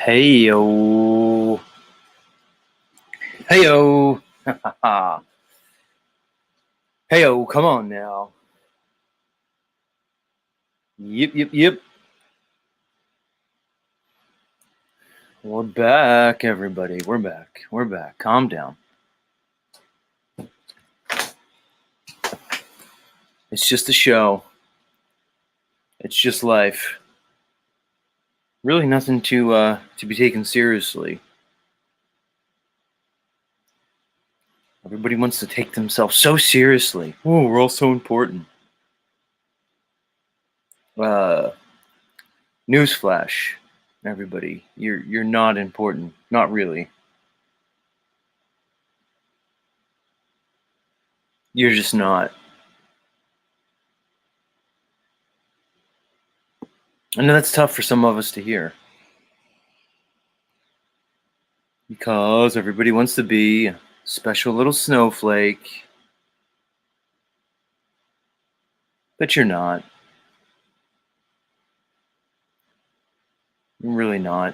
Hey yo. Hey yo. Hey yo, come on now. Yep. We're back, everybody. We're back. Calm down. It's just a show. It's just life. Really nothing to be taken seriously. Everybody wants to take themselves so seriously. Oh, we're all so important. Newsflash, everybody. You're not important. Not really. You're just not. I know that's tough for some of us to hear. Because everybody wants to be a special little snowflake. But you're not. You're really not.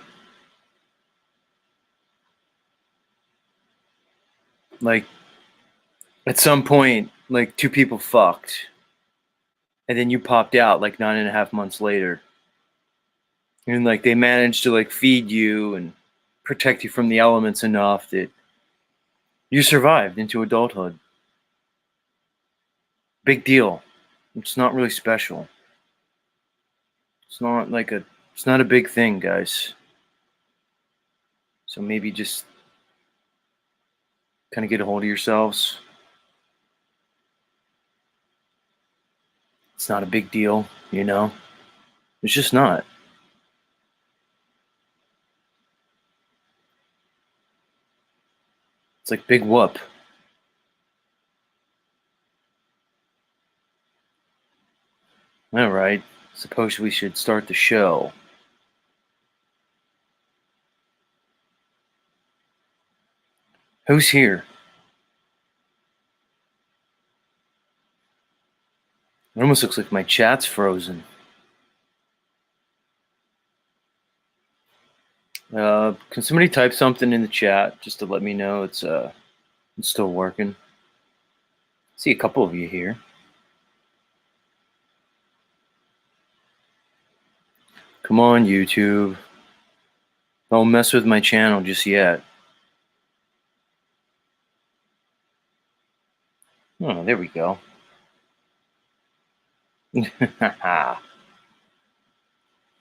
Like, at some point, like, two people fucked. And then you popped out like 9.5 months later. And, like, they managed to, like, feed you and protect you from the elements enough that you survived into adulthood. Big deal. It's not really special. It's not a big thing, guys. So maybe just kind of get a hold of yourselves. It's not a big deal, you know? It's just not. It's like big whoop. All right. Suppose we should start the show. Who's here? It almost looks like my chat's frozen. Can somebody type something in the chat just to let me know it's still working? I see a couple of you here. Come on, YouTube. Don't mess with my channel just yet. Oh, there we go. All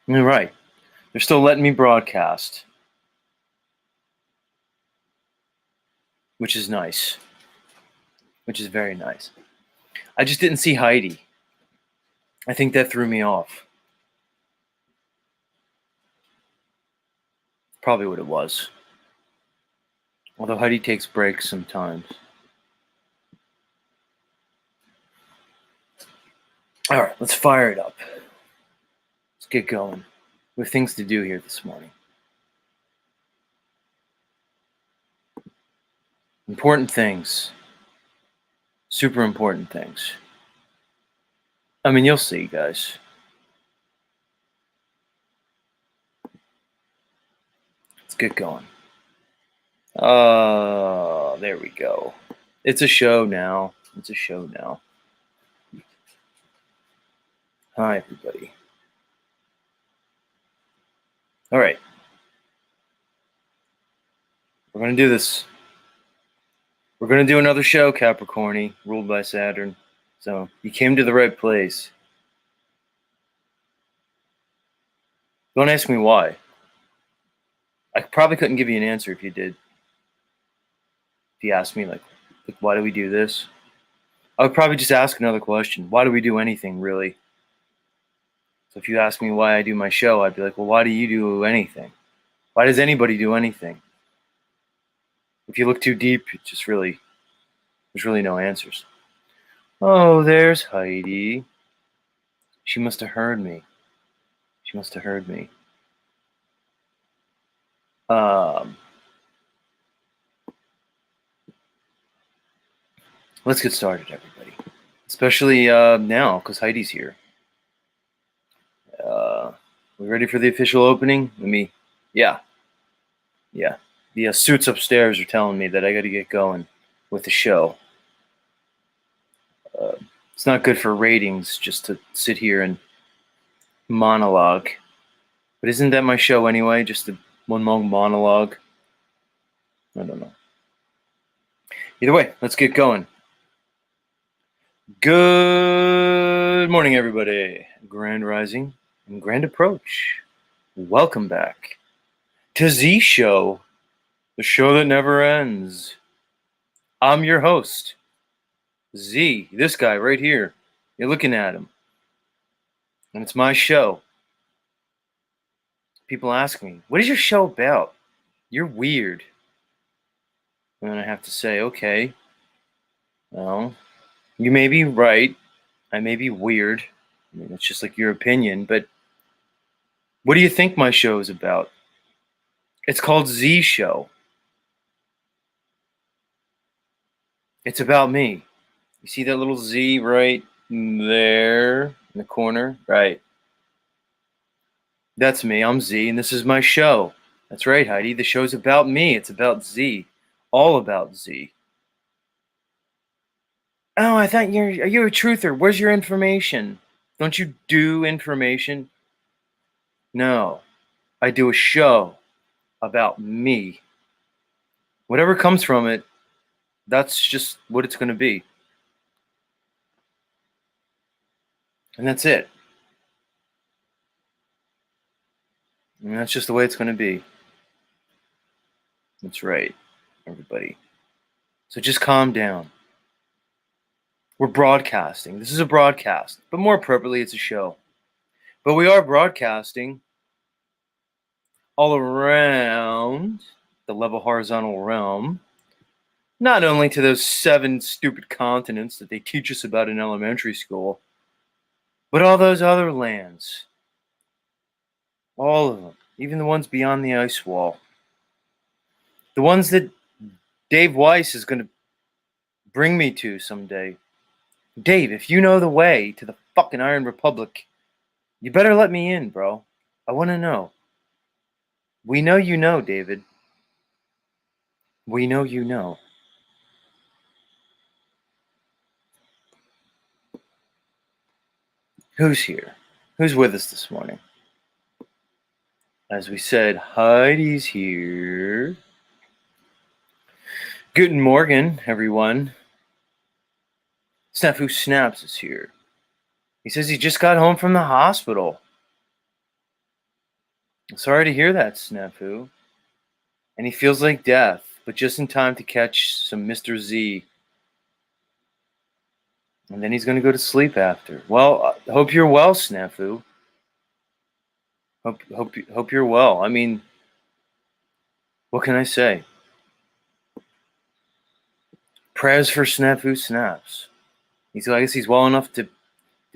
right. They're still letting me broadcast, which is nice. Which is very nice. I just didn't see Heidi. I think that threw me off. Probably what it was. Although Heidi takes breaks sometimes. All right, let's fire it up. Let's get going. We have things to do here this morning. Important things. Super important things. I mean, you'll see, guys. Let's get going. There we go. It's a show now. Hi, everybody. All right. We're going to do this. We're going to do another show, Capricorni, ruled by Saturn. So you came to the right place. Don't ask me why. I probably couldn't give you an answer if you did. If you asked me, like, why do we do this? I would probably just ask another question. Why do we do anything, really? So if you ask me why I do my show, I'd be like, well, why do you do anything? Why does anybody do anything? If you look too deep, there's really no answers. Oh, there's Heidi. She must have heard me. Let's get started, everybody. Especially now, because Heidi's here. We ready for the official opening? Yeah. Yeah. The suits upstairs are telling me that I got to get going with the show. It's not good for ratings just to sit here and monologue. But isn't that my show anyway? Just a one long monologue? I don't know. Either way, let's get going. Good morning, everybody. Grand Rising and Grand Approach. Welcome back to Z Show, the show that never ends. I'm your host, Z, this guy right here. You're looking at him. And it's my show. People ask me, what is your show about? You're weird. And then I have to say, okay, well, you may be right. I may be weird. I mean, it's just like your opinion, but what do you think my show is about? It's called Z Show. It's about me. You see that little Z right there in the corner? Right. That's me. I'm Z, and this is my show. That's right, Heidi. The show's about me. It's about Z. All about Z. Oh, I thought are you a truther? Where's your information? Don't you do information? No. I do a show about me. Whatever comes from it, that's just what it's going to be. And that's it. And that's just the way it's going to be. That's right, everybody. So just calm down. We're broadcasting. This is a broadcast, but more appropriately, it's a show. But we are broadcasting all around the level horizontal realm, not only to those 7 stupid continents that they teach us about in elementary school, but all those other lands. All of them, even the ones beyond the ice wall. The ones that Dave Weiss is going to bring me to someday. Dave, if you know the way to the fucking Iron Republic, you better let me in, bro. I want to know. We know you know, David. We know you know. Who's here? Who's with us this morning? As we said, Heidi's here. Guten Morgen, everyone. Snafu Snaps is here. He says he just got home from the hospital. Sorry to hear that, Snafu. And he feels like death, but just in time to catch some Mr. Z. And then he's going to go to sleep after. Well, I hope you're well, Snafu. Hope you're well. I mean, what can I say? Prayers for Snafu Snaps. I guess he's well enough to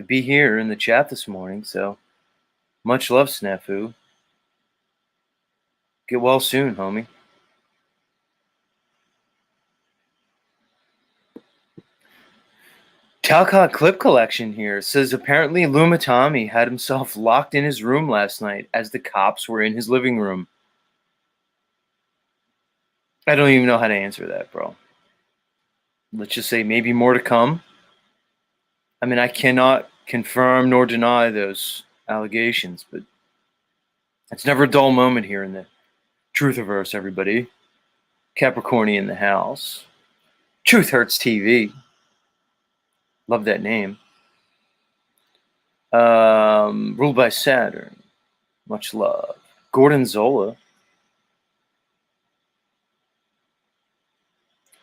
be here in the chat this morning, so much love, Snafu. Get well soon, homie. Talcott Clip Collection here says apparently Lumitami had himself locked in his room last night as the cops were in his living room. I don't even know how to answer that, bro. Let's just say maybe more to come. I mean, I cannot confirm nor deny those allegations, but it's never a dull moment here in the Truthiverse, everybody. Capricorni in the house. Truth Hurts TV. Love that name. Ruled by Saturn. Much love. Gordon Zola.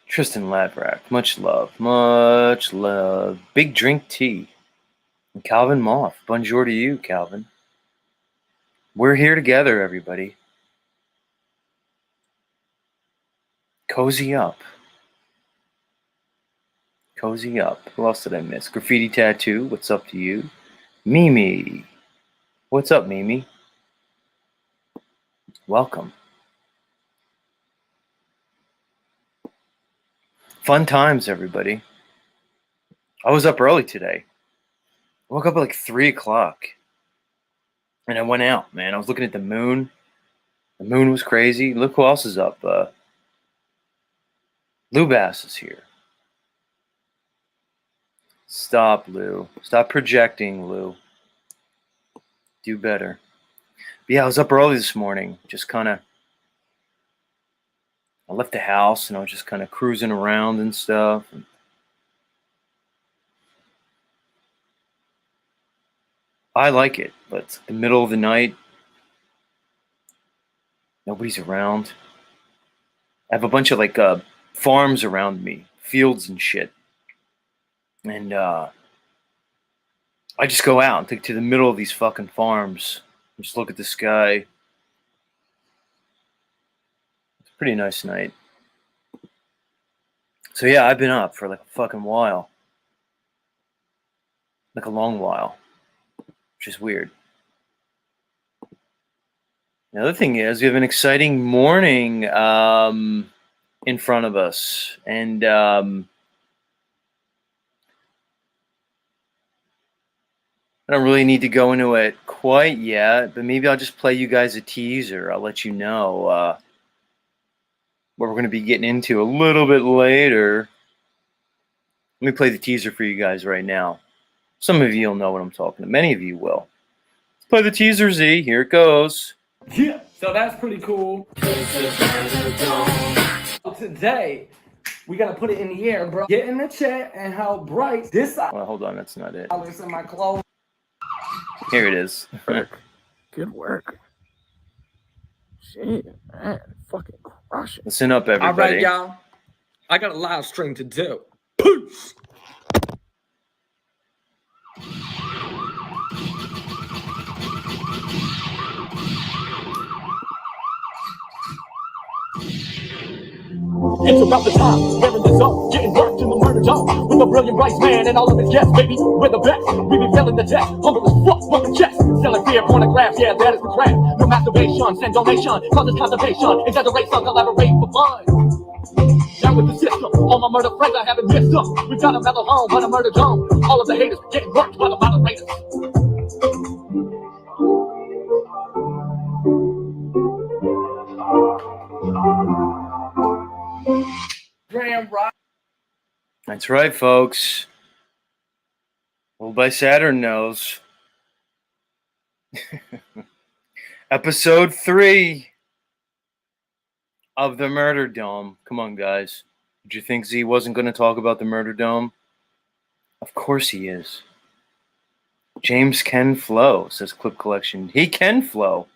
Tristan Ladrak. Much love. Much love. Big Drink Tea. And Calvin Moff. Bonjour to you, Calvin. We're here together, everybody. Cozy up. Cozy up. Who else did I miss? Graffiti Tattoo. What's up to you? Mimi. What's up, Mimi? Welcome. Fun times, everybody. I was up early today. I woke up at like 3 o'clock. And I went out, man. I was looking at the moon. The moon was crazy. Look who else is up. Lou Bass is here. Stop, Lou. Stop projecting, Lou. Do better. But yeah, I was up early this morning. Just kind of, I left the house and I was just kind of cruising around and stuff. I like it, but it's the middle of the night. Nobody's around. I have a bunch of like farms around me, fields and shit. And I just go out and take to the middle of these fucking farms. And just look at the sky. It's a pretty nice night. So yeah, I've been up for like a fucking while. Like a long while. Which is weird. The other thing is we have an exciting morning in front of us. And I don't really need to go into it quite yet, but maybe I'll just play you guys a teaser. I'll let you know what we're going to be getting into a little bit later. Let me play the teaser for you guys right now. Some of you will know what I'm talking about. Many of you will. Let's play the teaser, Z. Here it goes. Yeah, so that's pretty cool. Today, we gotta put it in the air, bro. Get in the chat and how bright this Well, hold on, that's not it. is in my clothes. Here it is. Good work. Shit, man. Fucking crush it. Listen up, everybody. All right, y'all. I got a live stream to do. Peace. It's about the time, we're in the zone, getting worked in the murder zone. With a brilliant Bryce man and all of his guests, baby, we're the best. We be filling the text, humble as fuck, fucking chest. Selling fear, pornographs, yeah, that is the craft. No masturbation, send donation, causes constipation. Exaggerate, some collaborate for fun. Down with the system, all my murder friends, I haven't missed them. We've got a mellow home, but a murder zone. All of the haters getting worked by the moderators. That's right, folks. Well, by Saturn knows. Episode 3 of the Murder Dome. Come on, guys. Did you think Z wasn't going to talk about the Murder Dome? Of course he is. James can flow, says Clip Collection. He can flow.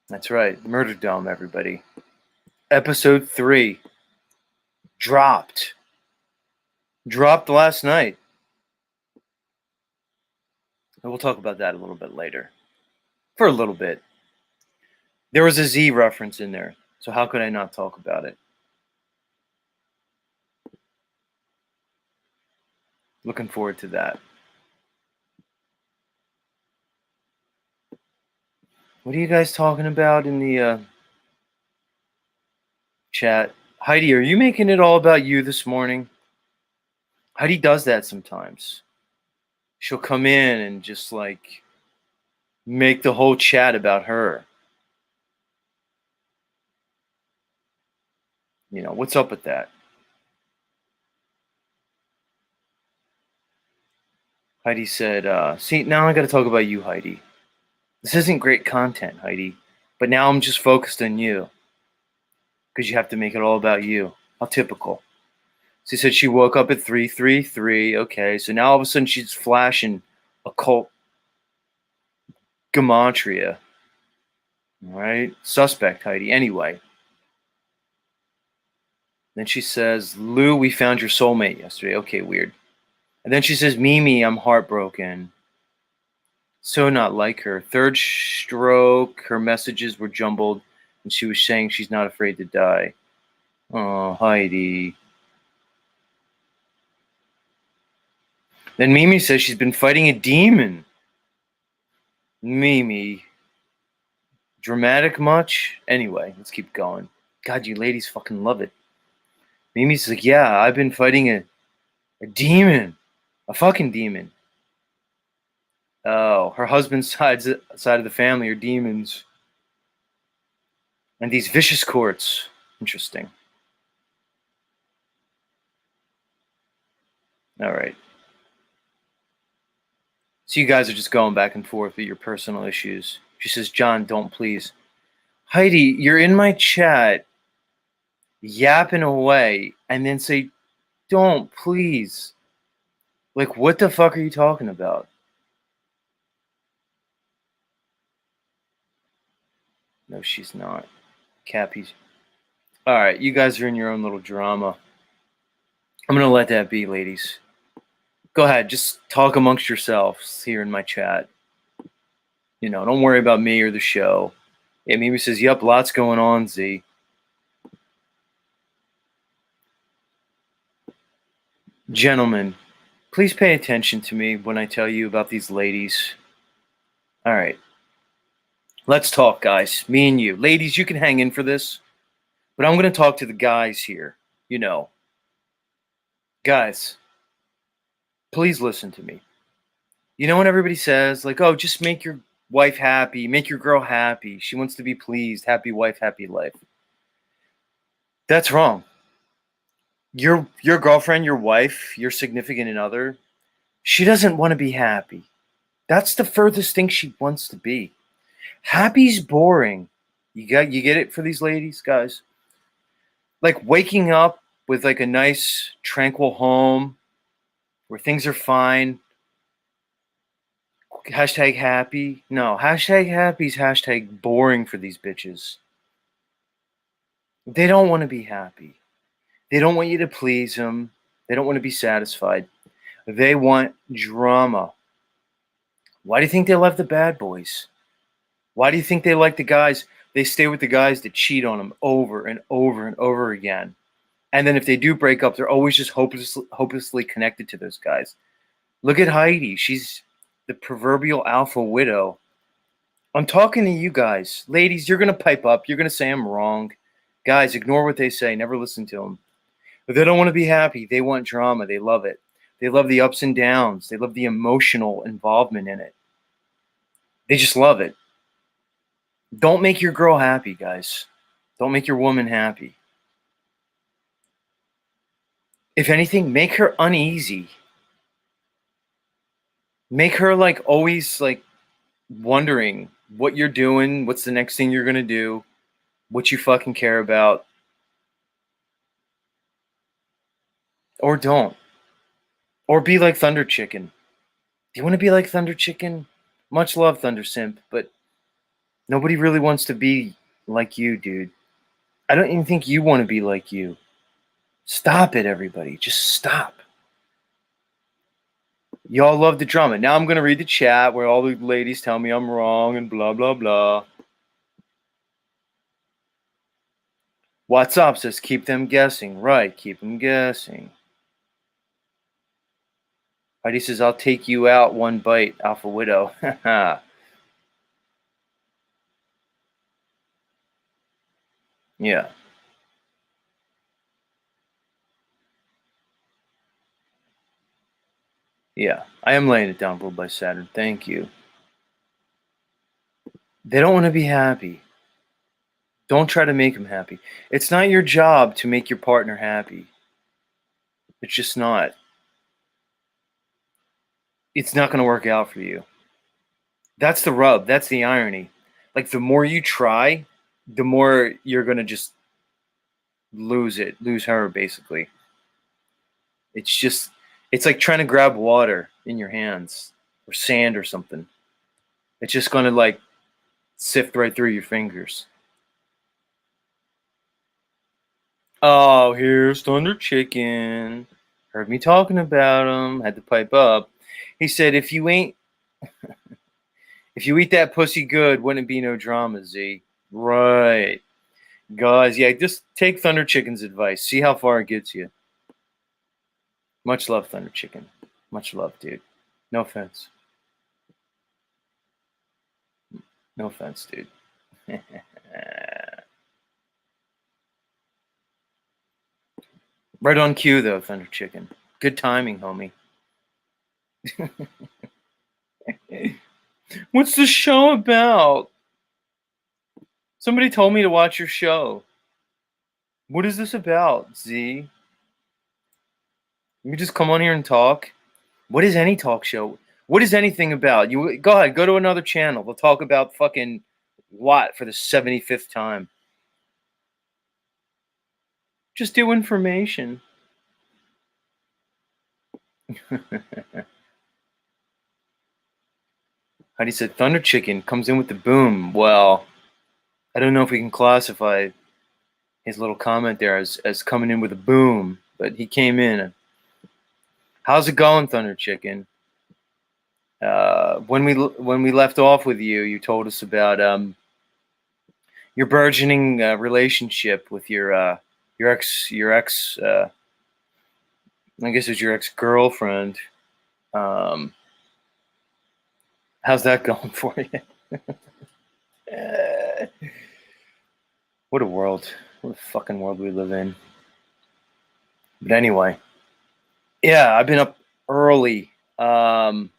That's right. Murder Dome, everybody. Episode 3. Dropped last night. And we'll talk about that a little bit later. For a little bit. There was a Z reference in there, so how could I not talk about it? Looking forward to that. What are you guys talking about in the chat? Heidi, are you making it all about you this morning? Heidi does that sometimes. She'll come in and just like make the whole chat about her. You know, what's up with that? Heidi said, see, now I got to talk about you, Heidi. This isn't great content, Heidi, but now I'm just focused on you because you have to make it all about you. How typical. She said she woke up at 3:33. Okay, so now all of a sudden she's flashing occult gematria. All right, suspect, Heidi. Anyway. Then she says, Lou, we found your soulmate yesterday. Okay, weird. And then she says, Mimi, I'm heartbroken. So not like her. Third stroke, her messages were jumbled, and she was saying she's not afraid to die. Oh, Heidi. Then Mimi says she's been fighting a demon. Mimi. Dramatic much? Anyway, let's keep going. God, you ladies fucking love it. Mimi's like, yeah, I've been fighting a A demon. A fucking demon. Oh, her husband's side of the family are demons. And these vicious courts. Interesting. All right. So you guys are just going back and forth with your personal issues. She says, John, don't please. Heidi, you're in my chat yapping away and then say, don't please. Like, what the fuck are you talking about? No, she's not. Cappy's. All right, you guys are in your own little drama. I'm going to let that be, ladies. Go ahead, just talk amongst yourselves here in my chat. You know, don't worry about me or the show. Yeah, Mimi says, yep, lots going on, Z. Gentlemen, please pay attention to me when I tell you about these ladies. All right. Let's talk, guys. Me and you. Ladies, you can hang in for this. But I'm going to talk to the guys here. You know. Guys, please listen to me. You know when everybody says, like, oh, just make your wife happy. Make your girl happy. She wants to be pleased. Happy wife, happy life. That's wrong. Your girlfriend, your wife, your significant other, she doesn't want to be happy. That's the furthest thing she wants to be. Happy's boring. You get it for these ladies, guys? Like waking up with like a nice tranquil home where things are fine. Hashtag happy. No, hashtag happy's hashtag boring for these bitches. They don't want to be happy. They don't want you to please them. They don't want to be satisfied. They want drama. Why do you think they love the bad boys? Why do you think they like the guys? They stay with the guys that cheat on them over and over and over again. And then if they do break up, they're always just hopelessly connected to those guys. Look at Heidi. She's the proverbial alpha widow. I'm talking to you guys. Ladies, you're going to pipe up. You're going to say I'm wrong. Guys, ignore what they say. Never listen to them. But they don't want to be happy. They want drama. They love it. They love the ups and downs. They love the emotional involvement in it. They just love it. Don't make your girl happy, guys. Don't make your woman happy. If anything, make her uneasy. Make her like always like wondering what you're doing, what's the next thing you're going to do, what you fucking care about. Or don't. Or be like Thunder Chicken. Do you want to be like Thunder Chicken? Much love, Thunder Simp, but nobody really wants to be like you, dude. I don't even think you want to be like you. Stop it, everybody. Just stop. Y'all love the drama. Now I'm going to read the chat where all the ladies tell me I'm wrong and blah, blah, blah. What's up says keep them guessing. Right, keep them guessing. Heidi says, I'll take you out one bite, Alpha Widow. Yeah. Yeah, I am laying it down, ruled by Saturn. Thank you. They don't want to be happy. Don't try to make them happy. It's not your job to make your partner happy. It's just not. It's not going to work out for you. That's the rub. That's the irony. Like, the more you try, the more you're going to just lose her, basically. It's like trying to grab water in your hands or sand or something. It's just going to, like, sift right through your fingers. Oh, here's Thunder Chicken. Heard me talking about him. Had to pipe up. He said, if you eat that pussy good, wouldn't be no drama, Z. Right. Guys, yeah, just take Thunder Chicken's advice. See how far it gets you. Much love, Thunder Chicken. Much love, dude. No offense. No offense, dude. Right on cue, though, Thunder Chicken. Good timing, homie. What's the show about? Somebody told me to watch your show. What is this about, Z? You just come on here and talk. What is any talk show? What is anything about? You go ahead, go to another channel. They'll talk about fucking what for the 75th time. Just do information. Heidi said Thunder Chicken comes in with the boom. Well, I don't know if we can classify his little comment there as coming in with a boom, but he came in. How's it going, Thunder Chicken? When we left off with you, you told us about your burgeoning relationship with your ex I guess it's your ex-girlfriend. How's that going for you? What a world. What a fucking world we live in. But anyway, yeah, I've been up early. I've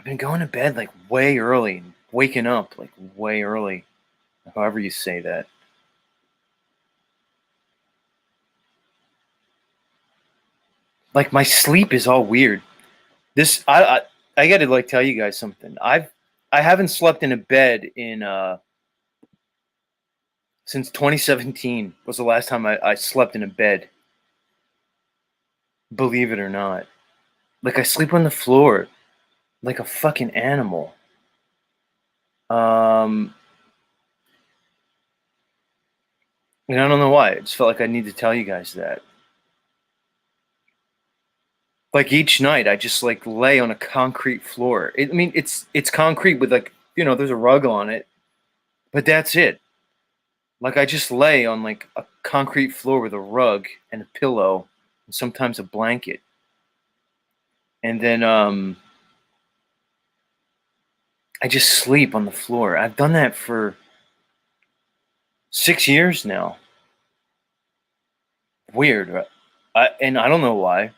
been going to bed like way early, waking up like way early, however you say that. Like my sleep is all weird. This I got to like tell you guys something. I haven't slept in a bed in since 2017 was the last time I slept in a bed. Believe it or not. Like I sleep on the floor like a fucking animal. And I don't know why. I just felt like I need to tell you guys that. Like each night I just like lay on a concrete floor. It's concrete with like, there's a rug on it. But that's it. Like I just lay on like a concrete floor with a rug and a pillow and sometimes a blanket. And then I just sleep on the floor. I've done that for 6 years now. Weird. And I don't know why.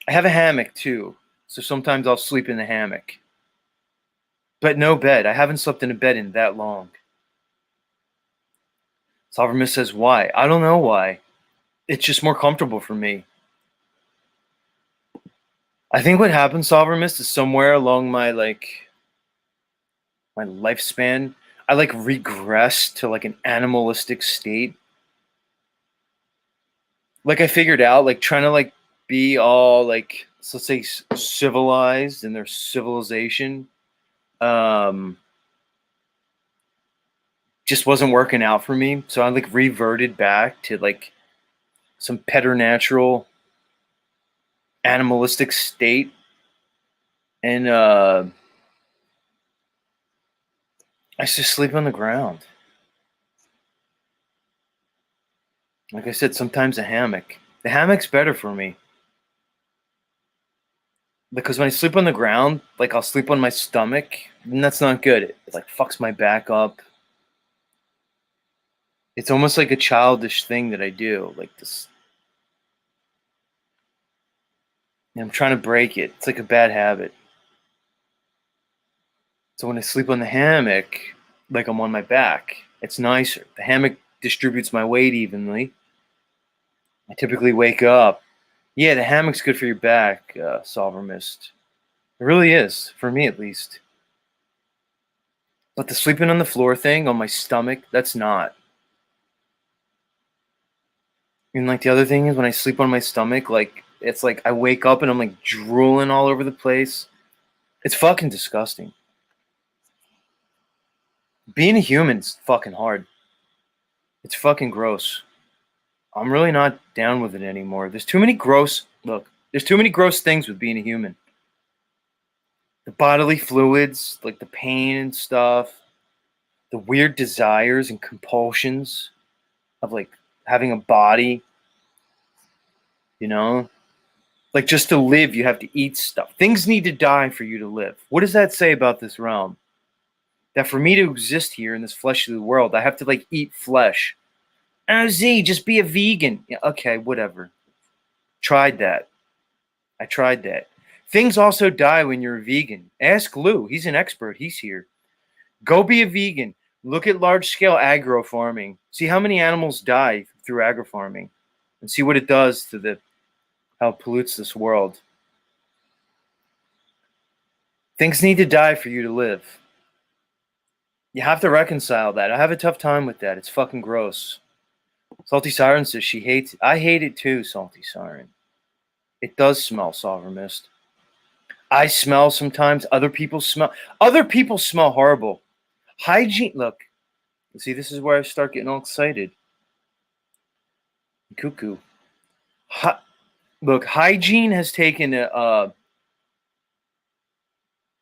I have a hammock too. So sometimes I'll sleep in the hammock. But no bed. I haven't slept in a bed in that long. Salvermiss says, why? I don't know why. It's just more comfortable for me. I think what happened, Salvermiss, is somewhere along my lifespan, I like regressed to like an animalistic state. Like I figured out, like trying to like be all like, so let's say civilized in their civilization. Just wasn't working out for me. So I like reverted back to like some preternatural animalistic state. And I just sleep on the ground. Like I said, sometimes a hammock. The hammock's better for me. Because when I sleep on the ground, like I'll sleep on my stomach, and that's not good. It like fucks my back up. It's almost like a childish thing that I do. Like this. And I'm trying to break it. It's like a bad habit. So when I sleep on the hammock, like I'm on my back, it's nicer. The hammock distributes my weight evenly. I typically wake up. Yeah, the hammock's good for your back, Solvermist. It really is, for me at least. But the sleeping on the floor thing, on my stomach, that's not. And like the other thing is when I sleep on my stomach, like it's like I wake up and I'm like drooling all over the place. It's fucking disgusting. Being a human's fucking hard. It's fucking gross. I'm really not down with it anymore. There's too many gross things with being a human. The bodily fluids, like the pain and stuff, the weird desires and compulsions of like having a body, like just to live, you have to eat stuff. Things need to die for you to live. What does that say about this realm? That for me to exist here in this fleshly world, I have to like eat flesh. Oh, Z, just be a vegan. Yeah, okay, whatever. Tried that. I tried that. Things also die when you're a vegan. Ask Lou. He's an expert. He's here. Go be a vegan. Look at large scale agro farming. See how many animals die through agro farming and see what it does to how it pollutes this world. Things need to die for you to live. You have to reconcile that. I have a tough time with that. It's fucking gross. Salty Siren says she hates it. I hate it too, Salty Siren. It does smell, Solver Mist. I smell sometimes. Other people smell. Other people smell horrible. Hygiene. Look, see, this is where I start getting all excited. Cuckoo. Look, hygiene has taken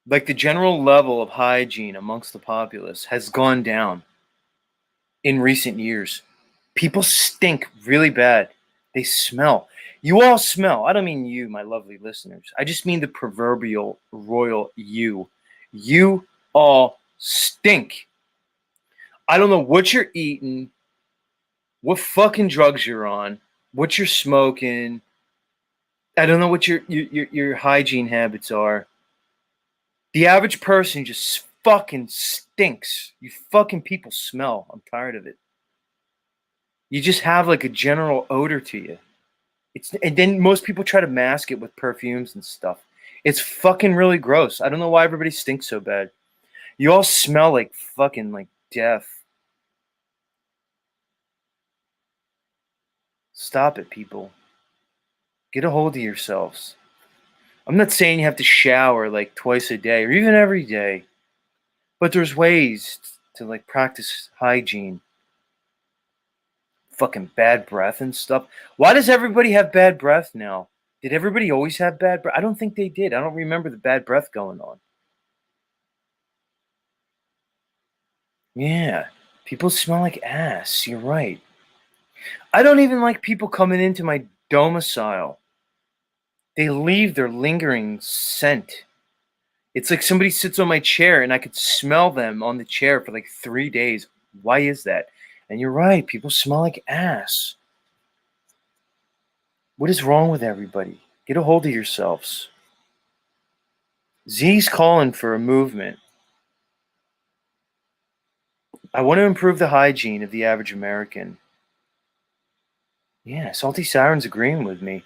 like the general level of hygiene amongst the populace has gone down in recent years. People stink really bad. They smell. You all smell. I don't mean you, my lovely listeners. I just mean the proverbial royal you. You all stink. I don't know what you're eating, what fucking drugs you're on, what you're smoking. I don't know what your hygiene habits are. The average person just fucking stinks. You fucking people smell. I'm tired of it. You just have like a general odor to you. And then most people try to mask it with perfumes and stuff. It's fucking really gross. I don't know why everybody stinks so bad. You all smell like fucking like death. Stop it, people. Get a hold of yourselves. I'm not saying you have to shower like twice a day or even every day, but there's ways to like practice hygiene. Fucking bad breath and stuff. Why does everybody have bad breath now? Did everybody always have bad breath? I don't think they did. I don't remember the bad breath going on. Yeah, people smell like ass. You're right. I don't even like people coming into my domicile. They leave their lingering scent. It's like somebody sits on my chair and I could smell them on the chair for like 3 days. Why is that? And you're right, people smell like ass. What is wrong with everybody? Get a hold of yourselves. Z's calling for a movement. I want to improve the hygiene of the average American. Yeah, Salty Siren's agreeing with me.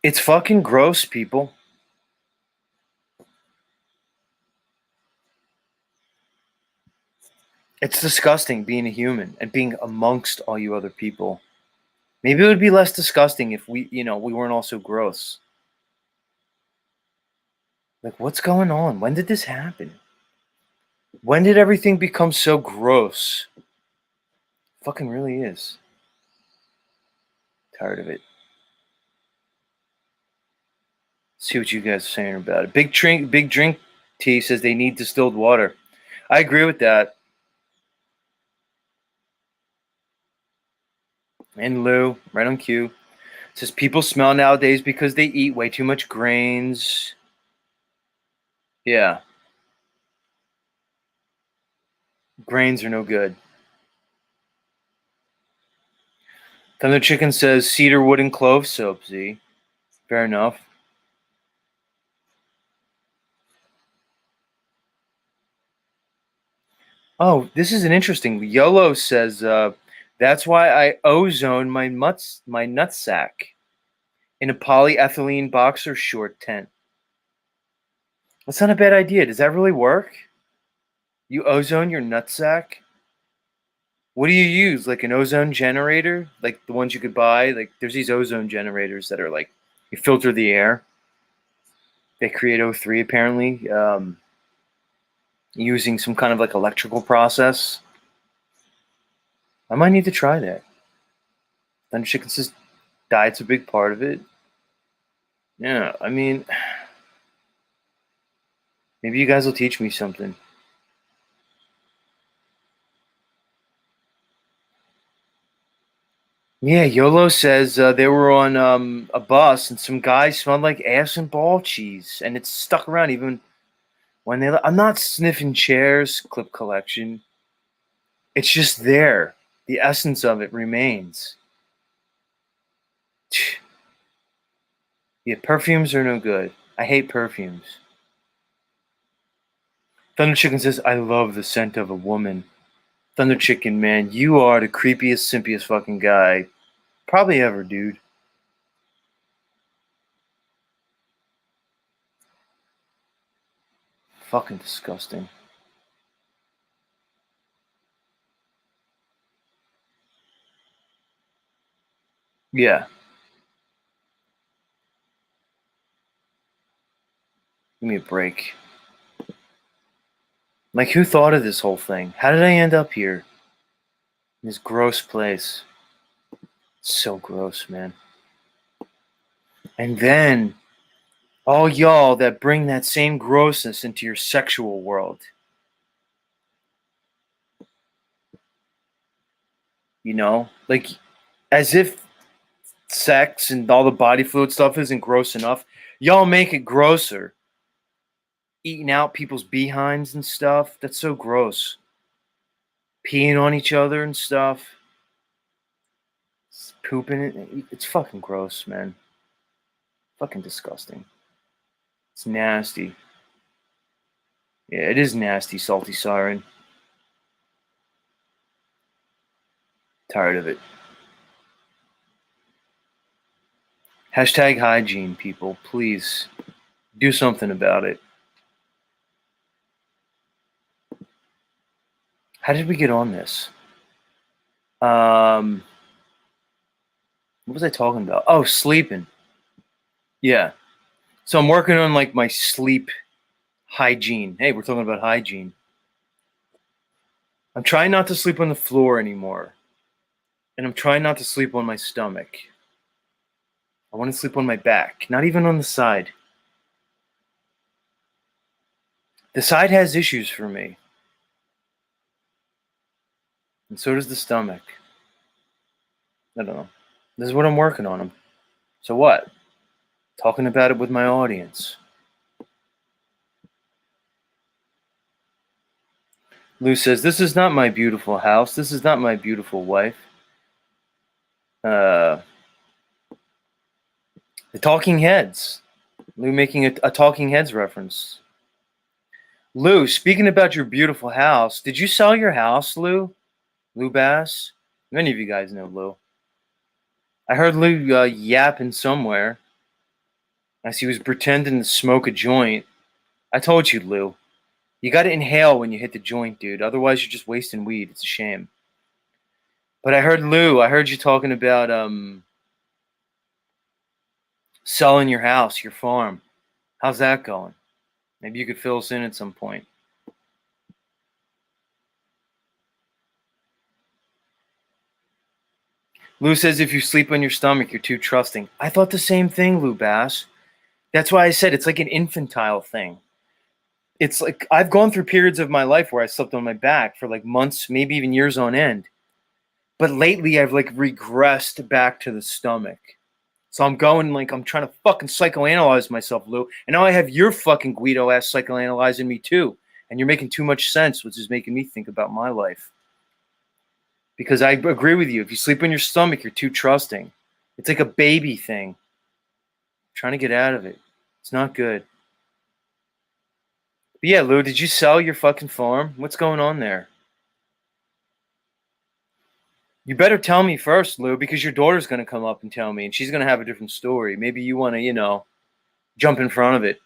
It's fucking gross, people. It's disgusting being a human and being amongst all you other people. Maybe it would be less disgusting if we weren't all so gross. Like, what's going on? When did this happen? When did everything become so gross? Fucking really is. Tired of it. See what you guys are saying about it. Big drink tea says they need distilled water. I agree with that. And Lou, right on cue, says people smell nowadays because they eat way too much grains. Yeah. Grains are no good. Thunder Chicken says cedar wood and clove soap, Z. Fair enough. Oh, this is an interesting. YOLO says that's why I ozone my nutsack in a polyethylene boxer short tent. That's not a bad idea. Does that really work? You ozone your nutsack? What do you use? Like an ozone generator? Like the ones you could buy? Like there's these ozone generators that are like you filter the air. They create O3 apparently, using some kind of like electrical process. I might need to try that. Thunder Chicken says diet's a big part of it. Yeah, I mean, maybe you guys will teach me something. Yeah, YOLO says they were on a bus and some guy smelled like ass and ball cheese, and it's stuck around even when I'm not sniffing chairs, clip collection. It's just there. the essence of it remains. Yeah, perfumes are no good. I hate perfumes. Thunder Chicken says, I love the scent of a woman. Thunder Chicken, man, you are the creepiest, simpiest fucking guy probably ever, dude. Fucking disgusting. Yeah. Give me a break. Like, who thought of this whole thing? How did I end up here? In this gross place. It's so gross, man. And then, all y'all that bring that same grossness into your sexual world. You know? Like, as if sex and all the body fluid stuff isn't gross enough. Y'all make it grosser. Eating out people's behinds and stuff. That's so gross. Peeing on each other and stuff. Pooping it. It's fucking gross, man. Fucking disgusting. It's nasty. Yeah, it is nasty, Salty Siren. Tired of it. Hashtag hygiene, people. Please do something about it. How did we get on this? What was I talking about? Oh, sleeping. Yeah. So I'm working on like my sleep hygiene. Hey, we're talking about hygiene. I'm trying not to sleep on the floor anymore. And I'm trying not to sleep on my stomach. I want to sleep on my back, not even on the side. The side has issues for me. And so does the stomach. I don't know. This is what I'm working on. So what? Talking about it with my audience. Lou says, this is not my beautiful house. This is not my beautiful wife. The Talking Heads. Lou making a Talking Heads reference. Lou, speaking about your beautiful house, did you sell your house, Lou? Lou Bass? Many of you guys know Lou. I heard Lou yapping somewhere as he was pretending to smoke a joint. I told you, Lou. You got to inhale when you hit the joint, dude. Otherwise, you're just wasting weed. It's a shame. But I heard Lou. I heard you talking about selling your house, your farm. How's that going? Maybe you could fill us in at some point. Lou says if you sleep on your stomach, you're too trusting. I thought the same thing, Lou Bass. That's why I said it's like an infantile thing. It's like I've gone through periods of my life where I slept on my back for like months, maybe even years on end. But lately I've like regressed back to the stomach. So I'm going like I'm trying to fucking psychoanalyze myself, Lou. And now I have your fucking Guido ass psychoanalyzing me too. And you're making too much sense, which is making me think about my life. Because I agree with you. If you sleep on your stomach, you're too trusting. It's like a baby thing. I'm trying to get out of it. It's not good. But yeah, Lou, did you sell your fucking farm? What's going on there? You better tell me first, Lou, because your daughter's going to come up and tell me, and she's going to have a different story. Maybe you want to, jump in front of it.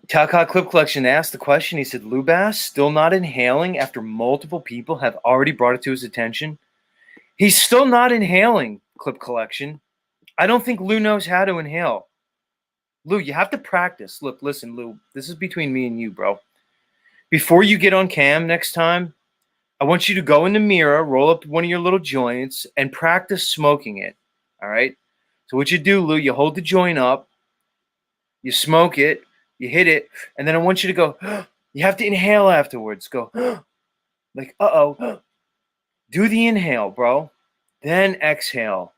Talcott Clip Collection asked the question. He said, Lou Bass still not inhaling after multiple people have already brought it to his attention? He's still not inhaling, Clip Collection. I don't think Lou knows how to inhale. Lou, you have to practice. Look, listen, Lou, this is between me and you, bro. Before you get on cam next time, I want you to go in the mirror, roll up one of your little joints, and practice smoking it. All right? So what you do, Lou, you hold the joint up, you smoke it, you hit it, and then I want you to go, you have to inhale afterwards. Go, like, uh-oh. Do the inhale, bro. Then exhale.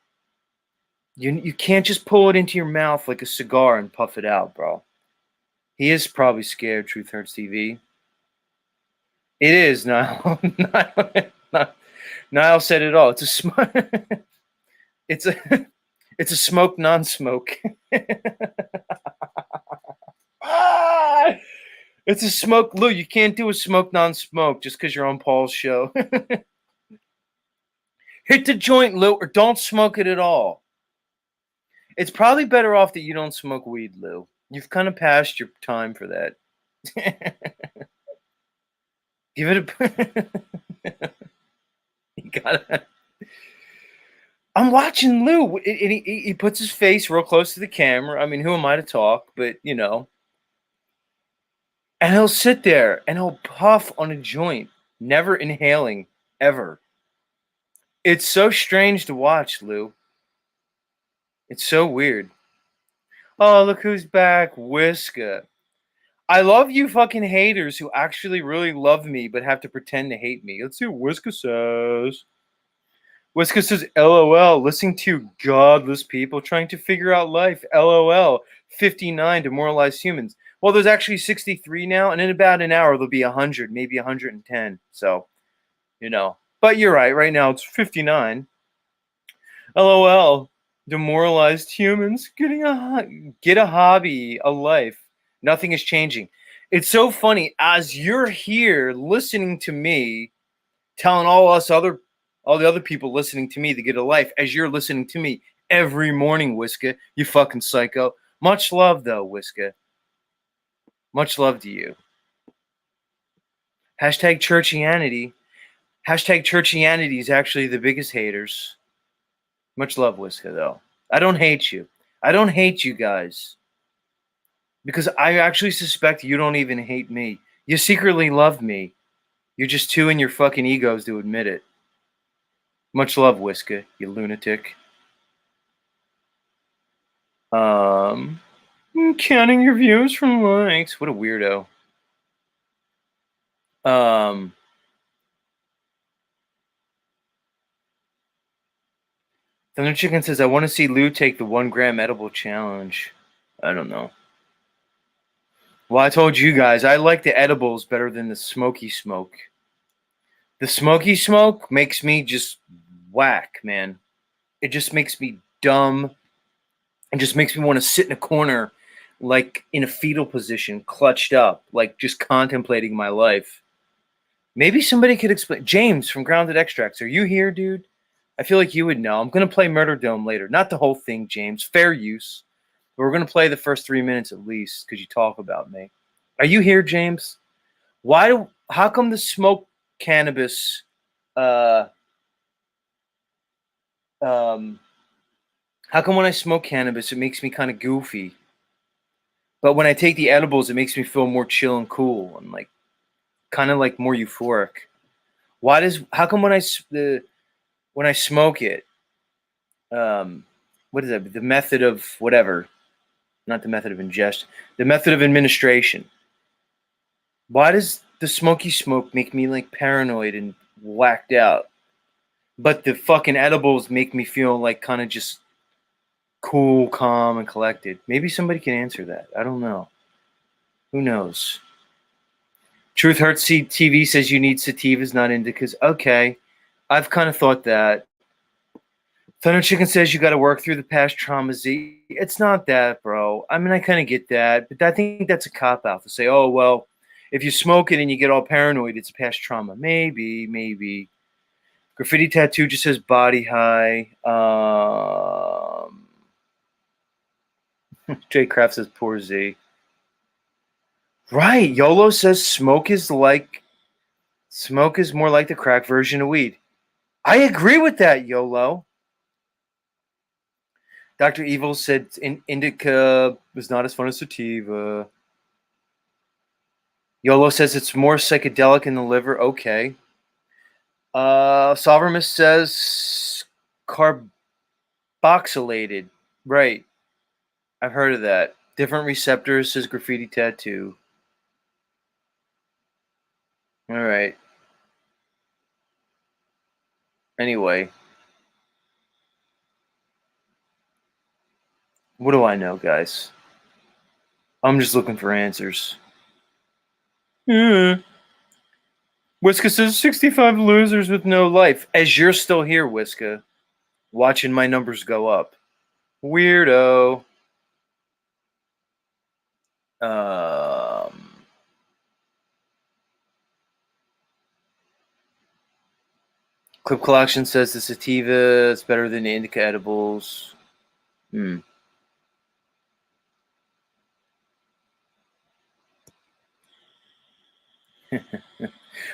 You can't just pull it into your mouth like a cigar and puff it out, bro. He is probably scared, Truth Hurts TV. It is Niall. Niall said it all. It's a it's a smoke non-smoke. Ah! It's a smoke. Lou, you can't do a smoke non-smoke just because you're on Paul's show. Hit the joint, Lou, or don't smoke it at all. It's probably better off that you don't smoke weed, Lou. You've kind of passed your time for that. Give it a. You gotta. I'm watching Lou, and he puts his face real close to the camera. I mean, who am I to talk? But you know. And he'll sit there and he'll puff on a joint, never inhaling ever. It's so strange to watch, Lou. It's so weird. Oh, look who's back, Whiska. I love you fucking haters who actually really love me but have to pretend to hate me. Let's see what Whiska says. Whiska says, LOL, listening to godless people trying to figure out life. LOL, 59 demoralized humans. Well, there's actually 63 now, and in about an hour there'll be 100, maybe 110. So, you know. But you're right. Right now it's 59. LOL, demoralized humans. Get a hobby, a life. Nothing is changing. It's so funny as you're here listening to me, telling all the other people listening to me to get a life, as you're listening to me every morning, Whiska. You fucking psycho. Much love though, Whiska. Much love to you. Hashtag Churchianity. Hashtag Churchianity is actually the biggest haters. Much love, Whiska, though. I don't hate you. I don't hate you guys. Because I actually suspect you don't even hate me. You secretly love me. You're just too in your fucking egos to admit it. Much love, Whiska, you lunatic. Counting your views from likes. What a weirdo. Thunder Chicken says, I want to see Lou take the 1 gram edible challenge. I don't know. Well, I told you guys, I like the edibles better than the smoky smoke. The smoky smoke makes me just whack, man. It just makes me dumb. It just makes me want to sit in a corner, like in a fetal position, clutched up, like just contemplating my life. Maybe somebody could explain. James from Grounded Extracts, are you here, dude? I feel like you would know. I'm going to play Murder Dome later. Not the whole thing, James. Fair use. But we're going to play the first 3 minutes at least because you talk about me. Are you here, James? How come the smoke cannabis how come when I smoke cannabis it makes me kind of goofy, but when I take the edibles it makes me feel more chill and cool and like kind of like more euphoric? How come when I smoke it, what is that, the method of whatever, not the method of ingestion, the method of administration, why does the smoky smoke make me like paranoid and whacked out, but the fucking edibles make me feel like kind of just cool, calm, and collected? Maybe somebody can answer that. I don't know. Who knows? Truth Hurts TV says you need sativas, not indicas. Okay. I've kind of thought that. Thunder Chicken says you got to work through the past traumas. It's not that, bro. I mean, I kind of get that, but I think that's a cop-out to say, oh, well, if you smoke it and you get all paranoid, it's past trauma. Maybe. Graffiti Tattoo just says body high. Jay Kraft says poor Z. Right. YOLO says smoke is more like the crack version of weed. I agree with that, YOLO. Dr. Evil said indica was not as fun as sativa. YOLO says it's more psychedelic in the liver. Okay. Sovereign says carboxylated. Right. I've heard of that. Different receptors, says Graffiti Tattoo. All right. Anyway. What do I know, guys? I'm just looking for answers. Whiska says 65 losers with no life. As you're still here, Whiska, watching my numbers go up. Weirdo. Clip Collection says the sativa is better than the indica edibles.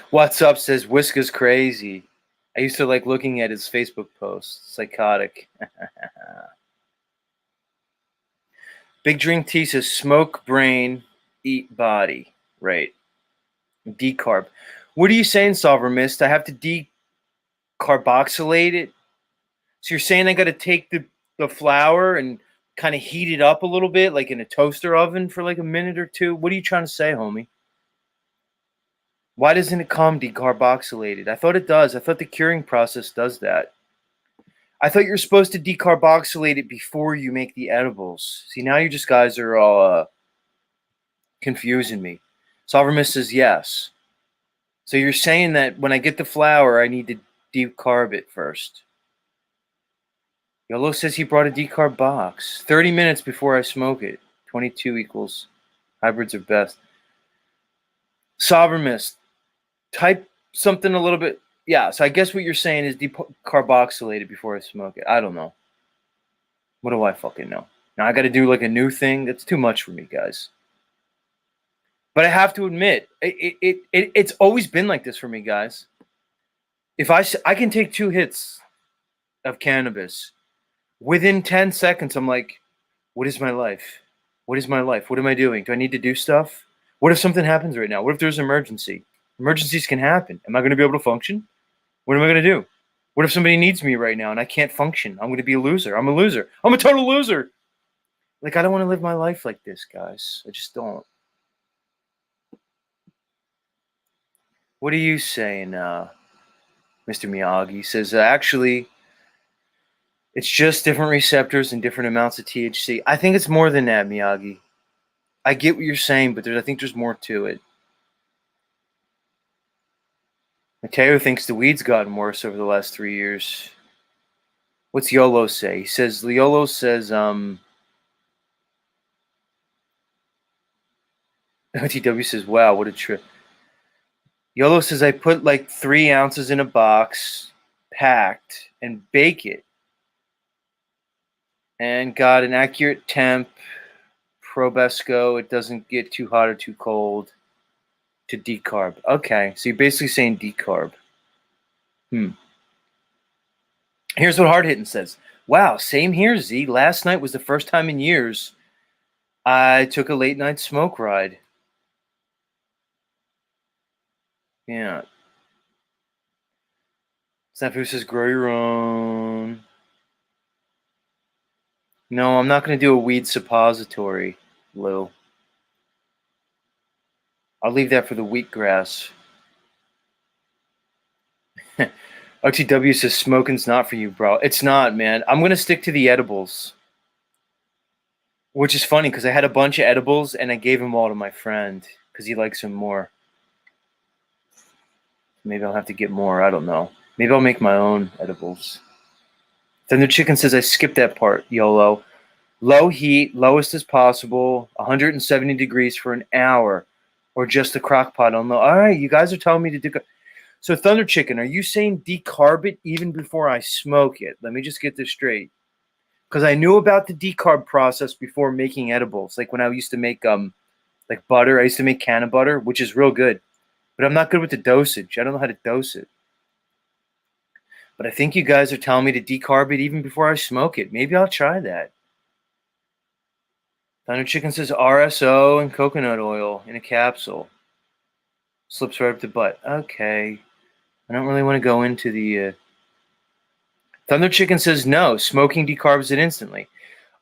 What's up says Whiska's crazy. I used to like looking at his Facebook posts. Psychotic. Big Drink Tea says smoke brain, eat body. Right. Decarb. What are you saying, Solver Mist? I have to decarboxylate it? So you're saying I got to take the flour and kind of heat it up a little bit, like in a toaster oven for like a minute or two? What are you trying to say, homie? Why doesn't it come decarboxylated? I thought it does. I thought the curing process does that. I thought you're supposed to decarboxylate it before you make the edibles. See, now you just guys are all confusing me. Solver Mist says yes. So you're saying that when I get the flour, I need to decarb it first. Yolo says he brought a decarb box. 30 minutes before I smoke it. 22 equals. Hybrids are best. Solver Mist. Type something a little bit. Yeah, so I guess what you're saying is decarboxylated before I smoke it. I don't know. What do I fucking know? Now I got to do like a new thing. That's too much for me, guys. But I have to admit, it's always been like this for me, guys. If I can take 2 hits of cannabis, within 10 seconds, I'm like, what is my life? What is my life? What am I doing? Do I need to do stuff? What if something happens right now? What if there's an emergency? Emergencies can happen. Am I going to be able to function? What am I going to do? What if somebody needs me right now and I can't function? I'm going to be a loser. I'm a loser. I'm a total loser. Like, I don't want to live my life like this, guys. I just don't. What are you saying, Mr. Miyagi? He says, actually, it's just different receptors and different amounts of THC. I think it's more than that, Miyagi. I get what you're saying, but I think there's more to it. Mateo thinks the weed's gotten worse over the last 3 years. What's YOLO say? He says, YOLO says, OTW says, wow, what a trip. YOLO says, I put like 3 ounces in a box, packed, and bake it. And got an accurate temp, Probesco. It doesn't get too hot or too cold. To decarb. Okay, so you're basically saying decarb. Here's what Hard Hitting says. Wow, same here, Z. Last night was the first time in years I took a late night smoke ride. Yeah. Snafu says grow your own. No, I'm not going to do a weed suppository, Lou. I'll leave that for the wheatgrass. OTW says smoking's not for you, bro. It's not, man. I'm going to stick to the edibles. Which is funny because I had a bunch of edibles and I gave them all to my friend because he likes them more. Maybe I'll have to get more. I don't know. Maybe I'll make my own edibles. Thunder Chicken says I skipped that part, YOLO. Low heat, lowest as possible, 170 degrees for an hour, or just a crock pot on low. All right, you guys are telling me to do. So Thunder Chicken, are you saying decarb it even before I smoke it? Let me just get this straight. Because I knew about the decarb process before making edibles. Like when I used to make like butter. I used to make canna butter, which is real good. But I'm not good with the dosage. I don't know how to dose it. But I think you guys are telling me to decarb it even before I smoke it. Maybe I'll try that. Thunder Chicken says RSO and coconut oil in a capsule. Slips right up the butt. Okay. I don't really want to go into the... Thunder Chicken says no. Smoking decarbs it instantly.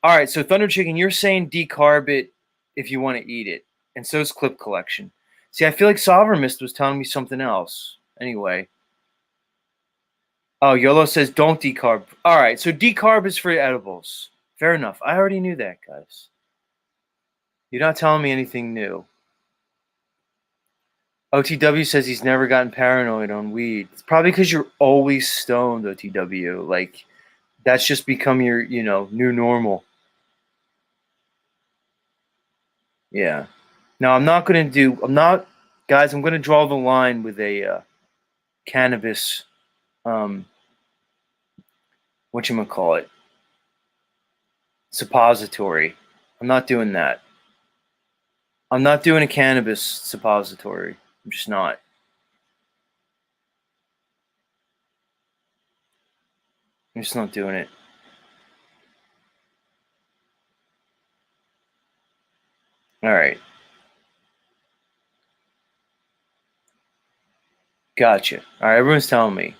All right, so Thunder Chicken, you're saying decarb it if you want to eat it. And so is Clip Collection. See, I feel like Sovereign Mist was telling me something else. Anyway. Oh, YOLO says don't decarb. All right, so decarb is for edibles. Fair enough. I already knew that, guys. You're not telling me anything new. OTW says he's never gotten paranoid on weed. It's probably because you're always stoned, OTW. Like, that's just become your, new normal. Yeah. Now, I'm not, guys, I'm going to draw the line with a cannabis, whatchamacallit, suppository. I'm not doing that. I'm not doing a cannabis suppository. I'm just not. I'm just not doing it. All right. Gotcha. All right, everyone's telling me.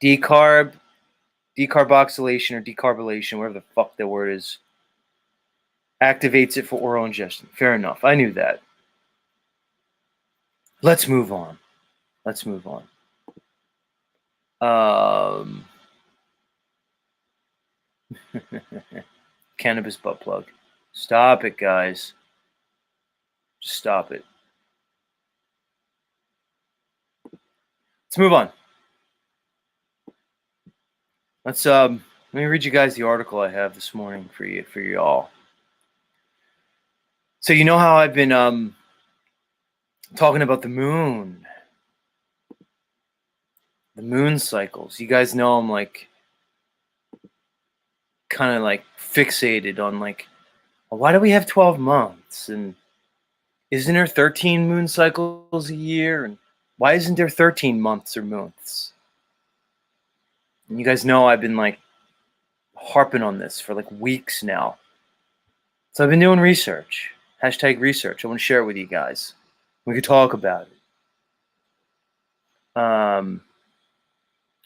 Decarboxylation or decarbylation, whatever the fuck that word is, activates it for oral ingestion. Fair enough. I knew that. Let's move on. Cannabis butt plug. Stop it, guys. Just stop it. Let's move on. Let me read you guys the article I have this morning for y'all. So you know how I've been talking about the moon cycles. You guys know I'm like kind of like fixated on like, why do we have 12 months? And isn't there 13 moon cycles a year? And why isn't there 13 months or months? And you guys know I've been like harping on this for like weeks now. So I've been doing research. #research. I want to share it with you guys. We could talk about it.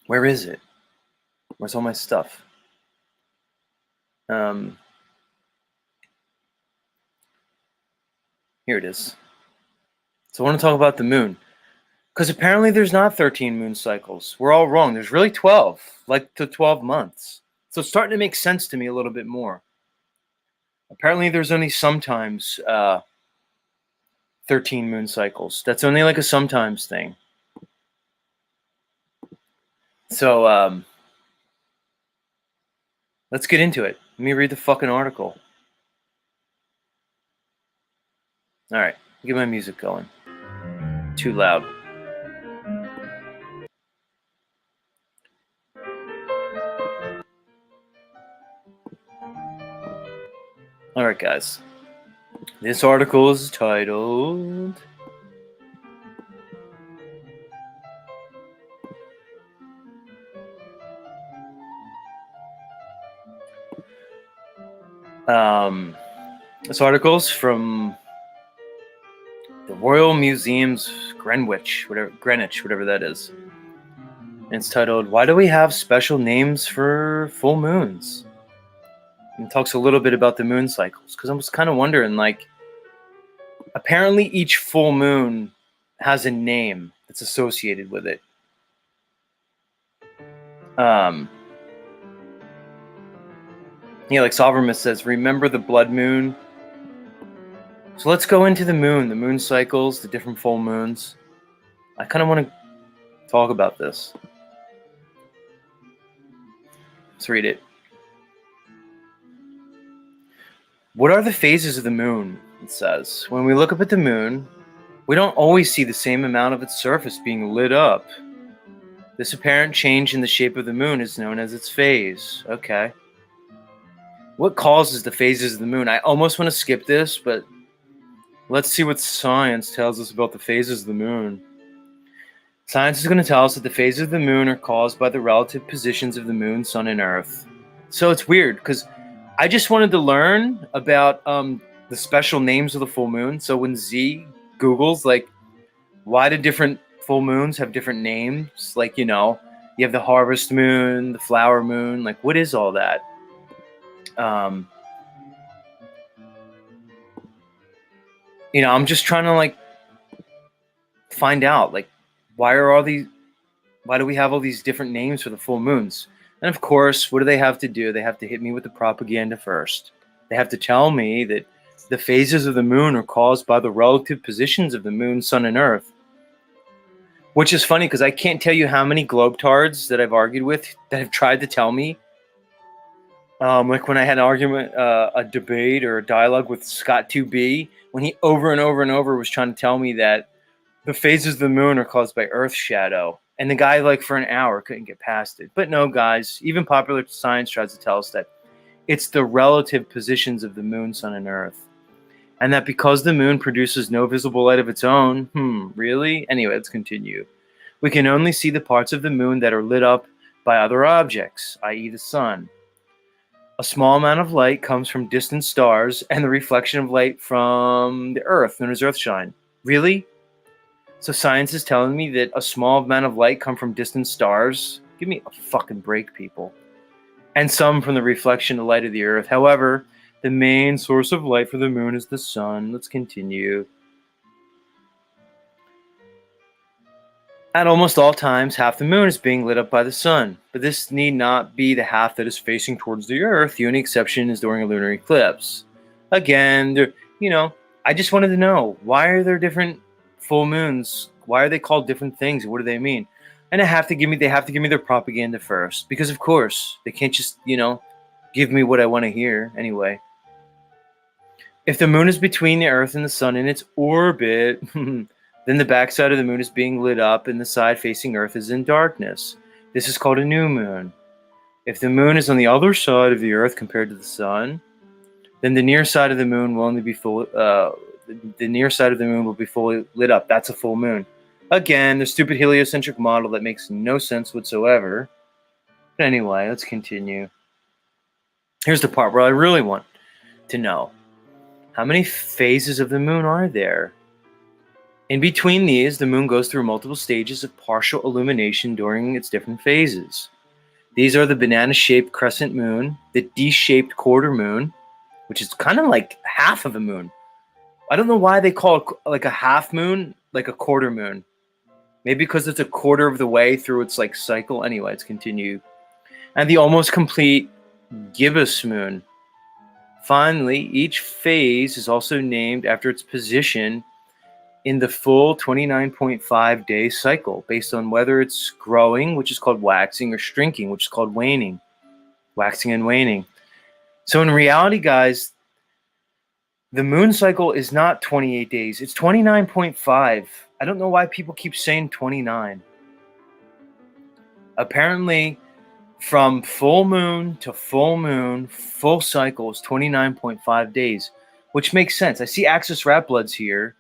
Where is it? Where's all my stuff? Here it is. So I want to talk about the moon. Because apparently there's not 13 moon cycles. We're all wrong. There's really 12, like to 12 months. So it's starting to make sense to me a little bit more. Apparently there's only sometimes 13 moon cycles. That's only like a sometimes thing. So let's get into it. Let me read the fucking article. All right, get my music going. Too loud. All right, guys. This article is titled this article's from the Royal Museum's Greenwich, whatever that is. And it's titled, "Why Do We Have Special Names for Full Moons?" And it talks a little bit about the moon cycles, because I was kind of wondering, like, apparently each full moon has a name that's associated with it. Yeah, like Sovereign says, remember the blood moon? So let's go into the moon cycles, the different full moons. I kind of want to talk about this. Let's read it. What are the phases of the moon? It says, when we look up at the moon, we don't always see the same amount of its surface being lit up. This apparent change in the shape of the moon is known as its phase. Okay. What causes the phases of the moon? I almost want to skip this, but let's see what science tells us about the phases of the moon. Science is going to tell us that the phases of the moon are caused by the relative positions of the moon, sun, and earth. So it's weird, because I just wanted to learn about the special names of the full moon. So when Z Googles, like, why do different full moons have different names? Like, you have the harvest moon, the flower moon. Like, what is all that? I'm just trying to, like, find out, like, why do we have all these different names for the full moons? And of course, what do they have to do? They have to hit me with the propaganda first. They have to tell me that the phases of the moon are caused by the relative positions of the moon, sun, and earth. Which is funny because I can't tell you how many globetards that I've argued with that have tried to tell me. Like when I had an argument, a debate or a dialogue with Scott 2B, when he over and over and over was trying to tell me that the phases of the moon are caused by Earth's shadow. And the guy, like, for an hour couldn't get past it. But no, guys, even popular science tries to tell us that it's the relative positions of the moon, sun, and Earth. And that because the moon produces no visible light of its own, really? Anyway, let's continue. We can only see the parts of the moon that are lit up by other objects, i.e. the sun. A small amount of light comes from distant stars and the reflection of light from the Earth, known as Earthshine. Really? So science is telling me that a small amount of light come from distant stars? Give me a fucking break, people. And some from the reflection of light of the Earth. However, the main source of light for the moon is the sun. Let's continue. At almost all times, half the moon is being lit up by the sun, but this need not be the half that is facing towards the Earth. The only exception is during a lunar eclipse. Again, I just wanted to know, why are there different full moons? Why are they called different things? What do they mean? And they have to give me their propaganda first, because of course they can't just, give me what I want to hear anyway. If the moon is between the Earth and the sun in its orbit, then the backside of the moon is being lit up and the side facing Earth is in darkness. This is called a new moon. If the moon is on the other side of the Earth compared to the sun, then the near side of the moon will only be full. The near side of the moon will be fully lit up. That's a full moon. Again, the stupid heliocentric model that makes no sense whatsoever. But anyway, let's continue. Here's the part where I really want to know. How many phases of the moon are there? In between these, the moon goes through multiple stages of partial illumination during its different phases. These are the banana-shaped crescent moon, the D-shaped quarter moon, which is kind of like half of a moon. I don't know why they call it like a half moon, like a quarter moon. Maybe because it's a quarter of the way through its cycle. Anyway, let's continue. And the almost complete gibbous moon. Finally, each phase is also named after its position in the full 29.5 day cycle, based on whether it's growing, which is called waxing, or shrinking, which is called waning. Waxing and waning. So in reality, guys, the moon cycle is not 28 days. It's 29.5. I don't know why people keep saying 29. Apparently, from full moon to full moon, full cycle is 29.5 days, which makes sense. I see Axis Rat Bloods here,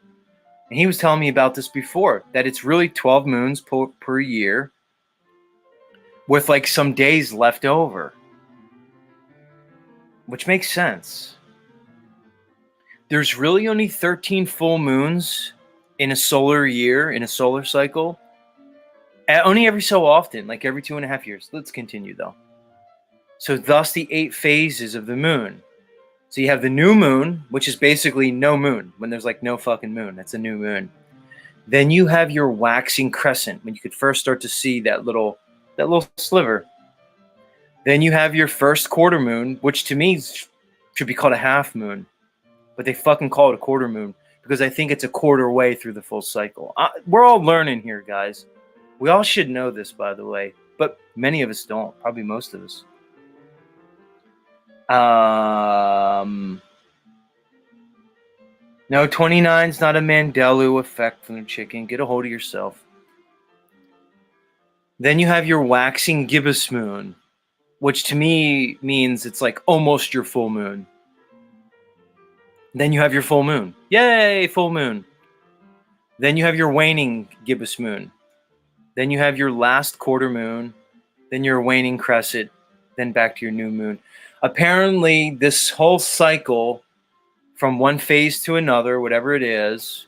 and he was telling me about this before, that it's really 12 moons per year with some days left over, which makes sense. There's really only 13 full moons in a solar year, in a solar cycle. Only every so often, like every 2.5 years. Let's continue, though. So thus the 8 phases of the moon. So you have the new moon, which is basically no moon, when there's no fucking moon. That's a new moon. Then you have your waxing crescent, when you could first start to see that little sliver. Then you have your first quarter moon, which to me should be called a half moon. But they fucking call it a quarter moon because I think it's a quarter way through the full cycle. We're all learning here, guys. We all should know this, by the way, but many of us don't. Probably most of us. No, 29 is not a Mandela effect from the chicken. Get a hold of yourself. Then you have your waxing gibbous moon, which to me means it's almost your full moon. Then you have your full moon. Yay, full moon. Then you have your waning gibbous moon. Then you have your last quarter moon. Then your waning crescent. Then back to your new moon. Apparently, this whole cycle from one phase to another, whatever it is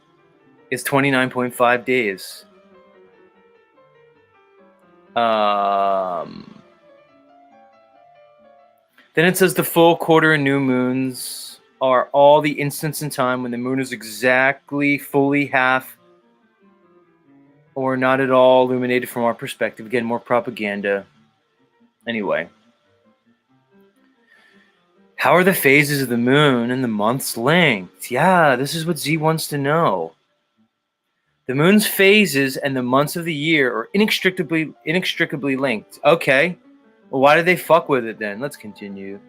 29.5 days. Then it says the full quarter and new moons are all the instants in time when the moon is exactly fully half or not at all illuminated from our perspective. Again, more propaganda. Anyway. How are the phases of the moon and the months linked? Yeah, this is what Z wants to know. The moon's phases and the months of the year are inextricably linked. Okay. Well, why did they fuck with it then? Let's continue.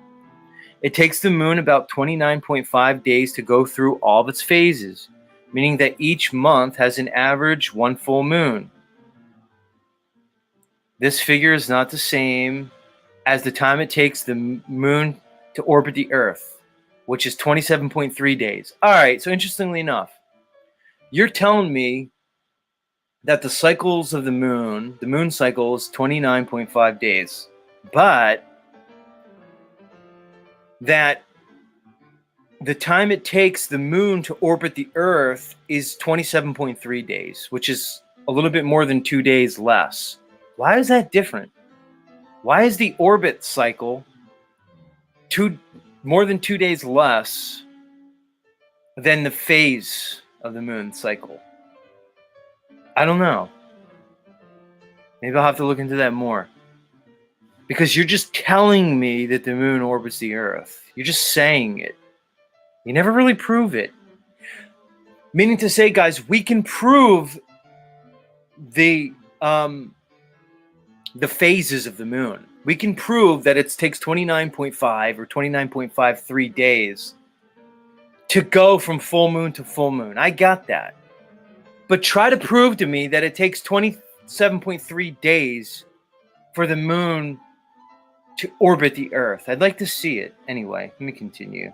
It takes the moon about 29.5 days to go through all of its phases, meaning that each month has an average one full moon. This figure is not the same as the time it takes the moon to orbit the Earth, which is 27.3 days. All right, so interestingly enough, you're telling me that the cycles of the moon cycle is 29.5 days, but that the time it takes the moon to orbit the Earth is 27.3 days, which is a little bit more than 2 days less. Why is that different? Why is the orbit cycle more than 2 days less than the phase of the moon cycle? I don't know. Maybe I'll have to look into that more. Because you're just telling me that the moon orbits the Earth. You're just saying it. You never really prove it. Meaning to say, guys, we can prove the phases of the moon. We can prove that it takes 29.5 or 29.53 days to go from full moon to full moon. I got that. But try to prove to me that it takes 27.3 days for the moon to orbit the Earth. I'd like to see it. Anyway, let me continue.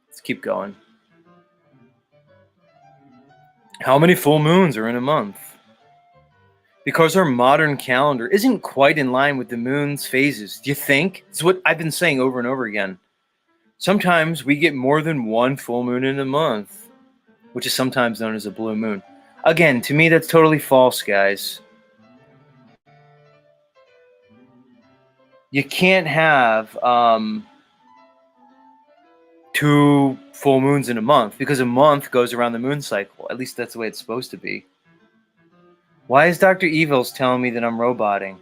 Let's keep going. How many full moons are in a month? Because our modern calendar isn't quite in line with the moon's phases. Do you think? It's what I've been saying over and over again. Sometimes we get more than one full moon in a month, which is sometimes known as a blue moon. Again, to me, that's totally false, guys. You can't have 2 full moons in a month because a month goes around the moon cycle. At least that's the way it's supposed to be. Why is Dr. Evils telling me that I'm roboting?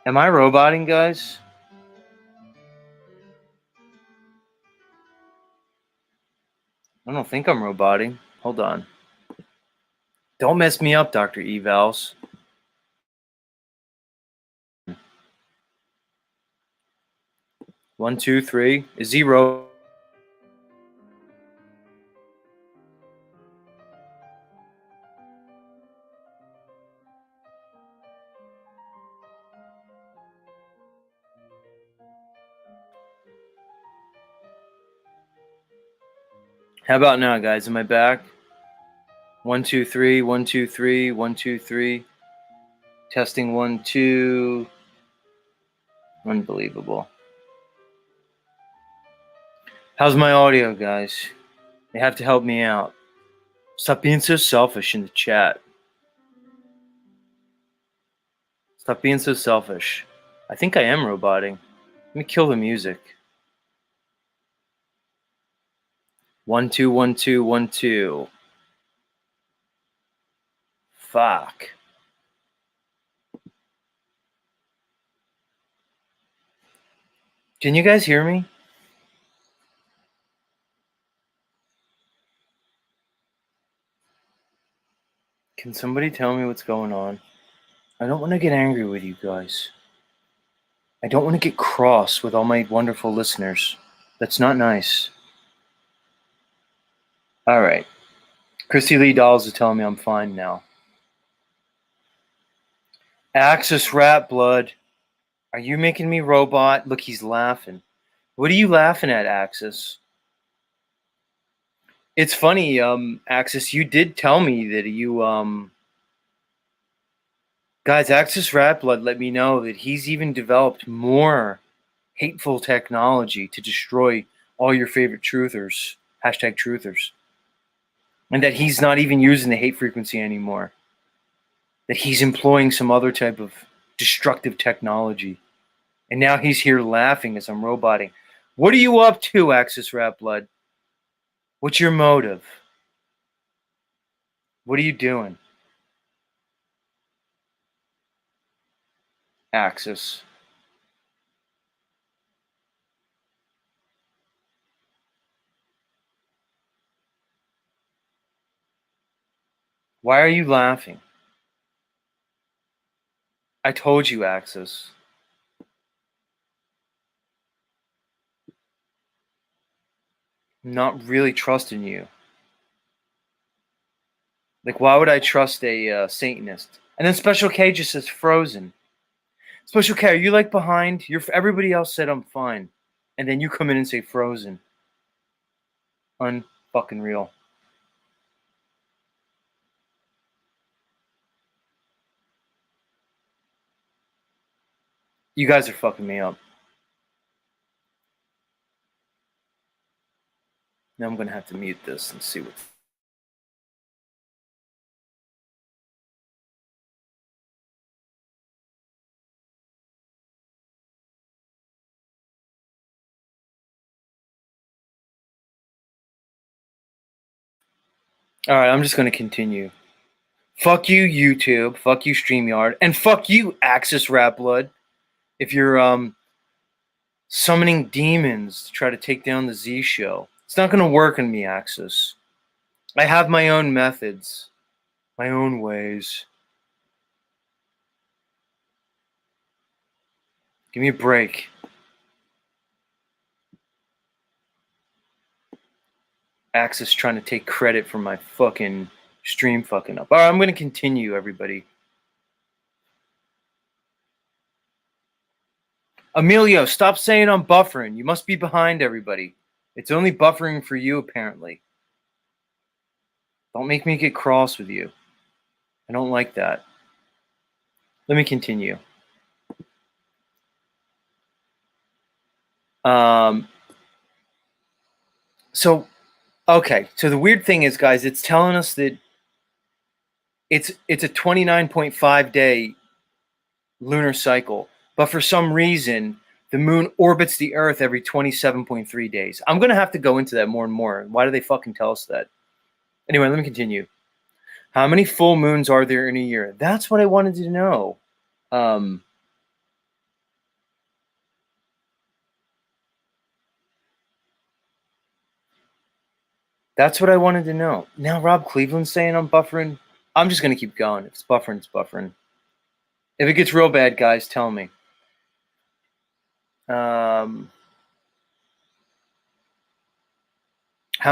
Am I roboting, guys? I don't think I'm roboting. Hold on. Don't mess me up, Dr. Evals. One, two, three. Is 0. How about now, guys? Am I back? 1, 2, 3. 1, 2, 3. 1, 2, 3. Testing 1, 2. Unbelievable. How's my audio, guys? You have to help me out. Stop being so selfish in the chat. Stop being so selfish. I think I am roboting. Let me kill the music. 1, 2, 1, 2, 1, 2. Fuck. Can you guys hear me? Can somebody tell me what's going on? I don't want to get angry with you guys. I don't want to get cross with all my wonderful listeners. That's not nice. All right. Christy Lee Dolls is telling me I'm fine now. Axis Rat Blood. Are you making me robot? Look, he's laughing. What are you laughing at, Axis? It's funny, Axis, you did tell me that you, guys, Axis Rat Blood let me know that he's even developed more hateful technology to destroy all your favorite truthers, hashtag truthers. And that he's not even using the hate frequency anymore. That he's employing some other type of destructive technology. And now he's here laughing as I'm roboting. What are you up to, Axis Rat Blood? What's your motive? What are you doing? Axis. Why are you laughing? I told you, Axis. I'm not really trusting you. Like, why would I trust a Satanist? And then Special K just says frozen. Special K, are you like behind? Everybody else said I'm fine, and then you come in and say frozen. Unfucking real. You guys are fucking me up. Now I'm gonna have to mute this and see what. All right, I'm just gonna continue. Fuck you, YouTube. Fuck you, StreamYard, and fuck you, Axis Rap Blood. If you're summoning demons to try to take down the Z Show, it's not gonna work on me, Axis. I have my own methods, my own ways. Give me a break. Axis trying to take credit for my fucking stream fucking up. All right, I'm gonna continue, everybody. Emilio, stop saying I'm buffering. You must be behind everybody. It's only buffering for you, apparently. Don't make me get cross with you. I don't like that. Let me continue. So the weird thing is, guys, it's telling us that it's a 29.5 day lunar cycle, but for some reason the moon orbits the Earth every 27.3 days. I'm gonna have to go into that more and more. Why do they fucking tell us that? Anyway, let me continue. How many full moons are there in a year? That's what I wanted to know. That's what I wanted to know. Now Rob Cleveland's saying I'm buffering. I'm just gonna keep going. If it's buffering, it's buffering. If it gets real bad, guys, tell me. How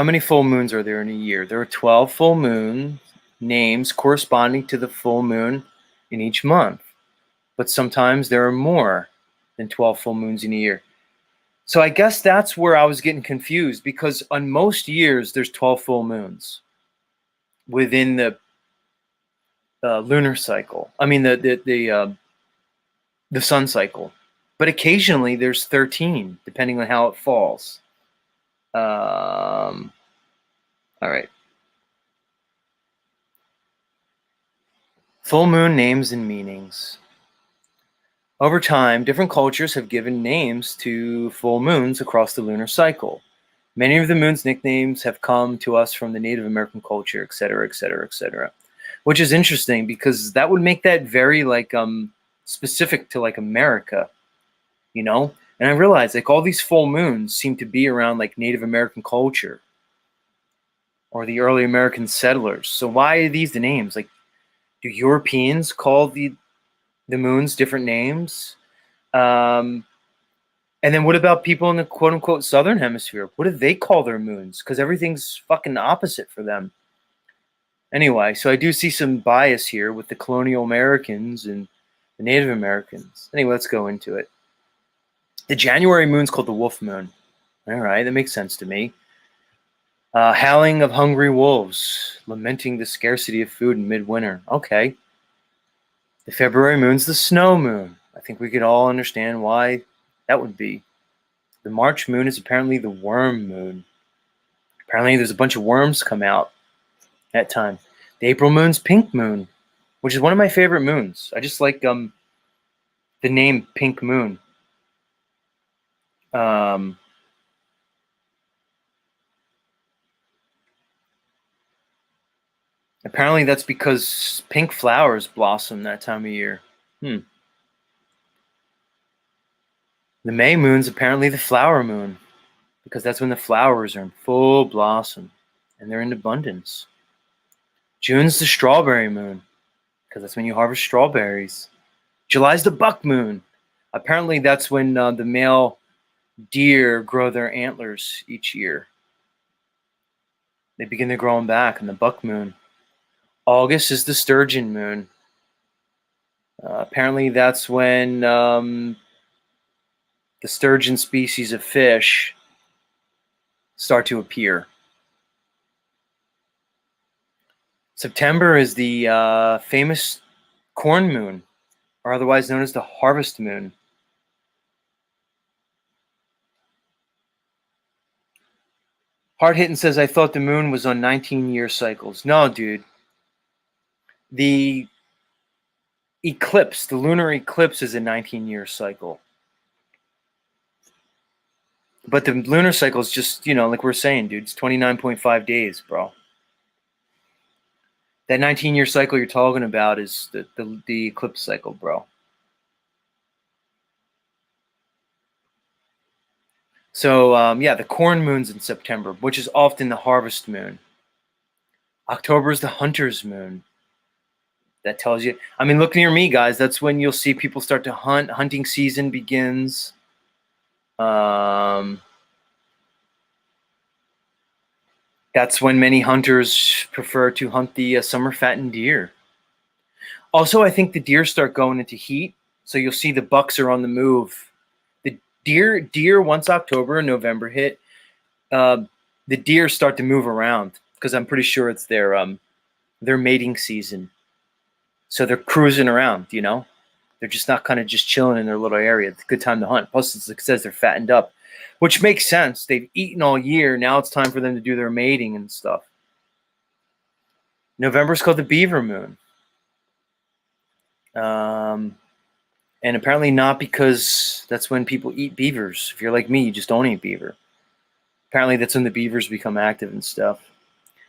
many full moons are there in a year? There are 12 full moon names corresponding to the full moon in each month. But sometimes there are more than 12 full moons in a year. So I guess that's where I was getting confused, because on most years there's 12 full moons within the lunar cycle. I mean the sun cycle. But occasionally there's 13, depending on how it falls. All right. Full moon names and meanings. Over time, different cultures have given names to full moons across the lunar cycle. Many of the moon's nicknames have come to us from the Native American culture, et cetera, et cetera, et cetera. Which is interesting, because that would make that very specific to like America, you know? And I realized like all these full moons seem to be around like Native American culture or the early American settlers. So why are these the names? Like, do Europeans call the moons different names? And then what about people in the quote unquote southern hemisphere? What do they call their moons? Because everything's fucking opposite for them. Anyway, so I do see some bias here with the colonial Americans and the Native Americans. Anyway, let's go into it. The January moon's called the wolf moon. All right, that makes sense to me. Howling of hungry wolves, lamenting the scarcity of food in midwinter. Okay. The February moon's the snow moon. I think we could all understand why that would be. The March moon is apparently the worm moon. Apparently there's a bunch of worms come out that time. The April moon's pink moon, which is one of my favorite moons. I just like the name Pink Moon. Apparently that's because pink flowers blossom that time of year. The May moon's apparently the flower moon, because that's when the flowers are in full blossom and they're in abundance. June's the strawberry moon, because that's when you harvest strawberries. July's the buck moon. Apparently, that's when the male deer grow their antlers each year. They begin to grow them back in the buck moon. August is the sturgeon moon. Apparently, that's when the sturgeon species of fish start to appear. September is the famous corn moon, or otherwise known as the harvest moon. Hard Hitting says, I thought the moon was on 19-year cycles. No, dude. The eclipse, the lunar eclipse, is a 19-year cycle. But the lunar cycle is just, like we're saying, dude, it's 29.5 days, bro. That 19-year cycle you're talking about is the eclipse cycle, bro. So, yeah, the corn moon's in September, which is often the harvest moon. October is the hunter's moon. That tells you, look near me, guys. That's when you'll see people start to hunt. Hunting season begins. That's when many hunters prefer to hunt the summer fattened deer. Also, I think the deer start going into heat, so you'll see the bucks are on the move. The deer once October and November hit, the deer start to move around, because I'm pretty sure it's their mating season. So they're cruising around, They're just not kind of just chilling in their little area. It's a good time to hunt. Plus, it says they're fattened up, which makes sense. They've eaten all year. Now it's time for them to do their mating and stuff. November is called the beaver moon. And apparently not because that's when people eat beavers. If you're like me, you just don't eat beaver. Apparently that's when the beavers become active and stuff.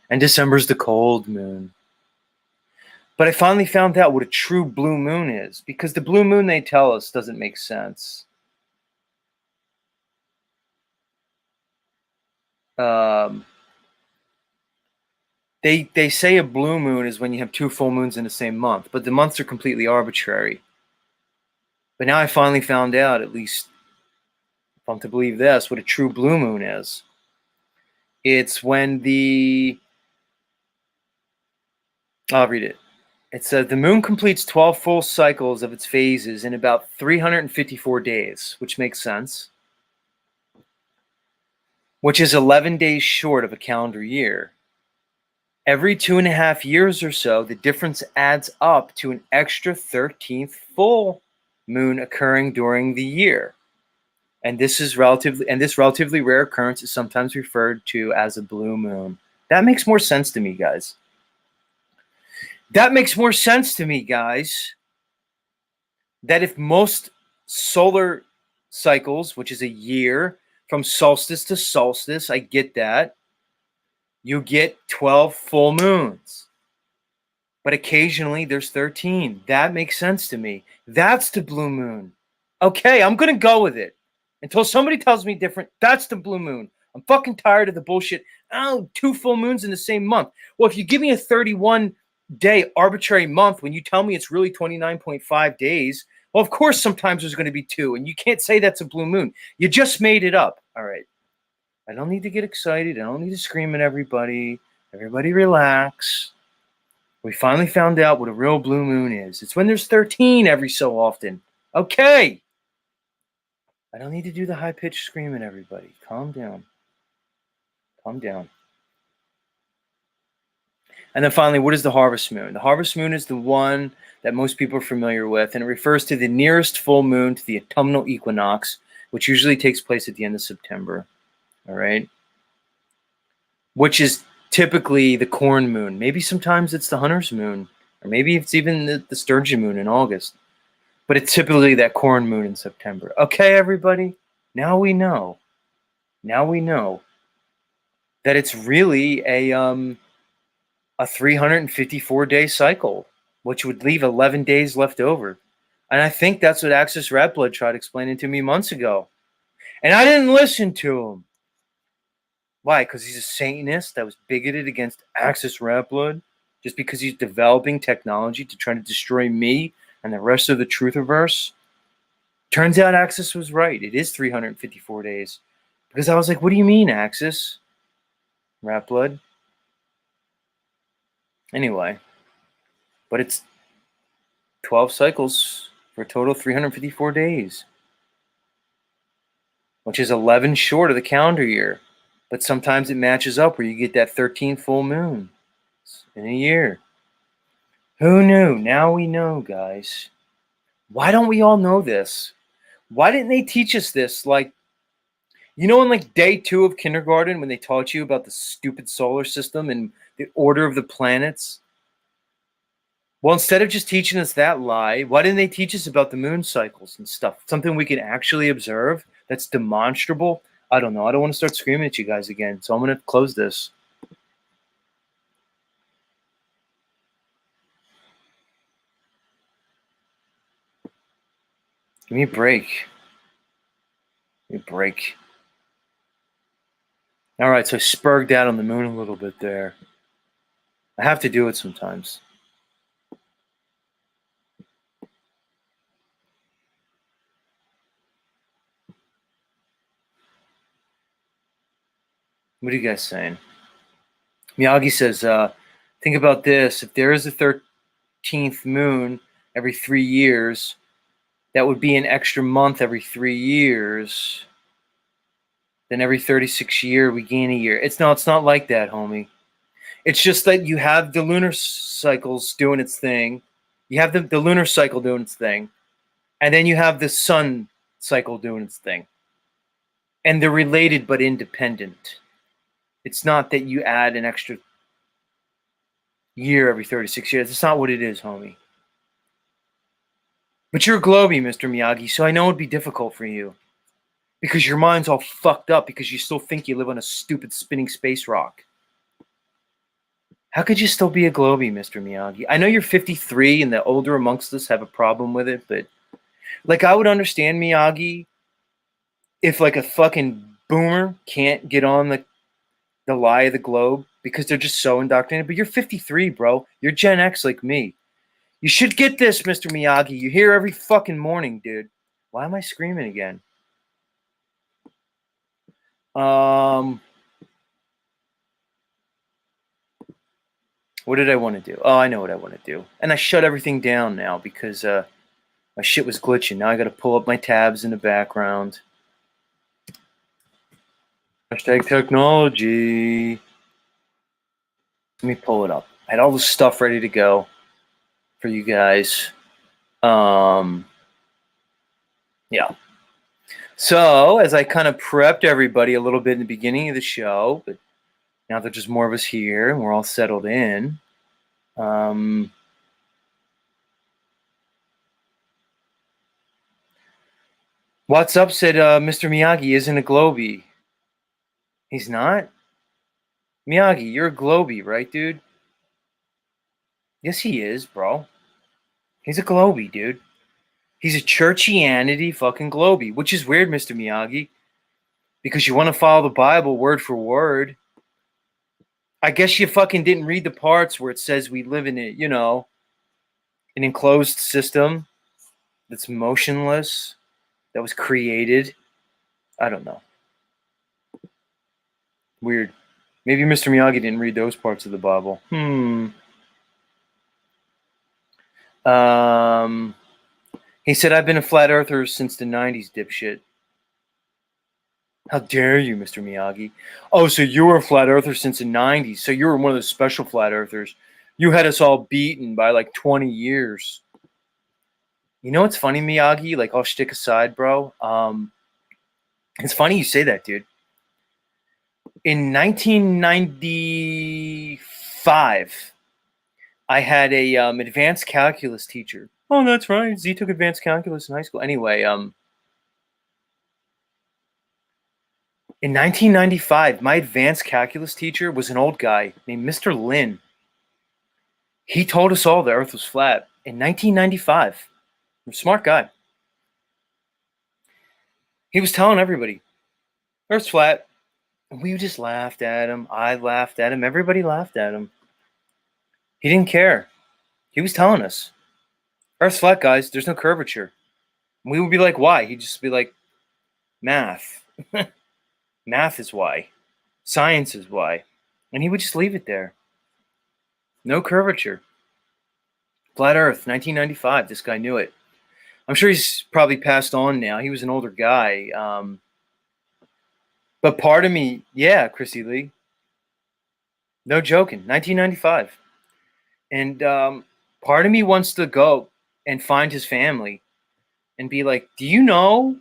And December's the cold moon. But I finally found out what a true blue moon is, because the blue moon they tell us doesn't make sense. They say a blue moon is when you have two full moons in the same month, but the months are completely arbitrary. But now I finally found out, at least if I'm to believe this, what a true blue moon is. It's when I'll read it. It says the moon completes 12 full cycles of its phases in about 354 days, which makes sense, which is 11 days short of a calendar year. Every 2.5 years or so, the difference adds up to an extra 13th full moon occurring during the year. And this relatively rare occurrence is sometimes referred to as a blue moon. That makes more sense to me, guys. That if most solar cycles, which is a year from solstice to solstice, I get that, you get 12 full moons. But occasionally there's 13. That makes sense to me. That's the blue moon. Okay, I'm going to go with it. Until somebody tells me different, that's the blue moon. I'm fucking tired of the bullshit. Oh, 2 full moons in the same month. Well, if you give me a 31-day arbitrary month when you tell me it's really 29.5 days, well, of course sometimes there's going to be 2, and you can't say that's a blue moon. You just made it up. All right. I don't need to get excited. I don't need to scream at everybody. Everybody relax. We finally found out what a real blue moon is. It's when there's 13 every so often. Okay. I don't need to do the high-pitched screaming, everybody. Calm down. Calm down. And then finally, what is the harvest moon? The harvest moon is the one that most people are familiar with, and it refers to the nearest full moon to the autumnal equinox, which usually takes place at the end of September. All right? Which is typically the corn moon. Maybe sometimes it's the hunter's moon, or maybe it's even the sturgeon moon in August. But it's typically that corn moon in September. Okay, everybody? Now we know. Now we know that it's really a 354-day cycle, which would leave 11 days left over. And I think that's what Axis Red Blood tried explaining to me months ago. And I didn't listen to him. Why? Because he's a Satanist that was bigoted against Axis Red Blood? Just because he's developing technology to try to destroy me and the rest of the Truthiverse? Turns out Axis was right. It is 354 days. Because I was like, what do you mean, Axis? Rat Blood? Anyway. But it's 12 cycles for a total of 354 days. Which is 11 short of the calendar year. But sometimes it matches up where you get that 13 full moon in a year. Who knew? Now we know, guys. Why don't we all know this? Why didn't they teach us this? Like, you know, in like day 2 of kindergarten when they taught you about the stupid solar system and the order of the planets? Well, instead of just teaching us that lie, why didn't they teach us about the moon cycles and stuff? Something we can actually observe that's demonstrable. I don't know. I don't want to start screaming at you guys again, so I'm going to close this. Give me a break. Give me a break. All right, so I spurged out on the moon a little bit there. I have to do it sometimes. What are you guys saying? Miyagi says, think about this. If there is a 13th moon every 3 years, that would be an extra month every 3 years. Then every 36 year, we gain a year. It's not like that, homie. It's just that you have the lunar cycles doing its thing. You have the lunar cycle doing its thing. And then you have the sun cycle doing its thing. And they're related but independent. It's not that you add an extra year every 36 years. That's not what it is, homie. But you're a globie, Mr. Miyagi, so I know it'd be difficult for you. Because your mind's all fucked up because you still think you live on a stupid spinning space rock. How could you still be a globie, Mr. Miyagi? I know you're 53 and the older amongst us have a problem with it, but like I would understand, Miyagi, if like a fucking boomer can't get on the lie of the globe because they're just so indoctrinated. But you're 53, bro. You're Gen X like me. You should get this, Mr. Miyagi. You hear every fucking morning, dude. Why am I screaming again? What did I want to do? Oh, I know what I want to do. And I shut everything down now because my shit was glitching. Now I got to pull up my tabs in the background. Hashtag technology. Let me pull it up. I had all the stuff ready to go for you guys. Yeah. So, as I kind of prepped everybody a little bit in the beginning of the show, but now that there's more of us here and we're all settled in, What's Up said Mr. Miyagi isn't a globie. He's not? Miyagi, you're a globie, right, dude? Yes, he is, bro. He's a globie, dude. He's a churchianity fucking globie, which is weird, Mr. Miyagi, because you want to follow the Bible word for word. I guess you fucking didn't read the parts where it says we live in an enclosed system that's motionless, that was created. I don't know. Weird. Maybe Mr. Miyagi didn't read those parts of the Bible. He said, I've been a flat earther since the 90s, dipshit. How dare you, Mr. Miyagi? Oh, so you were a flat earther since the 90s. So you were one of those special flat earthers. You had us all beaten by like 20 years. You know what's funny, Miyagi? Like, all shtick aside, bro. It's funny you say that, dude. In 1995, I had a advanced calculus teacher. Oh, that's right. Z took advanced calculus in high school. Anyway, in 1995, my advanced calculus teacher was an old guy named Mr. Lin. He told us all the Earth was flat in 1995. Smart guy. He was telling everybody, Earth's flat. And we just laughed at him. I laughed at him. Everybody laughed at him. He didn't care. He was telling us, Earth's flat, guys. There's no curvature. And we would be like, why? He'd just be like, math. Math is why. Science is why. And he would just leave it there. No curvature. Flat Earth, 1995. This guy knew it. I'm sure he's probably passed on now. He was an older guy. But part of me, yeah, Chrissy Lee. No joking. 1995. And part of me wants to go and find his family and be like, do you know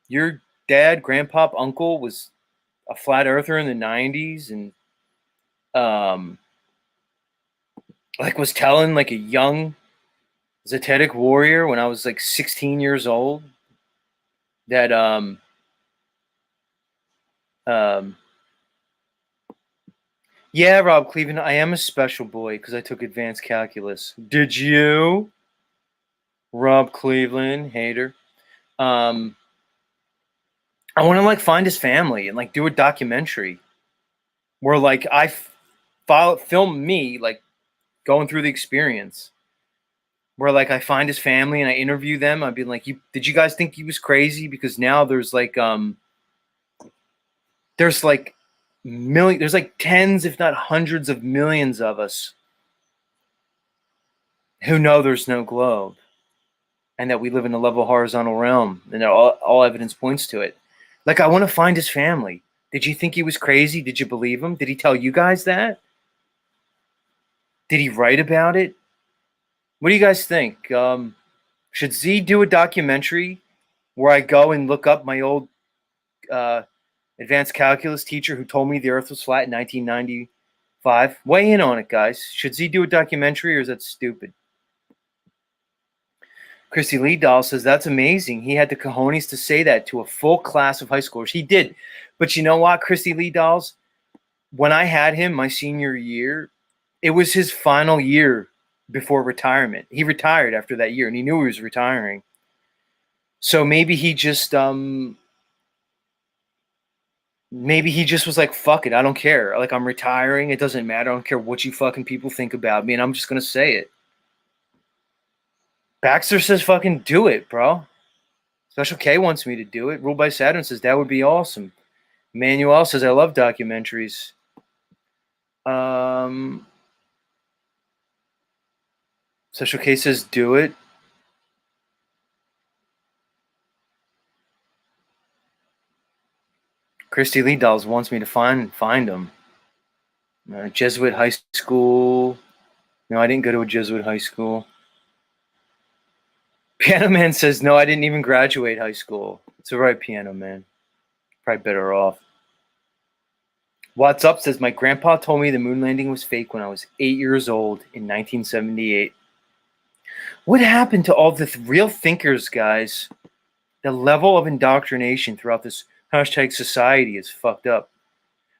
your dad, grandpa, uncle was a flat earther in the 90s and like was telling like a young Zetetic warrior when I was like 16 years old that yeah, Rob Cleveland, I am a special boy because I took advanced calculus. Did you? Rob Cleveland, hater. I want to like find his family and like do a documentary where like I film me like going through the experience where like I find his family and I interview them. I'd be like, did you guys think he was crazy? Because now there's like there's like tens, if not hundreds of millions of us who know there's no globe and that we live in a level horizontal realm, and all evidence points to it. Like, I want to find his family. Did you think he was crazy? Did you believe him? Did he tell you guys that? Did he write about it? What do you guys think? Should Z do a documentary where I go and look up my old advanced calculus teacher who told me the Earth was flat in 1995? Weigh in on it, guys. Should Z do a documentary, or is that stupid? Christy Lee Doll says, that's amazing. He had the cojones to say that to a full class of high schoolers. He did. But you know what, Christy Lee Dolls? When I had him my senior year, it was his final year before retirement. He retired after that year, and he knew he was retiring. So maybe he just was like, fuck it, I don't care. Like, I'm retiring. It doesn't matter. I don't care what you fucking people think about me, and I'm just going to say it. Baxter says fucking do it, bro. Special K wants me to do it. Ruled by Saturn says that would be awesome. Manuel says I love documentaries. Special K says do it. Christy Lee Dolls wants me to find them. Jesuit high school. No, I didn't go to a Jesuit high school. Piano Man says, no, I didn't even graduate high school. It's all right, Piano Man. Probably better off. What's Up says, my grandpa told me the moon landing was fake when I was 8 years old in 1978. What happened to all the real thinkers, guys? The level of indoctrination throughout this hashtag society is fucked up.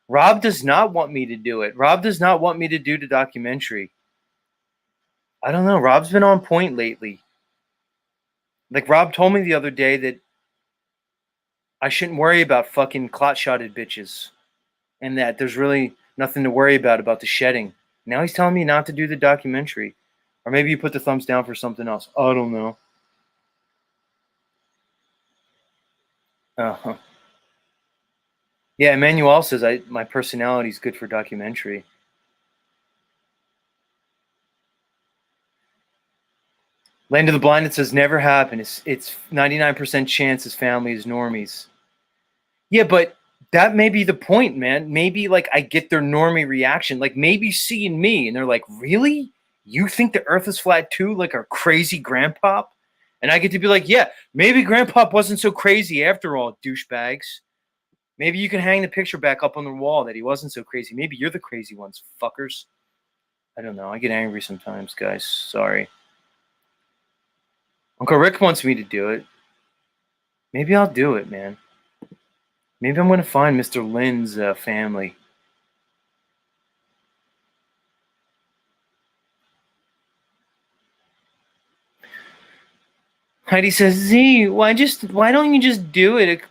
Rob does not want me to do it. Rob does not want me to do the documentary. I don't know. Rob's been on point lately. Like, Rob told me the other day that I shouldn't worry about fucking clot-shotted bitches and that there's really nothing to worry about the shedding. Now he's telling me not to do the documentary. Or maybe you put the thumbs down for something else. I don't know. Uh-huh. Yeah, Emmanuel says my personality is good for documentary. Land of the Blind, it says never happened. It's 99% chance his family is normies. Yeah, but that may be the point, man. Maybe like I get their normie reaction. Like maybe seeing me and they're like, really? You think the earth is flat too? Like our crazy grandpa? And I get to be like, yeah, maybe grandpa wasn't so crazy after all, douchebags. Maybe you can hang the picture back up on the wall that he wasn't so crazy. Maybe you're the crazy ones, fuckers. I don't know. I get angry sometimes, guys. Sorry. Uncle Rick wants me to do it. Maybe I'll do it, man. Maybe I'm going to find Mr. Lynn's family. Heidi says, Z, why don't you just do it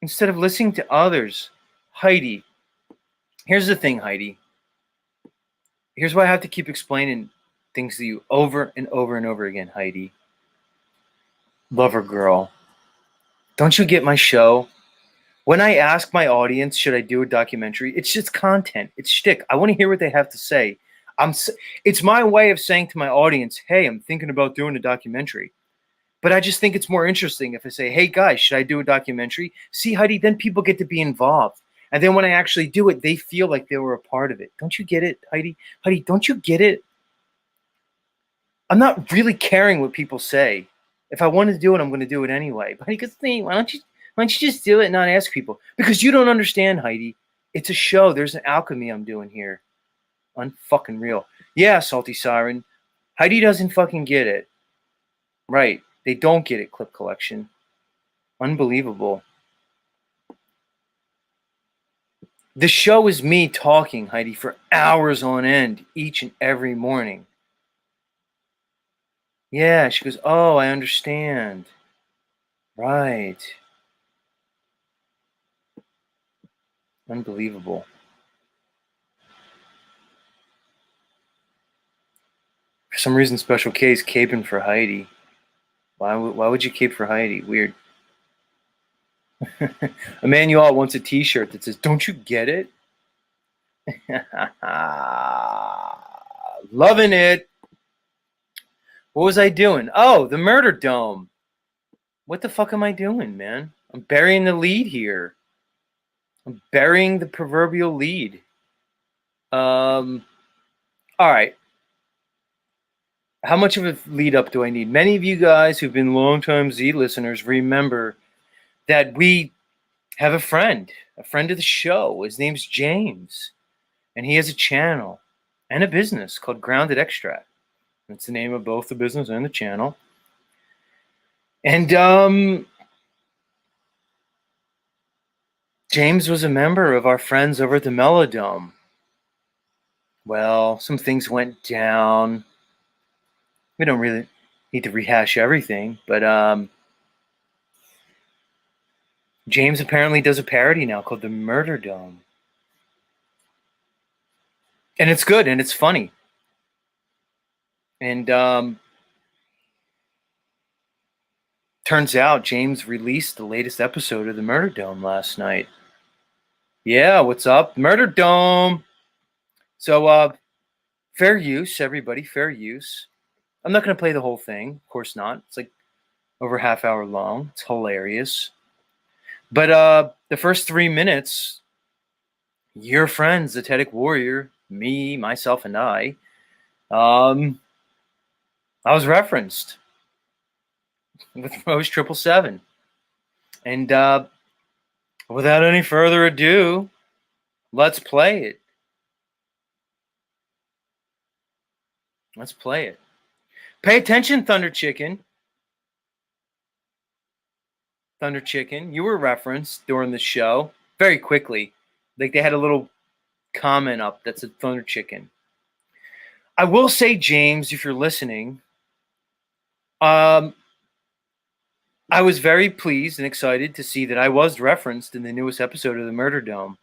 instead of listening to others? Heidi, here's the thing, Heidi. Here's why I have to keep explaining things to you over and over and over again, Heidi. Lover girl. Don't you get my show? When I ask my audience, should I do a documentary? It's just content. It's shtick. I want to hear what they have to say. It's my way of saying to my audience, hey, I'm thinking about doing a documentary. But I just think it's more interesting if I say, hey, guys, should I do a documentary? See, Heidi, then people get to be involved. And then when I actually do it, they feel like they were a part of it. Don't you get it, Heidi? Heidi, don't you get it? I'm not really caring what people say. If I want to do it, I'm going to do it anyway. But Heidi goes, why don't you just do it and not ask people? Because you don't understand, Heidi. It's a show. There's an alchemy I'm doing here. Unfucking real. Yeah, Salty Siren. Heidi doesn't fucking get it. Right. They don't get it, Clip Collection. Unbelievable. The show is me talking, Heidi, for hours on end, each and every morning. Yeah, she goes, oh, I understand. Right. Unbelievable. For some reason, Special K is caping for Heidi. Why would you cape for Heidi? Weird. Emmanuel wants a t-shirt that says, don't you get it? Loving it. What was I doing? Oh, the Murder Dome. What the fuck am I doing, man? I'm burying the lead here. I'm burying the proverbial lead. All right. How much of a lead up do I need? Many of you guys who've been longtime Z listeners remember that we have a friend of the show. His name's James, and he has a channel and a business called Grounded Extract. That's the name of both the business and the channel. And James was a member of our friends over at the Melodome. Well, some things went down. We don't really need to rehash everything, but James apparently does a parody now called the Murder Dome. And it's good and it's funny. And turns out James released the latest episode of the Murder Dome last night. Yeah, what's up? Murder Dome. So fair use, everybody, fair use. I'm not going to play the whole thing. Of course not. It's like over a half hour long. It's hilarious. But the first 3 minutes, your friends, the Tedic Warrior, me, myself, and I was referenced with Rose 777. And without any further ado, let's play it. Let's play it. Pay attention, Thunder Chicken. Thunder Chicken, you were referenced during the show very quickly. Like they had a little comment up that said Thunder Chicken. I will say, James, if you're listening, I was very pleased and excited to see that I was referenced in the newest episode of the Murder Dome.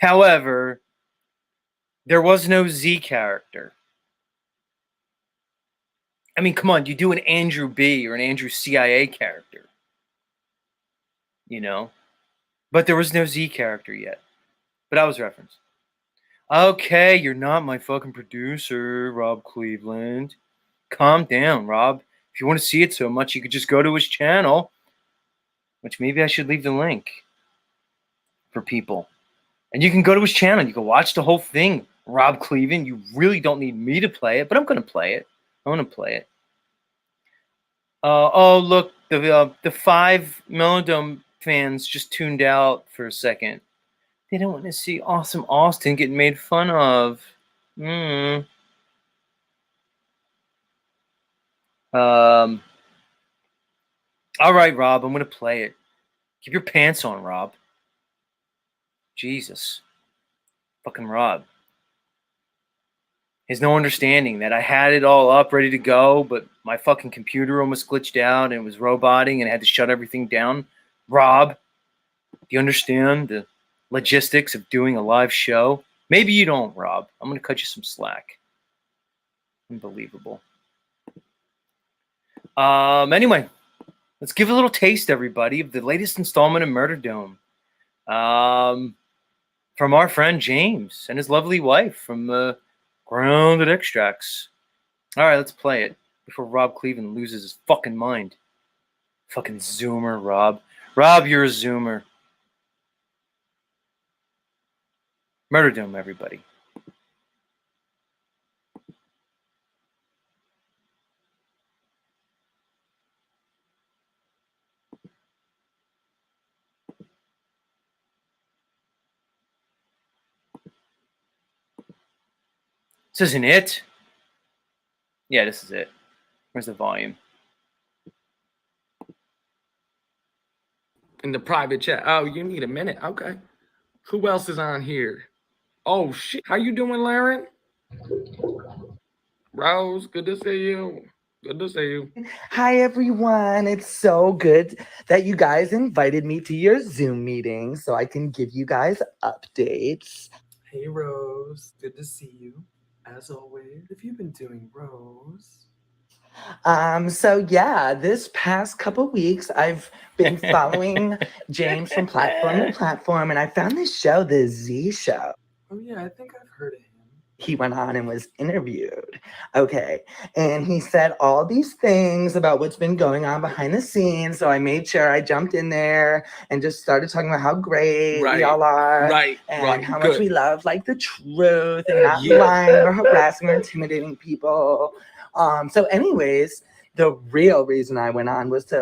However, there was no Z character. I mean, come on, you do an Andrew B or an Andrew CIA character, you know? But there was no Z character yet. But I was referenced. Okay, you're not my fucking producer, Rob Cleveland. Calm down, Rob. If you want to see it so much, you could just go to his channel, which maybe I should leave the link for people. And you can go to his channel. You can watch the whole thing, Rob Cleveland. You really don't need me to play it, but I'm going to play it. I'm going to play it. Oh, look, the 5 Melodome fans just tuned out for a second. They don't want to see Awesome Austin getting made fun of. All right, Rob, I'm going to play it. Keep your pants on, Rob. Jesus. Fucking Rob. He has no understanding that I had it all up, ready to go, but my fucking computer almost glitched out and it was roboting and I had to shut everything down. Rob, do you understand the logistics of doing a live show? Maybe you don't, Rob. I'm going to cut you some slack. Unbelievable. Anyway, let's give a little taste, everybody, of the latest installment of Murder Dome. From our friend James and his lovely wife from Grounded Extracts. All right, let's play it before Rob Cleveland loses his fucking mind. Fucking Zoomer, Rob. Rob, you're a Zoomer. Murder Dome, everybody. This isn't it. Yeah, this is it. Where's the volume? In the private chat. Oh, you need a minute. Okay. Who else is on here? Oh shit. How you doing, Laren? Rose, good to see you. Good to see you. Hi, everyone. It's so good that you guys invited me to your Zoom meeting so I can give you guys updates. Hey, Rose. Good to see you. As always, have you been doing, Rose? So yeah, this past couple weeks, I've been following James from platform to platform, and I found this show, The Z Show. Oh, yeah, I think I've heard of him. He went on and was interviewed. Okay. And he said all these things about what's been going on behind the scenes. So I made sure I jumped in there and just started talking about how great Right, we all are. right, And right, how much good. we love like the truth and not Yeah. lying or harassing or intimidating people. So anyways, the real reason I went on was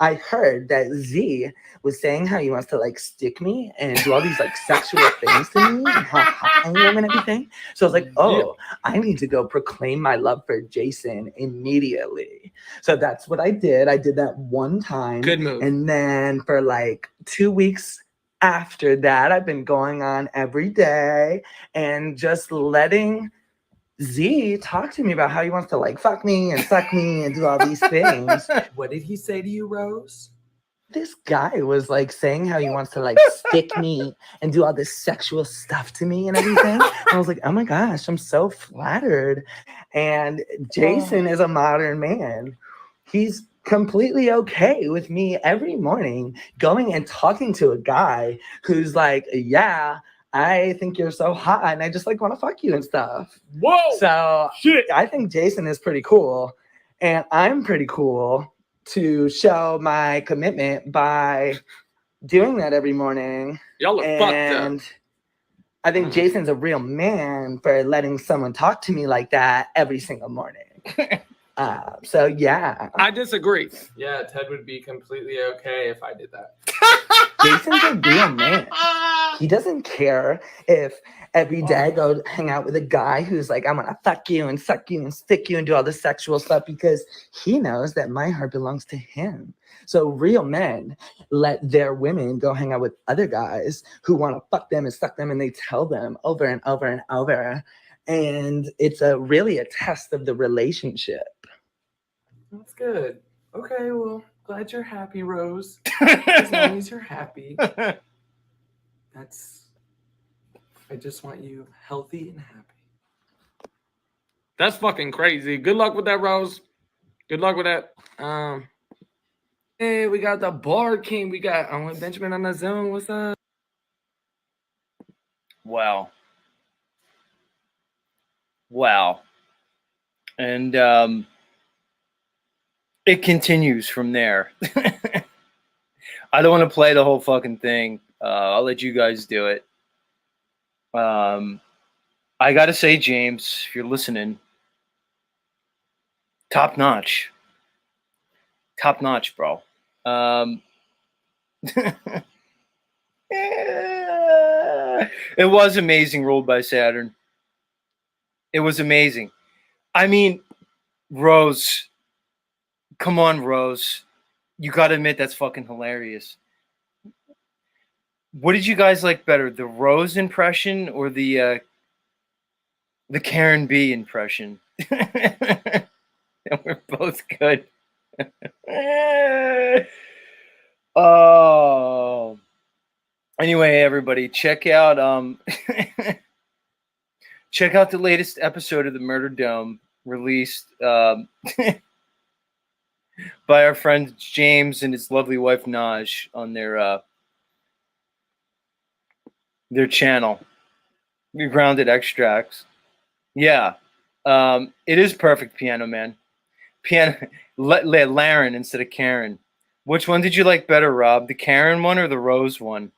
I heard that Z was saying how he wants to like stick me and do all these like sexual things to me and how hot I am and everything. So I was like, oh, I need to go proclaim my love for Jason immediately. So that's what I did. I did that one time. Good move. And then for like 2 weeks after that, I've been going on every day and just letting Z talk to me about how he wants to like fuck me and suck me and do all these things. What did he say to you, Rose? This guy was like saying how he wants to like stick me and do all this sexual stuff to me and everything. And I was like, oh my gosh, I'm so flattered. And Jason is a modern man. He's completely okay with me every morning going and talking to a guy who's like, yeah, I think you're so hot and I just like want to fuck you and stuff. Whoa! So Shit. I think Jason is pretty cool. And I'm pretty cool to show my commitment by doing that every morning. Y'all are fucked And up. I think Jason's a real man for letting someone talk to me like that every single morning. So yeah, I disagree. Yeah, Ted would be completely okay if I did that. Jason's a real man. He doesn't care if every day I go hang out with a guy who's like, I'm gonna fuck you and suck you and stick you and do all this sexual stuff because he knows that my heart belongs to him. So real men let their women go hang out with other guys who want to fuck them and suck them, and they tell them over and over and over. And it's really a test of the relationship. That's good. Okay, well, glad you're happy, Rose. As long as you're happy. I just want you healthy and happy. That's fucking crazy. Good luck with that, Rose. Good luck with that. Hey, we got the Bar King. We got Benjamin on the Zoom. What's up? Wow. And it continues from there. I don't want to play the whole fucking thing. I'll let you guys do it. I gotta say, James, if you're listening, top notch, bro. It was amazing. Rolled by Saturn. It was amazing. I mean, Rose. Come on, Rose. You gotta admit that's fucking hilarious. What did you guys like better, the Rose impression or the the Karen B impression. And we're both good. Oh. Anyway, everybody, check out check out the latest episode of the Murder Dome released by our friend James and his lovely wife Naj on their channel. We grounded extracts. Yeah. It is perfect, Piano Man. Laren instead of Karen. Which one did you like better, Rob? The Karen one or the Rose one?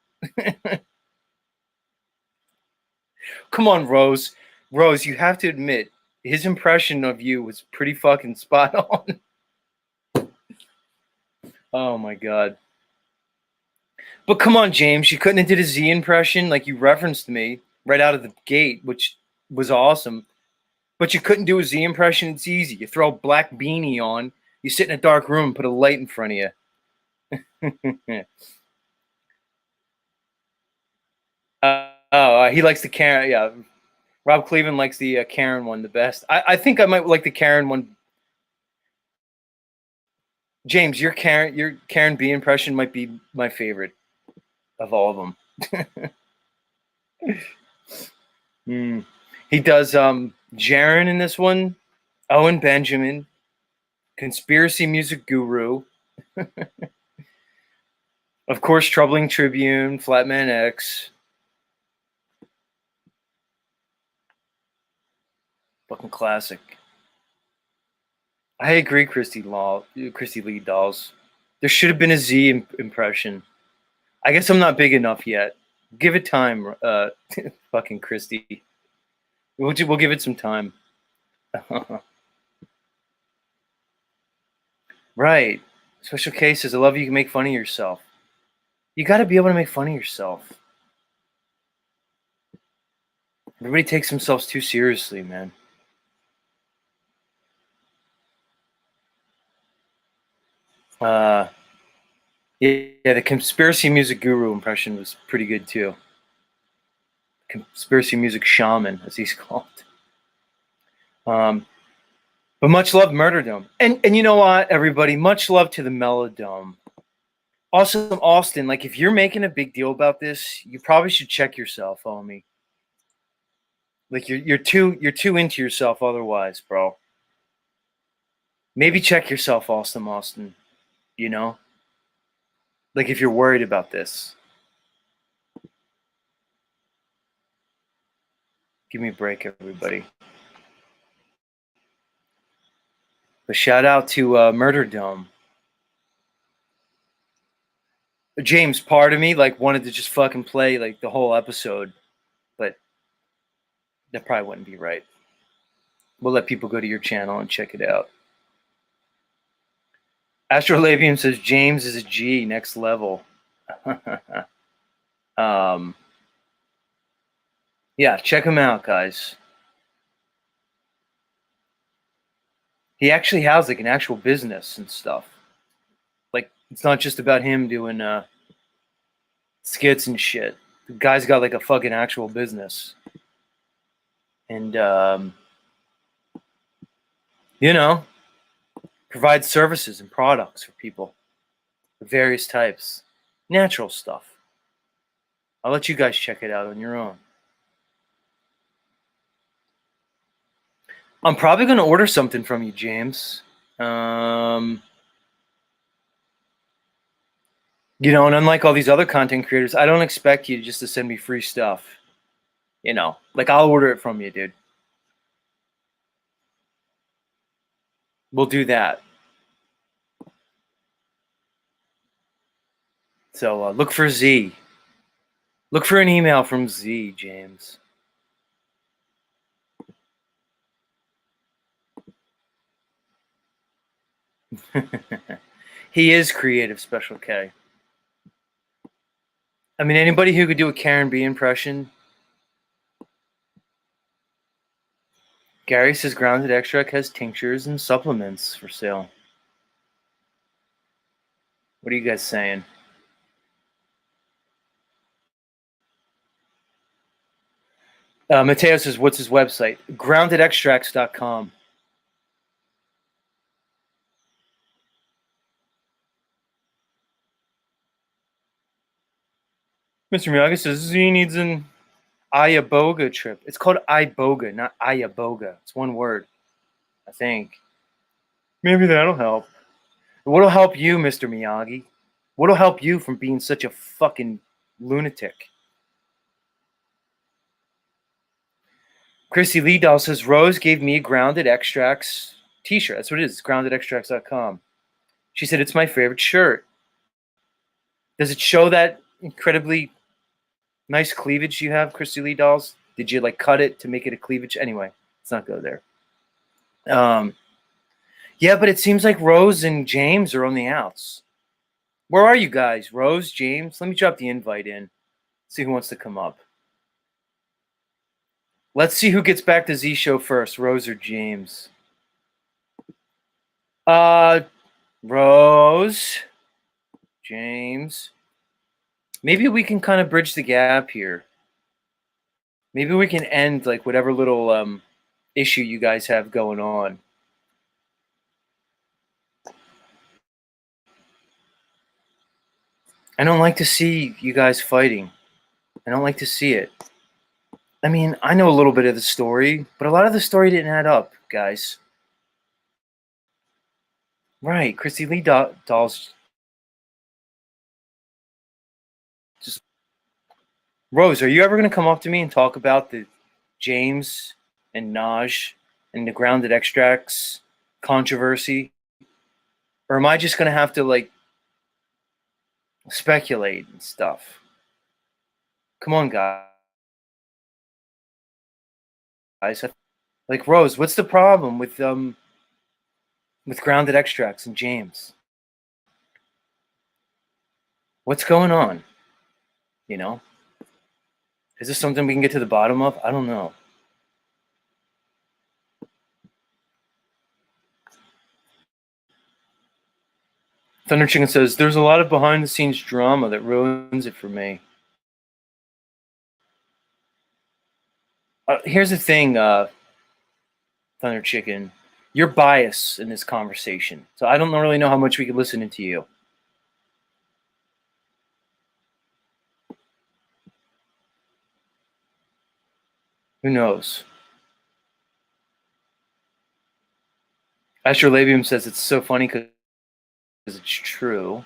Come on, Rose. Rose, you have to admit, his impression of you was pretty fucking spot on. Oh my god. But come on, James, you couldn't have did a Z impression like you referenced me right out of the gate, which was awesome. But you couldn't do a Z impression. It's easy. You throw a black beanie on, you sit in a dark room, and put a light in front of you. He likes the Karen. Yeah, Rob Cleveland likes the Karen one the best. I think I might like the Karen one. James, your Karen B impression might be my favorite of all of them. He does Jaren in this one, Owen Benjamin, Conspiracy Music Guru, of course, Troubling Tribune, Flatman X. Fucking classic. I agree, Christy Lee Dolls. There should have been a Z impression. I guess I'm not big enough yet. Give it time, fucking Christy. We'll give it some time. Right. Special cases. I love you can make fun of yourself. You got to be able to make fun of yourself. Everybody takes themselves too seriously, man. Yeah, the Conspiracy Music Guru impression was pretty good too. Conspiracy Music Shaman, as he's called. But much love, Murder Dome. And you know what, everybody? Much love to the Melodome. Also, Austin, like if you're making a big deal about this, you probably should check yourself, homie. Like you're too into yourself otherwise, bro. Maybe check yourself, Austin. You know? Like if you're worried about this. Give me a break, everybody. But shout out to Murder Dome. James, part of me like wanted to just fucking play like the whole episode, but that probably wouldn't be right. We'll let people go to your channel and check it out. Astrolabium says James is a G, next level. Yeah, check him out, guys. He actually has like an actual business and stuff. Like it's not just about him doing skits and shit. The guy's got like a fucking actual business. And you know, provides services and products for people of various types. Natural stuff. I'll let you guys check it out on your own. I'm probably going to order something from you, James. You know, and unlike all these other content creators, I don't expect you just to send me free stuff. You know, like I'll order it from you, dude. We'll do that. So look for Z. Look for an email from Z, James. He is creative, Special K. I mean, anybody who could do a Karen B impression. Gary says Grounded Extract has tinctures and supplements for sale. What are you guys saying? Mateo says, what's his website? Groundedextracts.com. Mr. Miyaga says he needs an Ayaboga trip. It's called Iboga, not Ayaboga. It's one word, I think. Maybe that'll help. What'll help you, Mr. Miyagi? What'll help you from being such a fucking lunatic? Chrissy Lee Doll says, Rose gave me a Grounded Extracts t-shirt. That's what it is. It's groundedextracts.com. She said, it's my favorite shirt. Does it show that incredibly nice cleavage you have, Chrissy Lee Dolls? Did you like cut it to make it a cleavage? Anyway, let's not go there. Yeah, but it seems like Rose and James are on the outs. Where are you guys? Rose, James? Let me drop the invite in. See who wants to come up. Let's see who gets back to Z Show first, Rose or James. Rose, James. Maybe we can kind of bridge the gap here. Maybe we can end like whatever little issue you guys have going on. I don't like to see you guys fighting. I don't like to see it. I mean, I know a little bit of the story, but a lot of the story didn't add up, guys. Right, Chrissy Lee Dolls. Just Rose, are you ever going to come up to me and talk about the James and Naj and the Grounded Extracts controversy? Or am I just going to have to, like, speculate and stuff? Come on, guys. Like, Rose, what's the problem with Grounded Extracts and James? What's going on? You know? Is this something we can get to the bottom of? I don't know. Thunder Chicken says, there's a lot of behind-the-scenes drama that ruins it for me. Here's the thing, Thunder Chicken. You're biased in this conversation, so I don't really know how much we can listen into you. Who knows? Astrolabium says it's so funny because it's true.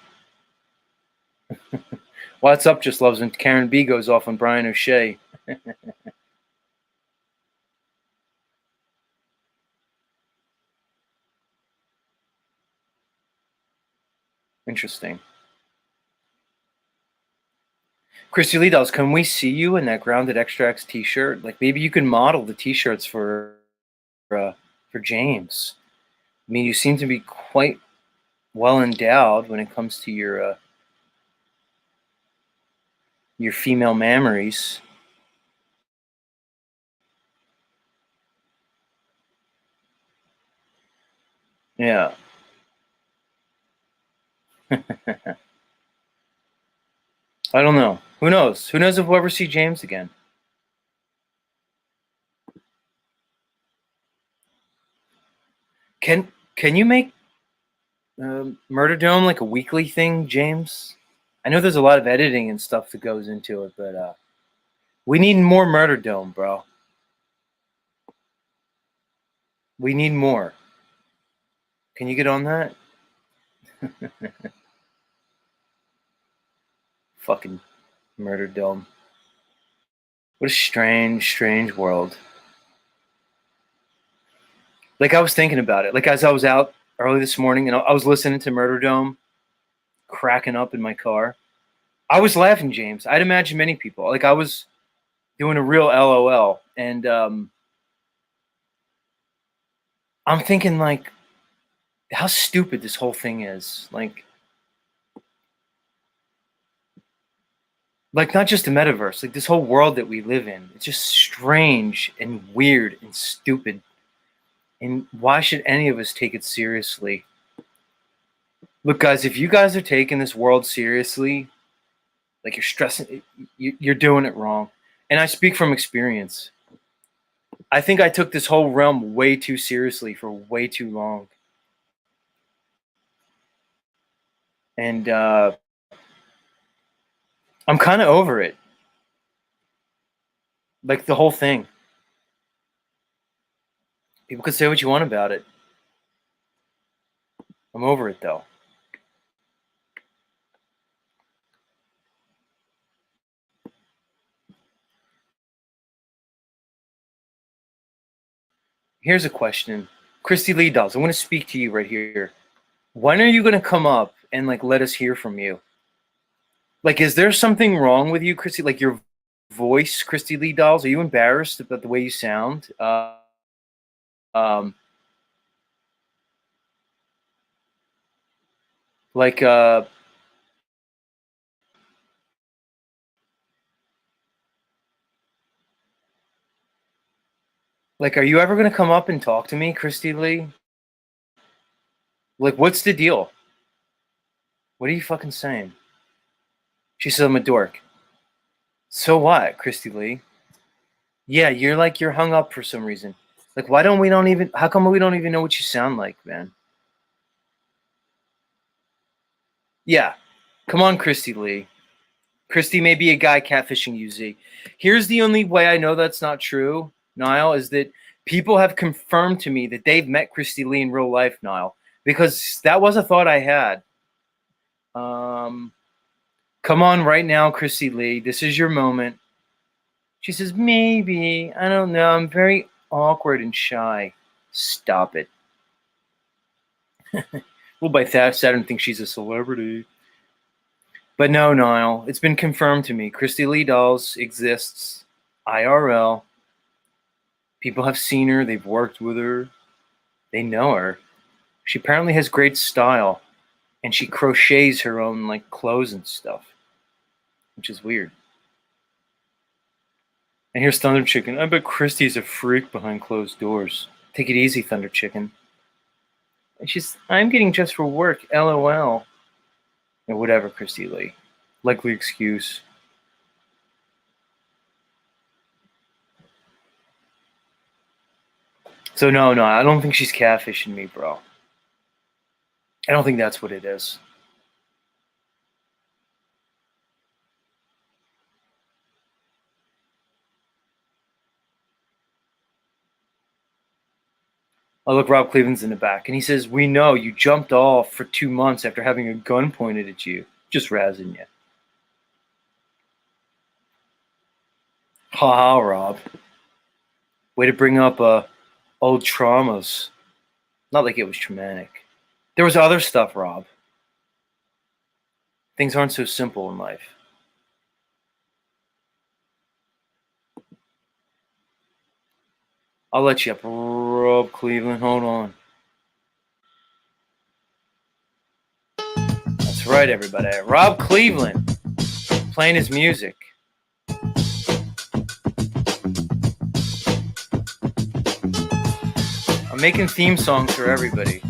What's up? Just loves when Karen B goes off on Brian O'Shea. Interesting. Christy Lee Dolls, can we see you in that Grounded Extracts t-shirt? Like maybe you can model the t-shirts for James. I mean, you seem to be quite well endowed when it comes to your female mammaries. Yeah. I don't know. Who knows? Who knows if we'll ever see James again? Can you make Murder Dome like a weekly thing, James? I know there's a lot of editing and stuff that goes into it, but we need more Murder Dome, bro. We need more. Can you get on that? Fucking Murder Dome. What a strange, strange world. Like I was thinking about it. Like as I was out early this morning and I was listening to Murder Dome, cracking up in my car. I was laughing, James. I'd imagine many people. Like I was doing a real LOL. And I'm thinking like how stupid this whole thing is. Like not just the metaverse, like this whole world that we live in. It's just strange and weird and stupid. And why should any of us take it seriously? Look, guys, if you guys are taking this world seriously, like you're stressing, you're doing it wrong. And I speak from experience. I think I took this whole realm way too seriously for way too long. And I'm kind of over it. Like the whole thing. People could say what you want about it. I'm over it though. Here's a question. Christy Lee Dolls, I want to speak to you right here. When are you going to come up and like let us hear from you? Like, is there something wrong with you, Christy? Like your voice, Christy Lee Dolls? Are you embarrassed about the way you sound? Um, like, are you ever going to come up and talk to me, Christy Lee? Like, what's the deal? What are you fucking saying? She said I'm a dork. So what, Christy Lee? Yeah, you're hung up for some reason. Like, how come we don't even know what you sound like, man? Yeah. Come on, Christy Lee. Christy may be a guy catfishing you, Z. Here's the only way I know that's not true, Niall, is that people have confirmed to me that they've met Christy Lee in real life, Niall, because that was a thought I had. Come on right now, Christy Lee. This is your moment. She says, maybe. I don't know. I'm very awkward and shy. Stop it. Well, by that, Saturn thinks she's a celebrity. But no, Niall, it's been confirmed to me. Christy Lee Dolls exists. IRL. People have seen her. They've worked with her. They know her. She apparently has great style. And she crochets her own like clothes and stuff. Which is weird. And here's Thunder Chicken. I bet Christy's a freak behind closed doors. Take it easy, Thunder Chicken. And I'm getting just for work. LOL. Or whatever, Christy Lee. Likely excuse. So no, I don't think she's catfishing me, bro. I don't think that's what it is. Oh, look, Rob Cleveland's in the back. And he says, we know you jumped off for 2 months after having a gun pointed at you. Just razzing you. Ha ha, Rob. Way to bring up old traumas. Not like it was traumatic. There was other stuff, Rob. Things aren't so simple in life. I'll let you up, Rob Cleveland. Hold on. That's right, everybody. Rob Cleveland playing his music. I'm making theme songs for everybody.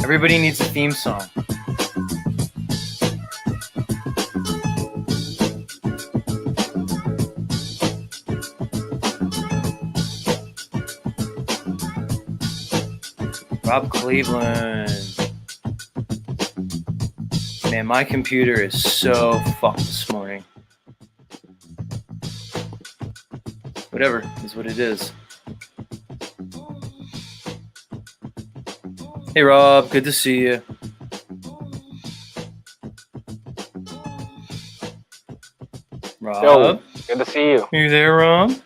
Everybody needs a theme song. Rob Cleveland. Man, my computer is so fucked this morning. Whatever is what it is. Hey Rob, good to see you. Rob? Yo, good to see you. You there, Rob?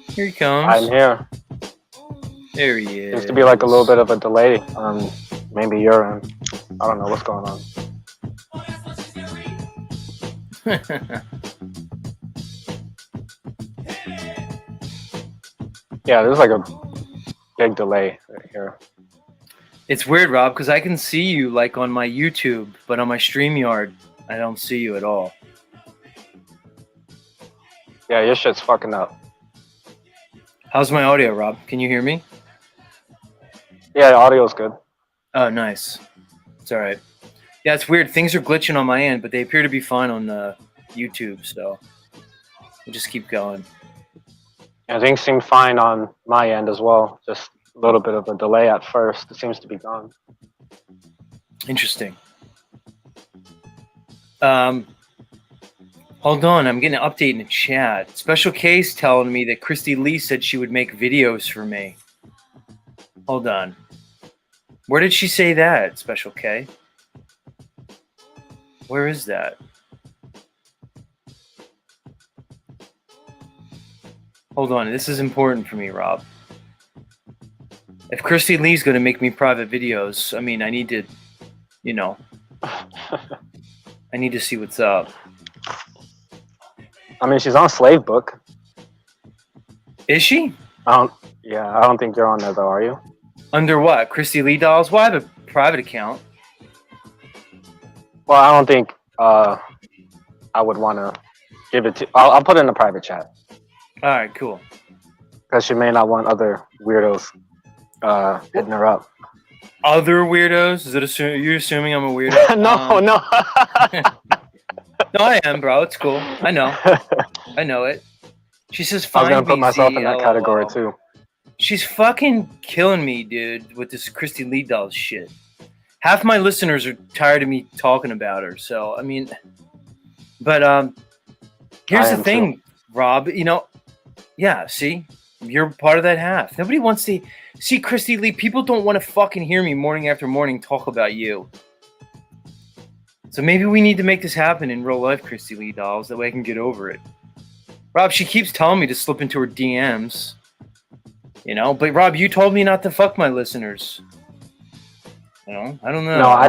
Here he comes. I'm here. There he is. Seems to be like a little bit of a delay on maybe your end. I don't know what's going on. Yeah, there's like a big delay right here. It's weird, Rob, because I can see you like on my YouTube, but on my StreamYard, I don't see you at all. Yeah, your shit's fucking up. How's my audio, Rob? Can you hear me? Yeah, the audio's good. Oh, nice. It's all right. Yeah, it's weird. Things are glitching on my end, but they appear to be fine on YouTube, so we'll just keep going. Yeah, things seem fine on my end as well. Just a little bit of a delay at first. It seems to be gone. Interesting. Hold on, I'm getting an update in the chat. Special Case telling me that Christy Lee said she would make videos for me. Hold on. Where did she say that, Special K? Where is that? Hold on, this is important for me, Rob. If Christy Lee's going to make me private videos, I mean, I need to, you know, I need to see what's up. I mean, she's on Slave Book. Is she? I don't think you're on there though, are you? Under what? Christy Lee dolls? Well, I have a private account. Well, I don't think I would want to give it to. I'll put it in the private chat All right, cool. because she may not want other weirdos hitting her up. Other weirdos? Is it you're assuming I'm a weirdo? No. No, I am, bro. It's cool. I know. I know it. She says, I was fine. gonna put myself in that category LOL. too. She's fucking killing me, dude, with this Christy Lee doll shit. Half my listeners are tired of me talking about her. So, I mean, but here's the thing, Rob. You know, yeah, see? You're part of that half. Nobody wants to see Christy Lee. People don't want to fucking hear me morning after morning talk about you. So maybe we need to make this happen in real life, Christy Lee dolls. That way I can get over it. Rob, she keeps telling me to slip into her DMs. You know, but Rob, you told me not to fuck my listeners. You know, I don't know. No, I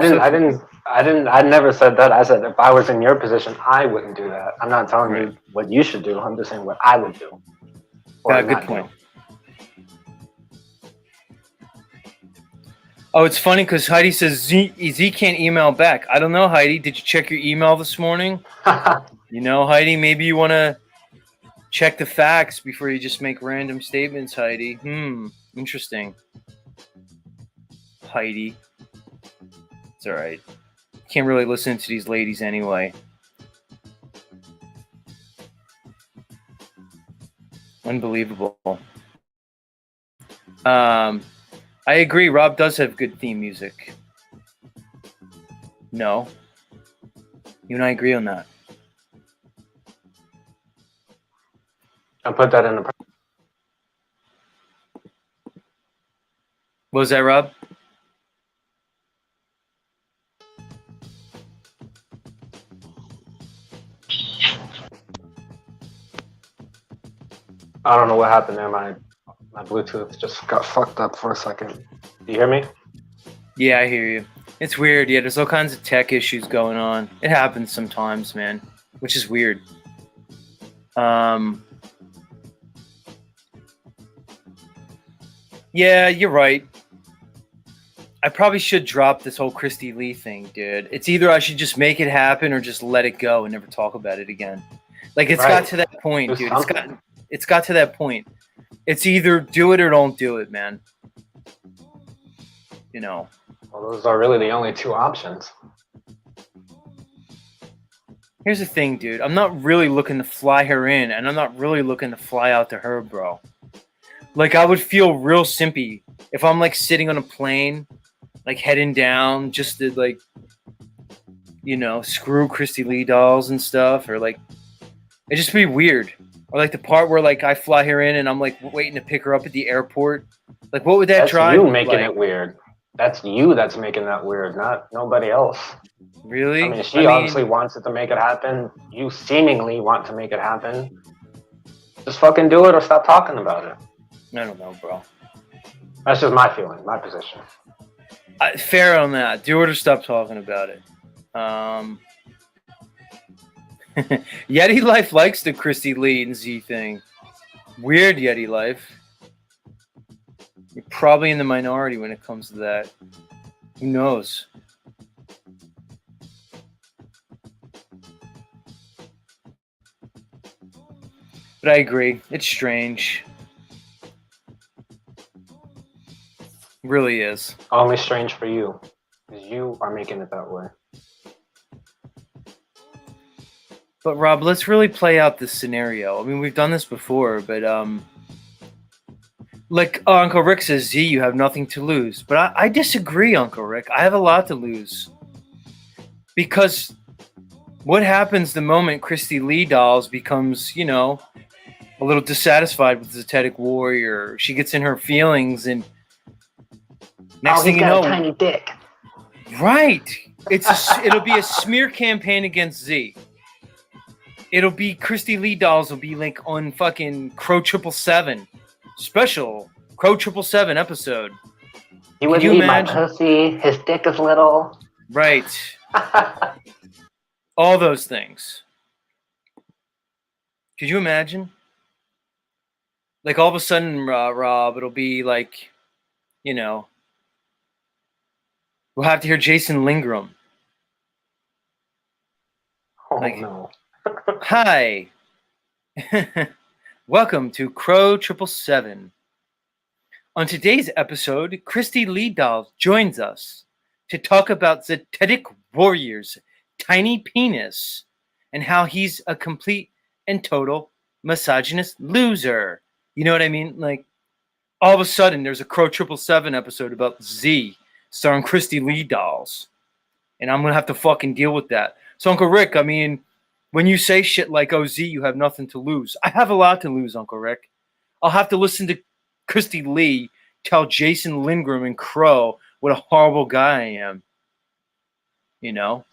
never said that. I said if I was in your position, I wouldn't do that. I'm not telling you what you should do. I'm just saying what I would do. Yeah, good point. Oh, it's funny because Heidi says Z can't email back. I don't know, Heidi. Did you check your email this morning? You know, Heidi, maybe you want to check the facts before you just make random statements, Heidi. Interesting. Heidi. It's all right. Can't really listen to these ladies anyway. Unbelievable. I agree. Rob does have good theme music. No. You and I agree on that. I'll put that in the. What was that, Rob? I don't know what happened there. My Bluetooth just got fucked up for a second. Do you hear me? Yeah, I hear you. It's weird. Yeah, there's all kinds of tech issues going on. It happens sometimes, man, which is weird. Yeah, you're right. I probably should drop this whole Christy Lee thing, dude. It's either I should just make it happen or just let it go and never talk about it again. Like, it's got to that point, dude. It's got to that point. It's either do it or don't do it, man. You know. Well, those are really the only two options. Here's the thing, dude. I'm not really looking to fly her in, and I'm not really looking to fly out to her, bro. Like, I would feel real simpy if I'm, like, sitting on a plane, like, heading down just to, like, you know, screw Christy Lee dolls and stuff, or, like, it'd just be weird. Or, like, the part where, like, I fly her in and I'm, like, waiting to pick her up at the airport. Like, what would that drive? That's you making it weird. That's you that's making that weird, not nobody else. Really? I mean, she obviously wants it to make it happen. You seemingly want to make it happen. Just fucking do it or stop talking about it. I don't know, bro. That's just my feeling, my position. Fair on that. Do it or stop talking about it. Yeti Life likes the Christy Lee and Z thing. Weird, Yeti Life. You're probably in the minority when it comes to that. Who knows? But I agree. It's strange. It really is. Only strange for you, because you are making it that way. But Rob, let's really play out this scenario. I mean, we've done this before, but Like Uncle Rick says, Z, you have nothing to lose. But I disagree, Uncle Rick. I have a lot to lose. Because what happens the moment Christy Lee Dolls becomes, you know, a little dissatisfied with the Zetetic Warrior? She gets in her feelings, and next thing you know, a tiny dick. right? It'll be a smear campaign against Z. It'll be Christy Lee Dolls will be like on fucking Crow 777 special Crow 777 episode. He wouldn't you eat imagine? my pussy. His dick is little. Right. All those things. Could you imagine? Like all of a sudden, Rob, it'll be like, you know, we'll have to hear Jason Lingram. Oh Like- no. Hi. Welcome to Crow 777. On today's episode, Christy Lee Doll joins us to talk about Zetetic Warrior's tiny penis and how he's a complete and total misogynist loser. You know what I mean? Like, all of a sudden, there's a Crow 777 episode about Z starring Christy Lee Dolls. And I'm going to have to fucking deal with that. So, Uncle Rick, I mean, when you say shit like, oh, Z, you have nothing to lose. I have a lot to lose, Uncle Rick. I'll have to listen to Christy Lee tell Jason Lindgren and Crow what a horrible guy I am. You know?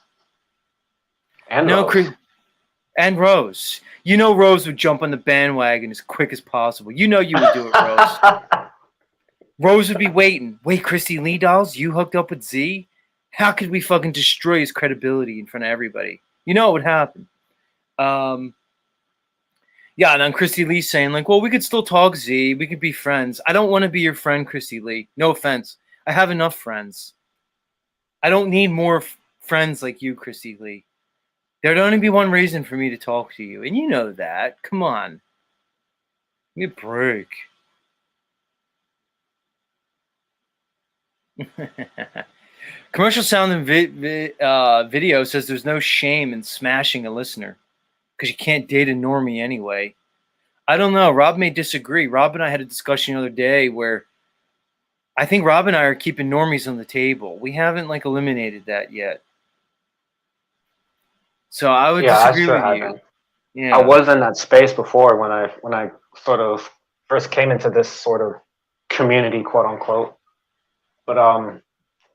And No, Rose. and Rose. You know Rose would jump on the bandwagon as quick as possible. You know you would do it, Rose. Rose would be waiting. Wait, Christy Lee Dolls, you hooked up with Z? How could we fucking destroy his credibility in front of everybody? You know what would happen. Yeah, and then Christy Lee saying, like, well, we could still talk, Z. We could be friends. I don't want to be your friend, Christy Lee. No offense. I have enough friends. I don't need more friends like you, Christy Lee. There'd only be one reason for me to talk to you, and you know that. Come on. Give me a break. Commercial Sound and Video says there's no shame in smashing a listener because you can't date a normie anyway. I don't know. Rob may disagree. Rob and I had a discussion the other day where I think Rob and I are keeping normies on the table. We haven't like eliminated that yet. So I would disagree with you. Yeah. I was in that space before when I sort of first came into this sort of community, quote unquote. But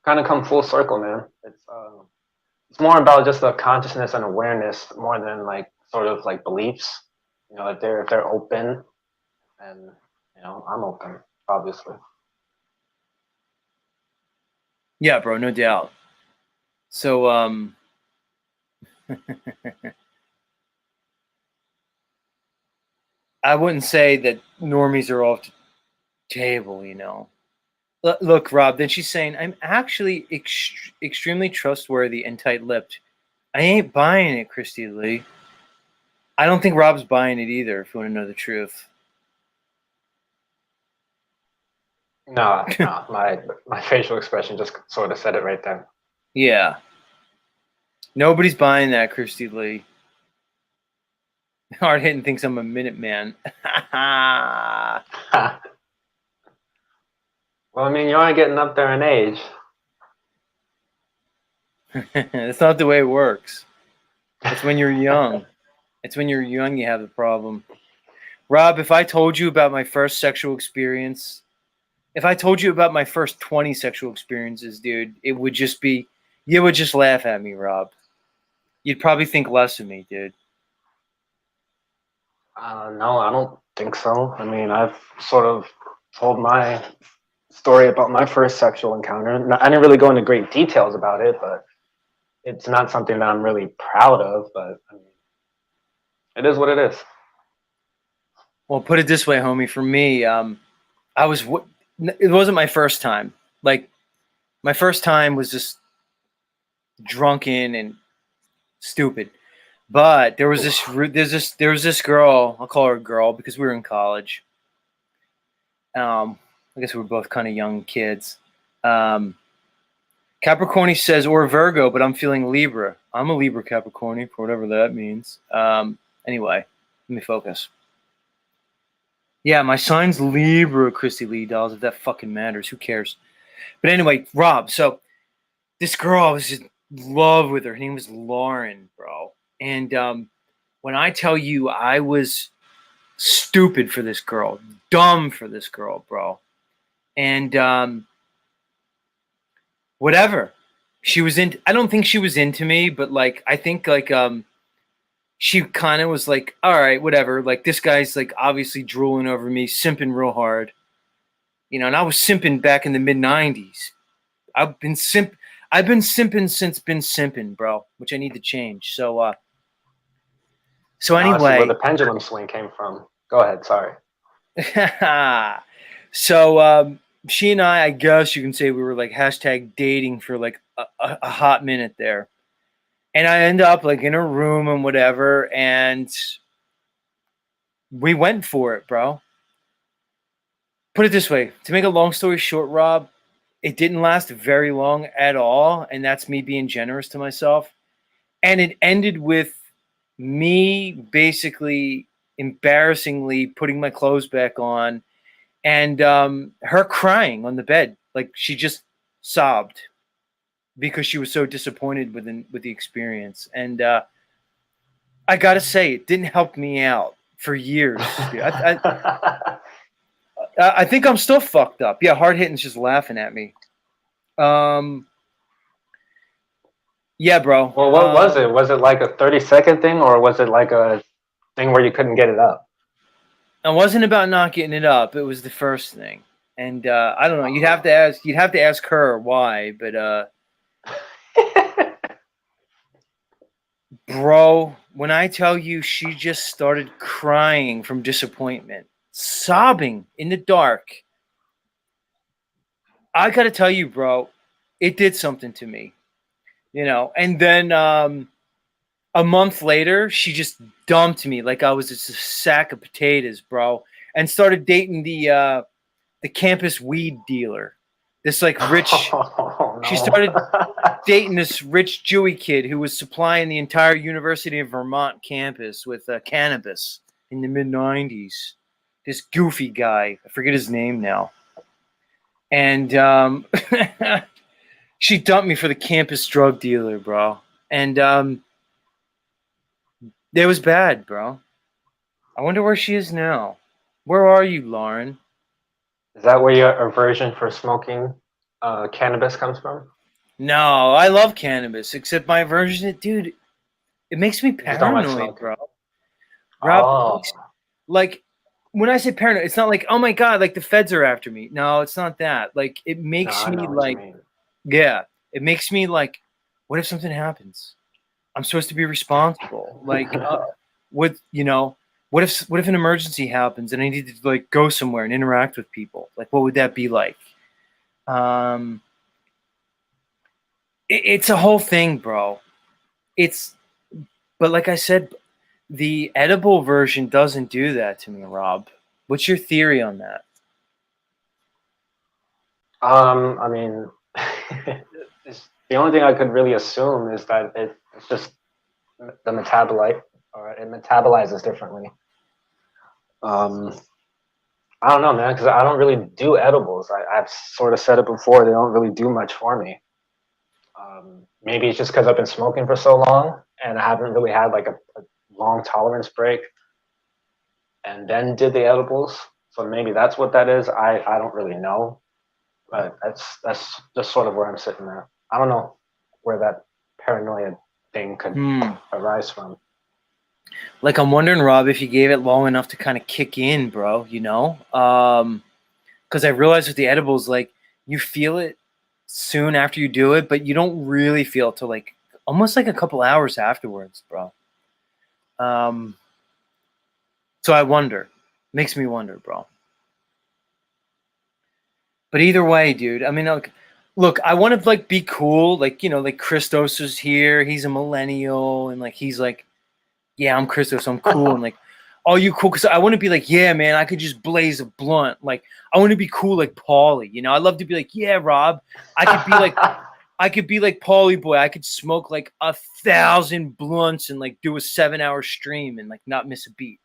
kind of come full circle, man. It's more about just the consciousness and awareness more than like sort of like beliefs. You know, if they're open, and you know, I'm open, obviously. Yeah, bro, no doubt. So I wouldn't say that normies are off the table, you know. Look, Rob, then she's saying, I'm actually extremely trustworthy and tight-lipped. I ain't buying it, Christy Lee. I don't think Rob's buying it either, if you want to know the truth. No, my facial expression just sort of said it right then. Yeah. Nobody's buying that, Christy Lee. Hard hitting thinks I'm a Minuteman. Well, I mean, you aren't getting up there in age. That's not the way it works. It's when you're young. It's when you're young you have the problem. Rob, if I told you about my first sexual experience, if I told you about my first 20 sexual experiences, dude, it would just be, you would just laugh at me, Rob. You'd probably think less of me, dude. No, I don't think so. I mean, I've sort of told my story about my first sexual encounter. I didn't really go into great details about it, but it's not something that I'm really proud of, but I mean, it is what it is. Well, put it this way, homie. For me, it wasn't my first time. Like, my first time was just drunken and stupid. But there was this girl. I'll call her a girl because we were in college. I guess we were both kind of young kids. Capricorni says, or Virgo, but I'm feeling Libra. I'm a Libra Capricorni, for whatever that means. Anyway, let me focus. Yeah, my sign's Libra, Christy Lee dolls, if that fucking matters. Who cares? But anyway, Rob, so this girl, I was just in love with her. Her name was Lauren, bro. And when I tell you I was stupid for this girl, dumb for this girl, bro. And whatever. She was in I don't think she was into me, but like I think like she kind of was like, all right, whatever. Like this guy's like obviously drooling over me, simping real hard. You know, and I was simping back in the mid '90s. I've been simping since been simping, bro, which I need to change. So Now I see where anyway, the pendulum swing came from. Go ahead. Sorry. so she and I guess you can say we were like hashtag dating for like a hot minute there. And I end up like in a room and whatever, and we went for it, bro. Put it this way, to make a long story short, Rob, it didn't last very long at all, and that's me being generous to myself. And it ended with me basically embarrassingly putting my clothes back on and her crying on the bed. Like she just sobbed because she was so disappointed with the experience. And I gotta say, it didn't help me out for years. Dude. I think I'm still fucked up. Yeah, hard hitting's just laughing at me. Yeah, bro. Well, what was it? Was it like a 30-second thing, or was it like a thing where you couldn't get it up? It wasn't about not getting it up. It was the first thing, and I don't know. You'd have to ask. You'd have to ask her why. But bro, when I tell you, she just started crying from disappointment, sobbing in the dark. I gotta tell you, bro, it did something to me, you know. And then a month later, she just dumped me like I was just a sack of potatoes, bro, and started dating the campus weed dealer. This like rich. Oh, no. She started dating this rich Jewy kid who was supplying the entire University of Vermont campus with cannabis in the mid '90s. This goofy guy, I forget his name now, and she dumped me for the campus drug dealer, bro, and it was bad, bro. I wonder where she is now. Where are you, Lauren? Is that where your aversion for smoking cannabis comes from? No, I love cannabis, except my aversion, dude, it makes me You just don't like paranoid, smoking. bro. Rob, Oh, like when I say paranoid, it's not like, oh my god, like the feds are after me. No, it's not that. Like it no, makes I me know what you like, mean. yeah, it makes me like, what if something happens? I'm supposed to be responsible. Like, what you know, what if an emergency happens and I need to like go somewhere and interact with people? Like, what would that be like? Um, it's a whole thing, bro. But like I said, the edible version doesn't do that to me, Rob. What's your theory on that? I mean, the only thing I could really assume is that it's just the metabolite, or it metabolizes differently. I don't know, man, because I don't really do edibles. I've sort of said it before; they don't really do much for me. Maybe it's just because I've been smoking for so long, and I haven't really had like a long tolerance break, and then did the edibles. So maybe that's what that is. I don't really know, but that's just sort of where I'm sitting at. I don't know where that paranoia thing could arise from. Like I'm wondering, Rob, if you gave it long enough to kind of kick in, bro. You know, because I realized with the edibles, like you feel it soon after you do it, but you don't really feel it till like almost like a couple hours afterwards, bro. So I wonder, makes me wonder, bro. But either way, dude, I mean, like, look, I want to like be cool, like you know, like Christos is here. He's a millennial, and like he's like, yeah, I'm Christos, I'm cool, and like, are you cool? Because I want to be like, yeah, man, I could just blaze a blunt. Like, I want to be cool like Paulie, you know. I love to be like, yeah, Rob, I could be like Paulie boy. I could smoke like 1,000 blunts and like do a 7-hour stream and like not miss a beat.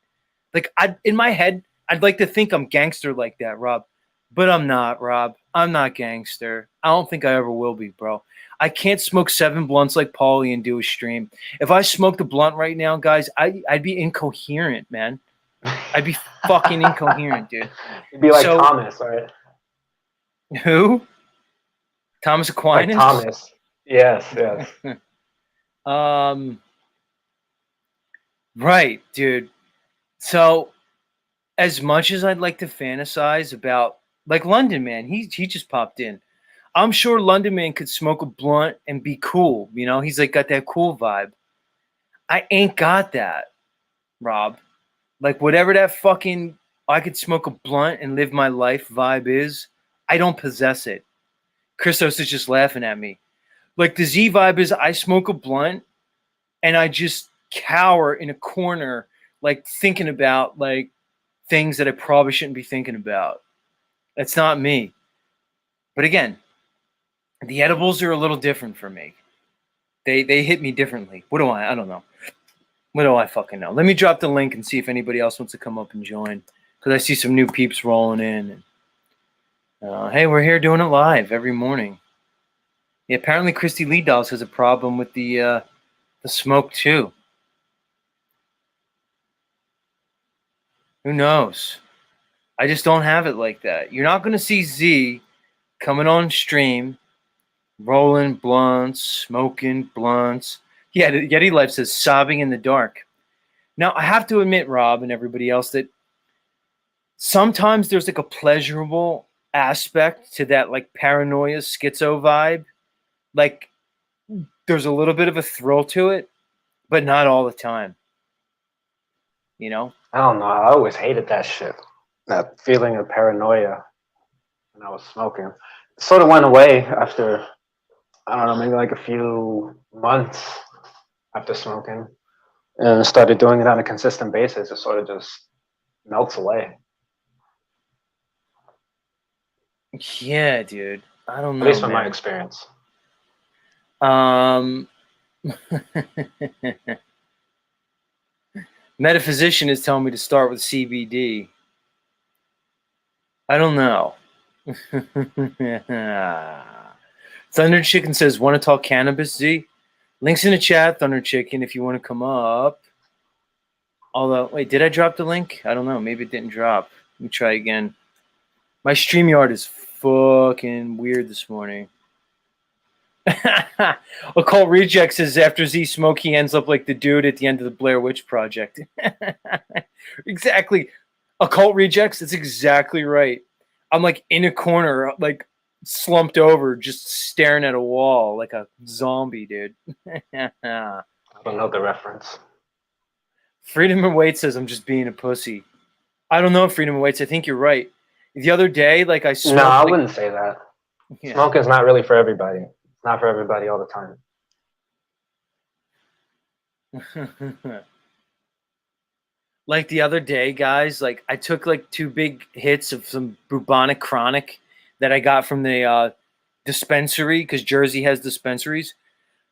Like in my head, I'd like to think I'm gangster like that, Rob. But I'm not, Rob. I'm not gangster. I don't think I ever will be, bro. I can't smoke 7 blunts like Paulie and do a stream. If I smoked a blunt right now, guys, I'd be incoherent, man. I'd be fucking incoherent, dude. You'd be like So- Thomas, right? Who? Thomas Like Aquinas? Thomas. Yes, yes. Right, dude. So as much as I'd like to fantasize about like London Man, he just popped in. I'm sure London Man could smoke a blunt and be cool. You know, he's like got that cool vibe. I ain't got that, Rob. Like whatever that fucking I could smoke a blunt and live my life vibe is, I don't possess it. Christos is just laughing at me. Like the Z vibe is I smoke a blunt and I just cower in a corner, like thinking about like things that I probably shouldn't be thinking about. That's not me. But again, the edibles are a little different for me. They hit me differently. What do I don't know. What do I fucking know? Let me drop the link and see if anybody else wants to come up and join. Because I see some new peeps rolling in. And, hey, we're here doing it live every morning. Yeah, apparently Christy Lee Dolls has a problem with the smoke too. Who knows? I just don't have it like that. You're not going to see Z coming on stream, rolling blunts, smoking blunts. Yeah, Yeti Life says sobbing in the dark. Now, I have to admit, Rob and everybody else, that sometimes there's like a pleasurable aspect to that like paranoia schizo vibe. Like there's a little bit of a thrill to it, but not all the time. You know? I don't know. I always hated that shit. That feeling of paranoia when I was smoking. It sort of went away after, I don't know, maybe like a few months after smoking. And started doing it on a consistent basis. It sort of just melts away. Yeah, dude. I don't know. At least from man. my experience. Metaphysician is telling me to start with CBD. I don't know. Thunder Chicken says, want to talk cannabis, Z? Links in the chat, Thunder Chicken, if you want to come up. Although, wait, did I drop the link? I don't know. Maybe it didn't drop. Let me try again. My StreamYard is fucking weird this morning. Occult Reject says after Z smoke, he ends up like the dude at the end of the Blair Witch Project. Exactly. Occult Rejects, it's exactly right. I'm like in a corner, like slumped over, just staring at a wall like a zombie, dude. I don't know the reference. Freedom Awaits says I'm just being a pussy. I don't know, Freedom Awaits. I think you're right. The other day, like I smoked. No, I wouldn't say that. Yeah. Smoking's not really for everybody. It's not for everybody all the time. Like the other day, guys, like I took like 2 big hits of some bubonic chronic that I got from the dispensary, because Jersey has dispensaries,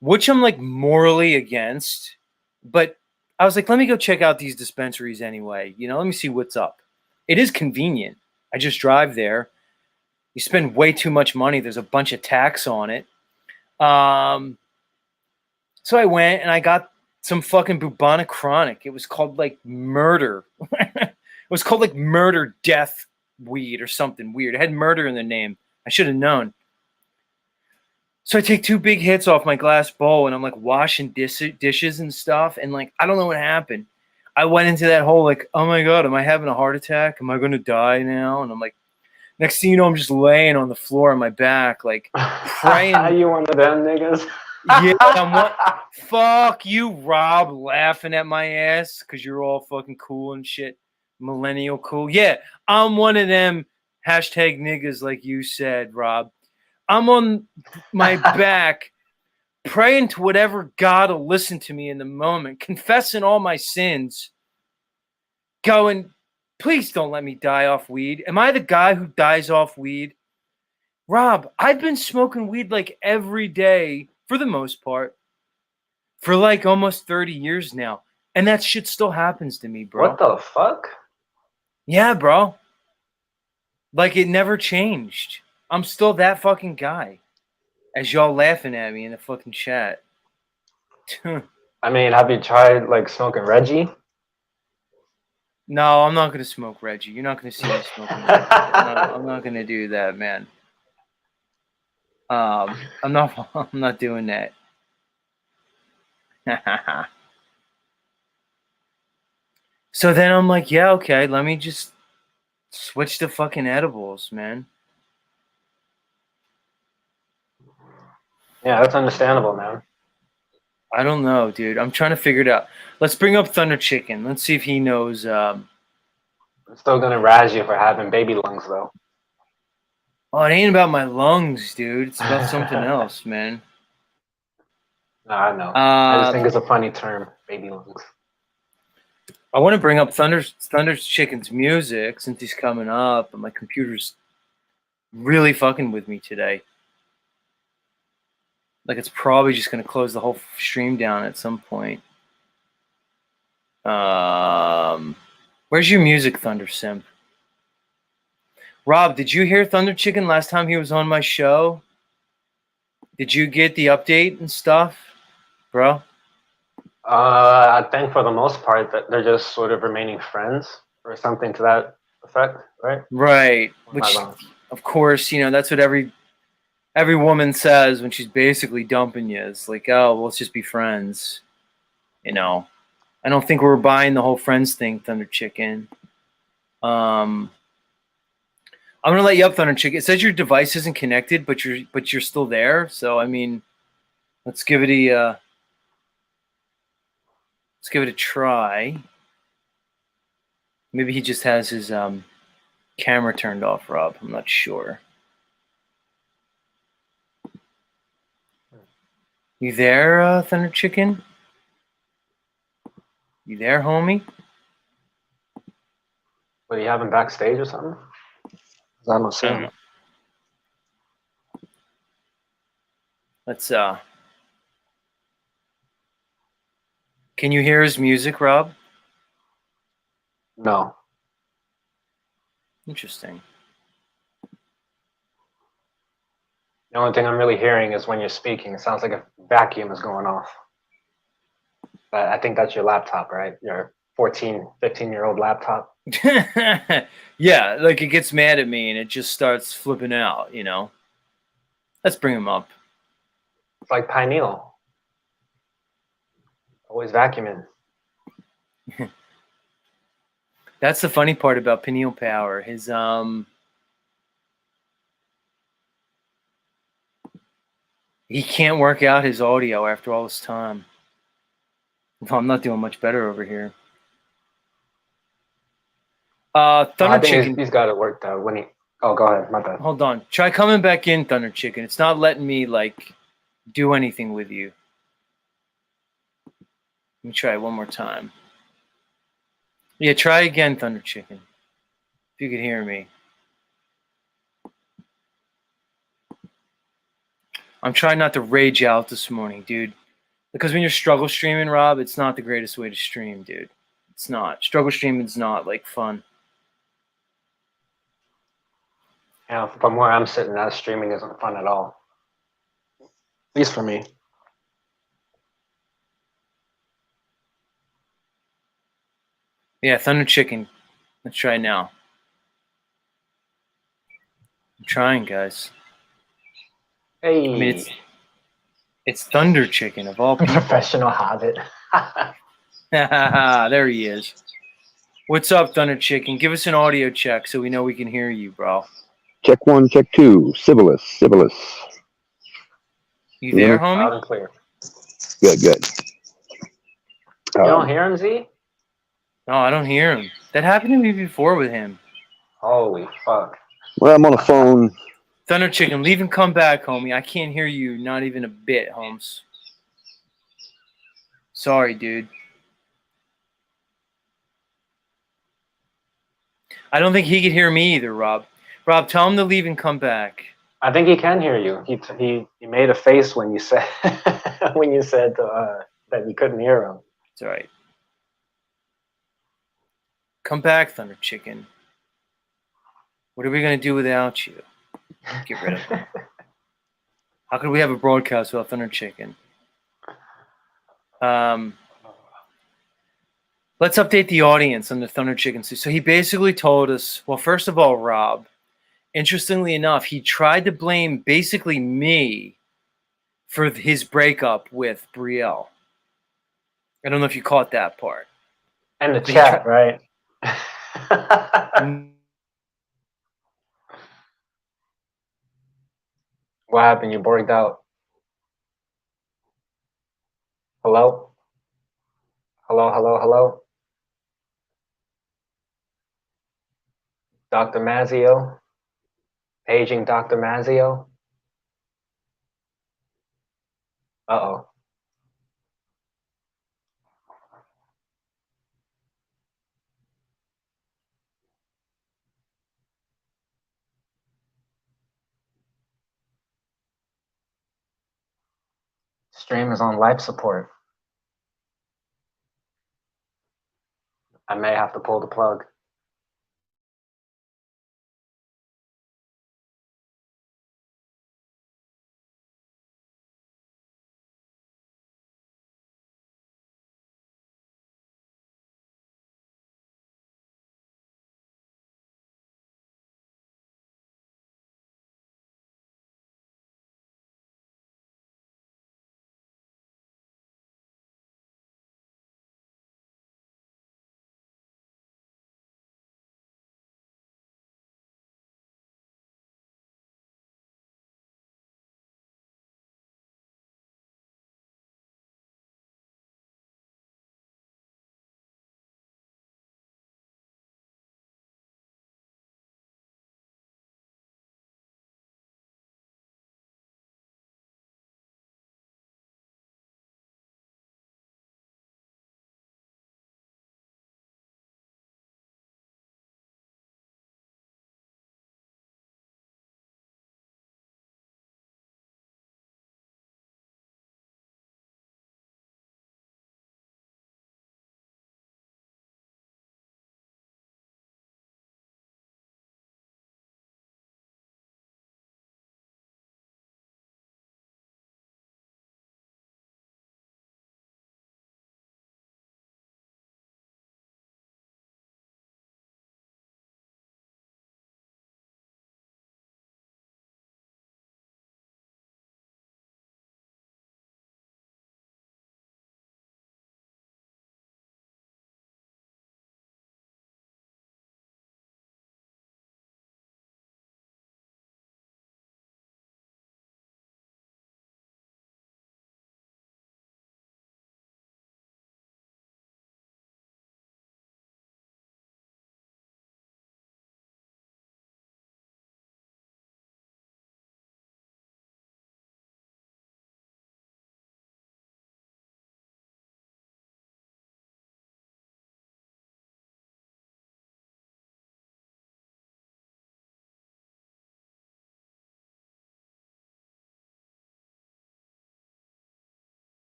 which I'm like morally against. But I was like, let me go check out these dispensaries anyway. You know, let me see what's up. It is convenient. I just drive there. You spend way too much money. There's a bunch of tax on it. So I went and I got some fucking bubonic chronic. It was called like murder. It was called like murder death weed or something weird. It had murder in the name. I should have known. So I take 2 big hits off my glass bowl and I'm like washing dishes and stuff. And like, I don't know what happened. I went into that whole like, oh my God, am I having a heart attack? Am I going to die now? And I'm like, next thing you know, I'm just laying on the floor on my back, like praying. You one of them niggas? Yeah, fuck you, Rob, laughing at my ass because you're all fucking cool and shit. Millennial cool. Yeah, I'm one of them hashtag niggas like you said, Rob. I'm on my back praying to whatever God will listen to me in the moment, confessing all my sins, going, please don't let me die off weed. Am I the guy who dies off weed? Rob, I've been smoking weed like every day for the most part for like almost 30 years now. And that shit still happens to me, bro. What the fuck? Yeah, bro. Like it never changed. I'm still that fucking guy. As y'all laughing at me in the fucking chat. I mean, have you tried like smoking Reggie? No, I'm not gonna smoke Reggie. You're not gonna see me smoking Reggie. I'm not gonna do that, man. I'm not. I'm not doing that. So then I'm like, yeah, okay. Let me just switch to fucking edibles, man. Yeah, that's understandable, man. I don't know, dude. I'm trying to figure it out. Let's bring up Thunder Chicken. Let's see if he knows. I'm still gonna razz you for having baby lungs, though. Oh, it ain't about my lungs, dude. It's about something else, man. No, I know. I just think it's a funny term, baby lungs. I want to bring up Thunder Chicken's music since he's coming up, and my computer's really fucking with me today. Like it's probably just gonna close the whole stream down at some point. Where's your music, Thunder Simp? Rob, did you hear Thunder Chicken last time he was on my show? Did you get the update and stuff, bro? I think for the most part that they're just sort of remaining friends or something to that effect, right? Right. Or am I Which, wrong? of course, you know, that's what every woman says when she's basically dumping you. It's like, oh, well, let's just be friends. You know, I don't think we're buying the whole friends thing, Thunder Chicken. I'm gonna let you up, Thunder Chicken. It says your device isn't connected, but you're still there. So I mean, let's give it a try. Maybe he just has his camera turned off, Rob. I'm not sure. You there, Thunder Chicken? You there, homie? What, do you have him backstage or something? 'Cause I don't see I don't him. know. Let's Can you hear his music, Rob? No. Interesting. The only thing I'm really hearing is when you're speaking. It sounds like a vacuum is going off. But I think that's your laptop, right? Your 14, 15-year-old laptop. Yeah, like it gets mad at me and it just starts flipping out, you know. Let's bring him up. It's like pineal. Always vacuuming. That's the funny part about Pineal Power. His he can't work out his audio after all this time. No, I'm not doing much better over here. I Thunder think Chicken. he's got it worked out when he. Oh, go ahead. My bad. Hold on. Try coming back in, Thunder Chicken. It's not letting me like do anything with you. Let me try it one more time. Yeah, try again, Thunder Chicken. If you could hear me. I'm trying not to rage out this morning, dude. Because when you're struggle streaming, Rob, it's not the greatest way to stream, dude. It's not. Struggle streaming's not like fun. Yeah, from where I'm sitting, that streaming isn't fun at all. At least for me. Yeah, Thunder Chicken. Let's try now. I'm trying, guys. Hey, I mean, it's Thunder Chicken of all people. professional hobbit. There he is. What's up, Thunder Chicken? Give us an audio check so we know we can hear you, bro. Check 1, check 2. Civilus. You there, Loud homie? and clear. Good. You don't hear him, Z? No, I don't hear him. That happened to me before with him. Holy fuck. Well, I'm on a phone. Thunder Chicken, leave and come back, homie. I can't hear you, not even a bit, Holmes. Sorry, dude. I don't think he could hear me either, Rob. Rob, tell him to leave and come back. I think he can hear you. He made a face when you said that you couldn't hear him. It's all right. Come back, Thunder Chicken. What are we gonna do without you? Get rid of him. How could we have a broadcast without Thunder Chicken? Let's update the audience on the Thunder Chicken. So he basically told us, well, first of all, Rob, interestingly enough, he tried to blame basically me for his breakup with Brielle. I don't know if you caught that part. And the But he chat, right? What happened? You borged out. Hello? Hello, hello, hello? Dr. Mazio? Paging Dr. Mazio? Uh-oh. Stream is on life support. I may have to pull the plug.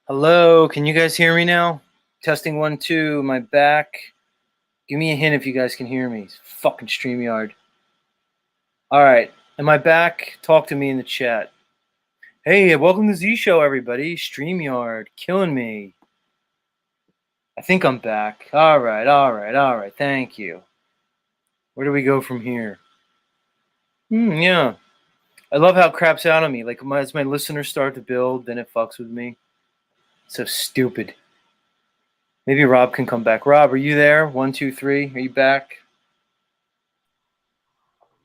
Hello, can you guys hear me now? Testing 1, 2, am I back? Give me a hint if you guys can hear me. Fucking StreamYard. All right, am I back? Talk to me in the chat. Hey, welcome to Z Show, everybody. StreamYard, killing me. I think I'm back. All right. Thank you. Where do we go from here? Yeah. I love how it craps out on me. Like, as my listeners start to build, then it fucks with me. So stupid. Maybe Rob can come back. Rob, are you there? 1, 2, 3. Are you back?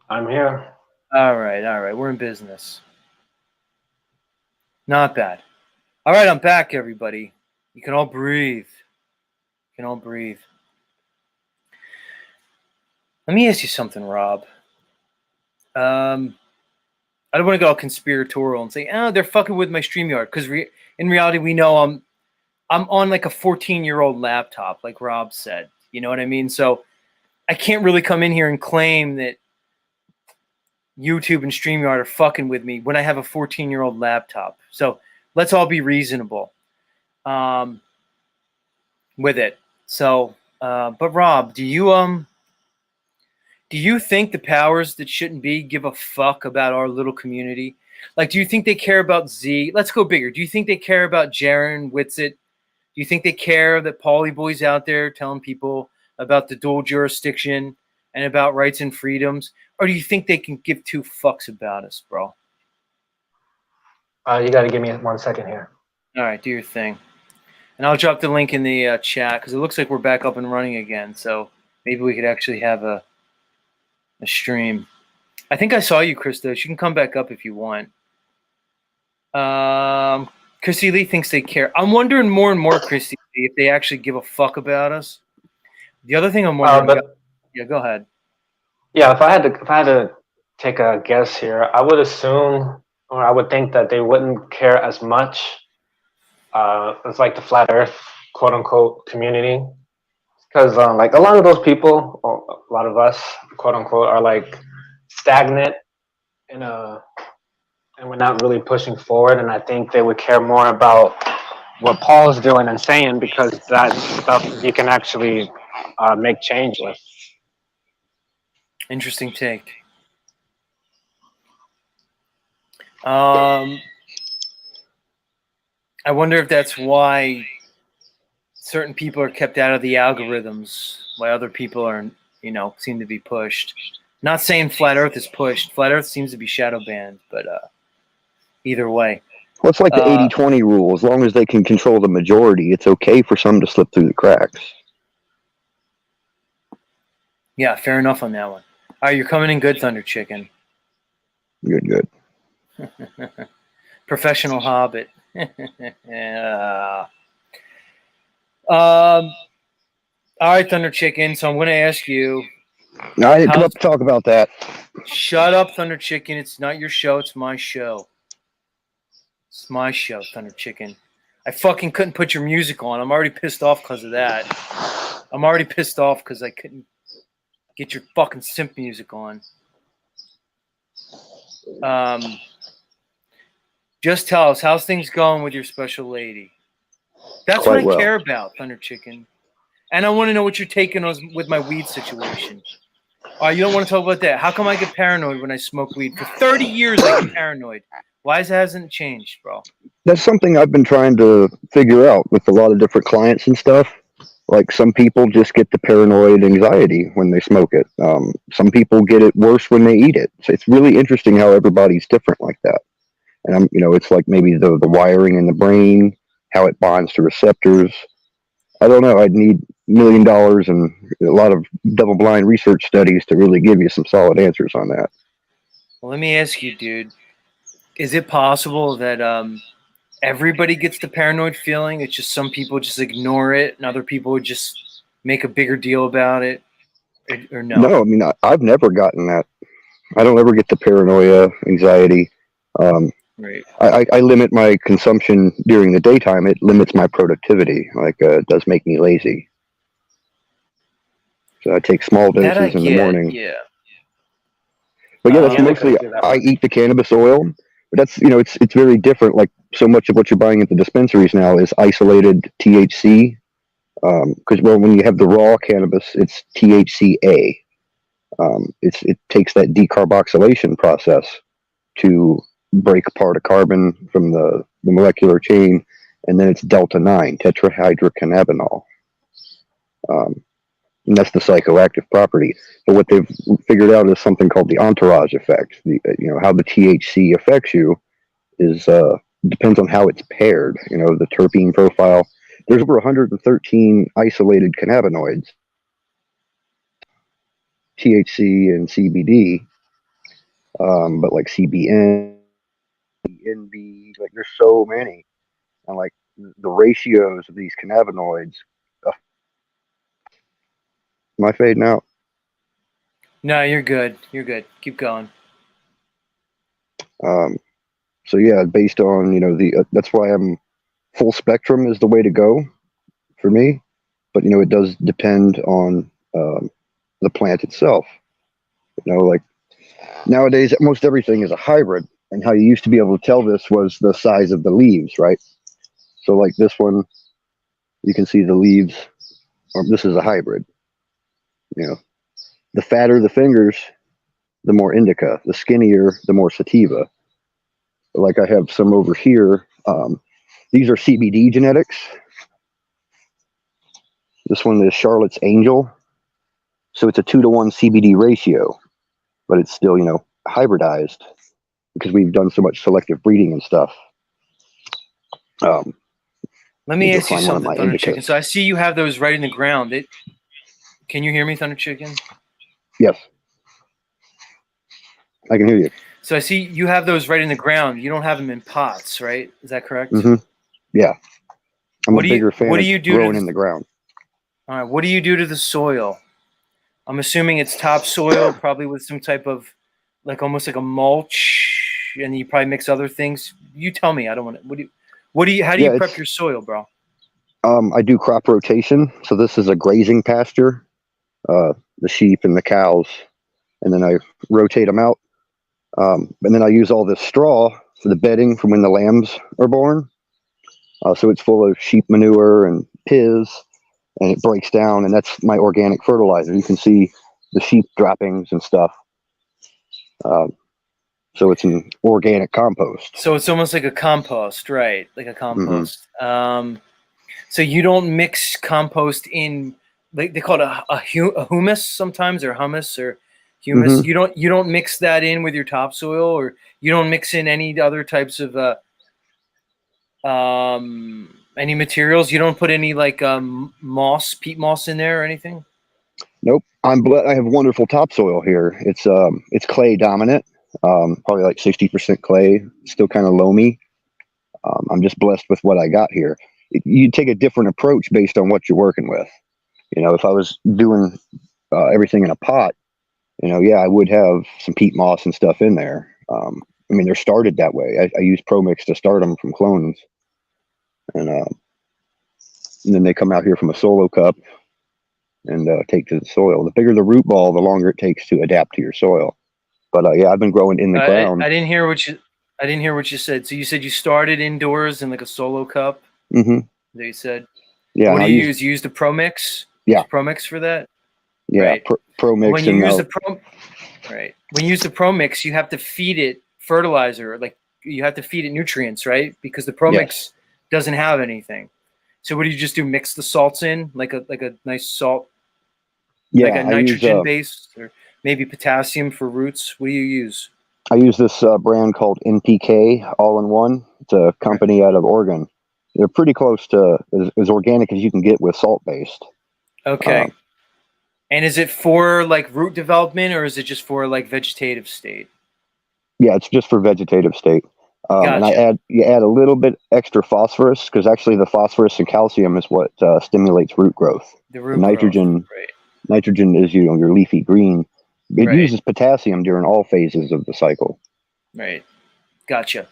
I'm here. All right. We're in business. Not bad. All right, I'm back, everybody. You can all breathe. Let me ask you something, Rob. I don't want to go all conspiratorial and say, they're fucking with my StreamYard. Because in reality, we know I'm on like a 14-year-old laptop, like Rob said. You know what I mean? So I can't really come in here and claim that YouTube and StreamYard are fucking with me when I have a 14-year-old laptop. So let's all be reasonable with it. So, but Rob, do you think the powers that shouldn't be give a fuck about our little community? Like, do you think they care about Z? Let's go bigger. Do you think they care about Jaron Whitsitt? Do you think they care that Paulie Boy's out there telling people about the dual jurisdiction and about rights and freedoms? Or do you think they can give two fucks about us, bro? You got to give me 1 second here. All right, do your thing. And I'll drop the link in the chat because it looks like we're back up and running again. So maybe we could actually have a stream. I think I saw you, Krista. She can come back up if you want. Chrissy Lee thinks they care. I'm wondering more and more, Chrissy Lee, if they actually give a fuck about us. The other thing I'm wondering yeah, go ahead. Yeah, if I had to take a guess here, I would assume, or I would think that they wouldn't care as much. It's like the flat Earth, quote unquote, community, because like a lot of those people, or a lot of us, quote unquote, are like stagnant and we're not really pushing forward. And I think they would care more about what Paul's doing and saying, because that stuff you can actually make change with. Interesting take. I wonder if that's why certain people are kept out of the algorithms, why other people are, seem to be pushed. Not saying Flat Earth is pushed. Flat Earth seems to be shadow banned, but either way. Well, it's like the 80-20 rule. As long as they can control the majority, it's okay for some to slip through the cracks. Yeah, fair enough on that one. All right, you're coming in good, Thunder Chicken. Good. Professional hobbit. All right, Thunder Chicken. So I'm going to ask you. I didn't come up to talk about that. Shut up, Thunder Chicken. It's not your show. It's my show. It's my show, Thunder Chicken. I fucking couldn't put your music on. I'm already pissed off because of that. I'm already pissed off because I couldn't get your fucking simp music on. Just tell us, how's things going with your special lady? That's Quite what I well. care about, Thunder Chicken. And I want to know what you're taking on with my weed situation. You don't want to talk about that. How come I get paranoid when I smoke weed? For 30 years, I get paranoid. Why hasn't it changed, bro? That's something I've been trying to figure out with a lot of different clients and stuff. Like, some people just get the paranoid anxiety when they smoke it. Some people get it worse when they eat it. So it's really interesting how everybody's different like that. And it's like maybe the wiring in the brain, how it bonds to receptors. I don't know. I'd need $1 million and a lot of double-blind research studies to really give you some solid answers on that. Well, let me ask you, dude. Is it possible that everybody gets the paranoid feeling? It's just some people just ignore it, and other people would just make a bigger deal about it, or no? No, I mean, I've never gotten that. I don't ever get the paranoia, anxiety. Right. I limit my consumption during the daytime. It limits my productivity. It does make me lazy. So I take small doses in the morning. Yeah. But yeah, that's Yeah, mostly, do that. I eat the cannabis oil, But that's, it's very different. Like so much of what you're buying at the dispensaries now is isolated THC. Because when you have the raw cannabis, it's THCA. It takes that decarboxylation process to break apart a carbon from the molecular chain, and then it's delta 9 tetrahydrocannabinol. And that's the psychoactive property. But what they've figured out is something called the entourage effect. How the THC affects you is depends on how it's paired. The terpene profile. There's over 113 isolated cannabinoids, THC and CBD, but like CBN, NB, like there's so many, and like the ratios of these cannabinoids. Am I fading out? No, you're good. You're good. Keep going. So yeah, based on that's why I'm full spectrum is the way to go for me, but it does depend on the plant itself. Like nowadays, most everything is a hybrid, and how you used to be able to tell this was the size of the leaves, right? So like this one, you can see the leaves. This is a hybrid. The fatter the fingers, the more indica. The skinnier, the more sativa. Like I have some over here. These are CBD genetics. This one is Charlotte's Angel. So it's a 2-to-1 CBD ratio, but it's still, hybridized because we've done so much selective breeding and stuff. Let me ask you something, Thunder Chicken. So I see you have those right in the ground. Can you hear me, Thunder Chicken? Yes. I can hear you. So I see you have those right in the ground. You don't have them in pots, right? Is that correct? Mm-hmm. Yeah. I'm a bigger fan of growing in the ground. All right. What do you do to the soil? I'm assuming it's topsoil, probably with some type of, almost like a mulch, and you probably mix other things. You tell me. I don't want to. How do you prep your soil, bro? I do crop rotation. So this is a grazing pasture, the sheep and the cows, and then I rotate them out. And then I use all this straw for the bedding from when the lambs are born. So it's full of sheep manure and piss, and it breaks down, and that's my organic fertilizer. You can see the sheep droppings and stuff. So it's an organic compost. So it's almost like a compost, right? Like a compost. Mm-hmm. So you don't mix compost in, like they call it a humus sometimes, or hummus or humus. Mm-hmm. You don't mix that in with your topsoil, or you don't mix in any other types of any materials. You don't put any moss, peat moss in there or anything. Nope. I have wonderful topsoil here. It's clay dominant. Probably like 60% clay, still kind of loamy. I'm just blessed with what I got here. You take a different approach based on what you're working with. If I was doing everything in a pot, I would have some peat moss and stuff in there. They're started that way. I use Pro Mix to start them from clones. And then they come out here from a solo cup and take to the soil. The bigger the root ball, the longer it takes to adapt to your soil. But I've been growing in the ground. I didn't hear what you said. So you said you started indoors in like a solo cup. Mm-hmm. That you said. Yeah. What do you use? You use the Pro Mix. Yeah. Pro Mix for that. Yeah. Right. Pro Mix. When you use the when you use the Pro Mix, you have to feed it fertilizer. Like you have to feed it nutrients, right? Because the Pro Mix doesn't have anything. So what do you just do? Mix the salts in like a nice salt. Yeah. Like a nitrogen base, or maybe potassium for roots. What do you use? I use this brand called NPK All-in-One. It's a company out of Oregon. They're pretty close to as organic as you can get with salt-based. Okay. And is it for like root development, or is it just for like vegetative state? Yeah, it's just for vegetative state. Gotcha. And you add a little bit extra phosphorus, because actually the phosphorus and calcium is what stimulates root growth. The root nitrogen, growth. Right. Nitrogen is your leafy green. It uses potassium during all phases of the cycle. Right. Gotcha.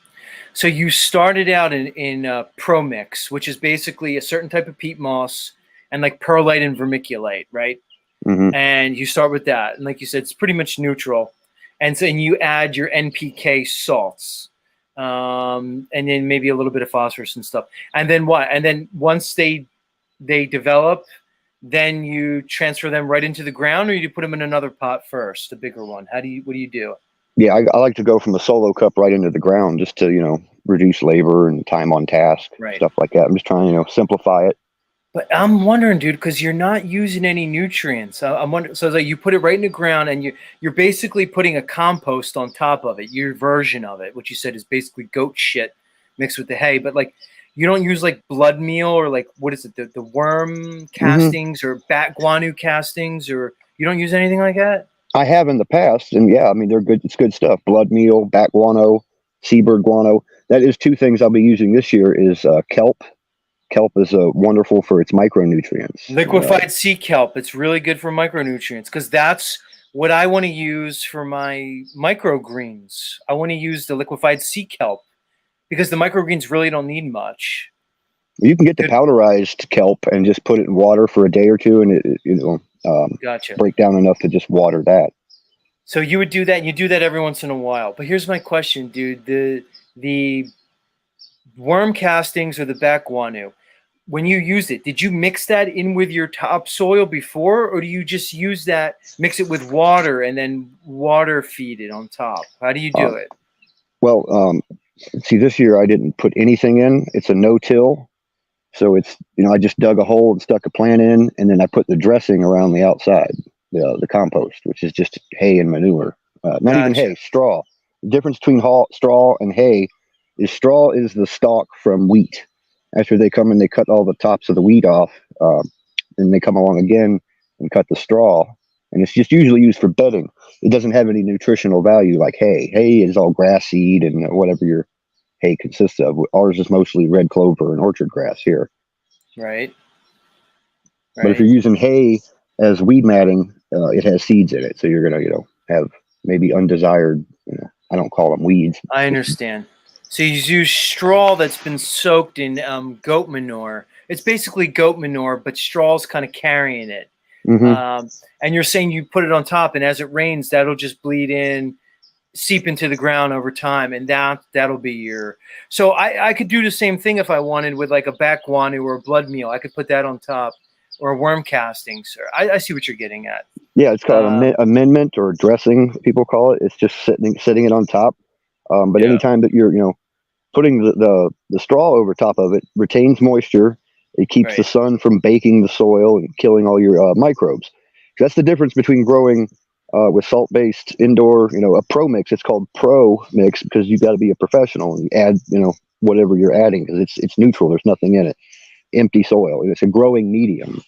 So you started out in Pro Mix, which is basically a certain type of peat moss and like perlite and vermiculite, right? Mm-hmm. And you start with that. And like you said, it's pretty much neutral. And so you add your NPK salts. and then maybe a little bit of phosphorus and stuff. And then what? And then once they develop, then you transfer them right into the ground, or you put them in another pot first, a bigger one. What do you do? Yeah, I like to go from a solo cup right into the ground just to reduce labor and time on task, Right. stuff like that. I'm just trying to simplify it. But I'm wondering, dude, because you're not using any nutrients. I'm wondering. So it's like you put it right in the ground, and you're basically putting a compost on top of it. Your version of it, which you said is basically goat shit mixed with the hay. But like, you don't use like blood meal or like what is it, the worm castings or bat guano castings, or you don't use anything like that. I have in the past, and yeah, I mean they're good. It's good stuff. Blood meal, bat guano, seabird guano. That is two things I'll be using this year. Is kelp. Kelp is wonderful for its micronutrients. Liquefied sea kelp. It's really good for micronutrients because that's what I want to use for my microgreens. I want to use the liquefied sea kelp because the microgreens really don't need much. You can get the powderized kelp and just put it in water for a day or two, and it Gotcha. break down enough to just water that. So you would do that, and you do that every once in a while. But here's my question, dude. The worm castings or the bat guano, when you use it, did you mix that in with your topsoil before, or do you just use that, mix it with water, and then water feed it on top? How do you do it? Well, see, this year I didn't put anything in. It's a no-till. So it's, I just dug a hole and stuck a plant in, and then I put the dressing around the outside, the compost, which is just hay and manure. Not even hay, straw. The difference between straw and hay is straw is the stalk from wheat. After they come and they cut all the tops of the wheat off, and they come along again and cut the straw. And it's just usually used for bedding. It doesn't have any nutritional value like hay. Hay is all grass seed and whatever your hay consists of. Ours is mostly red clover and orchard grass here. Right. But if you're using hay as weed matting, it has seeds in it. So you're going to, have maybe undesired, I don't call them weeds. I understand. So you use straw that's been soaked in goat manure. It's basically goat manure, but straw's kind of carrying it. Mm-hmm. And you're saying you put it on top, and as it rains, that'll just bleed in, seep into the ground over time, and that'll be your. So I could do the same thing if I wanted with like a bat guano or a blood meal. I could put that on top, or a worm castings. I see what you're getting at. Yeah, it's called amendment or dressing. People call it. It's just sitting it on top. But anytime that you're putting the straw over top of it, retains moisture. It keeps the sun from baking the soil and killing all your microbes. That's the difference between growing with salt-based indoor, a pro mix. It's called pro mix because you've got to be a professional and you add, whatever you're adding because it's neutral. There's nothing in it. Empty soil. It's a growing medium.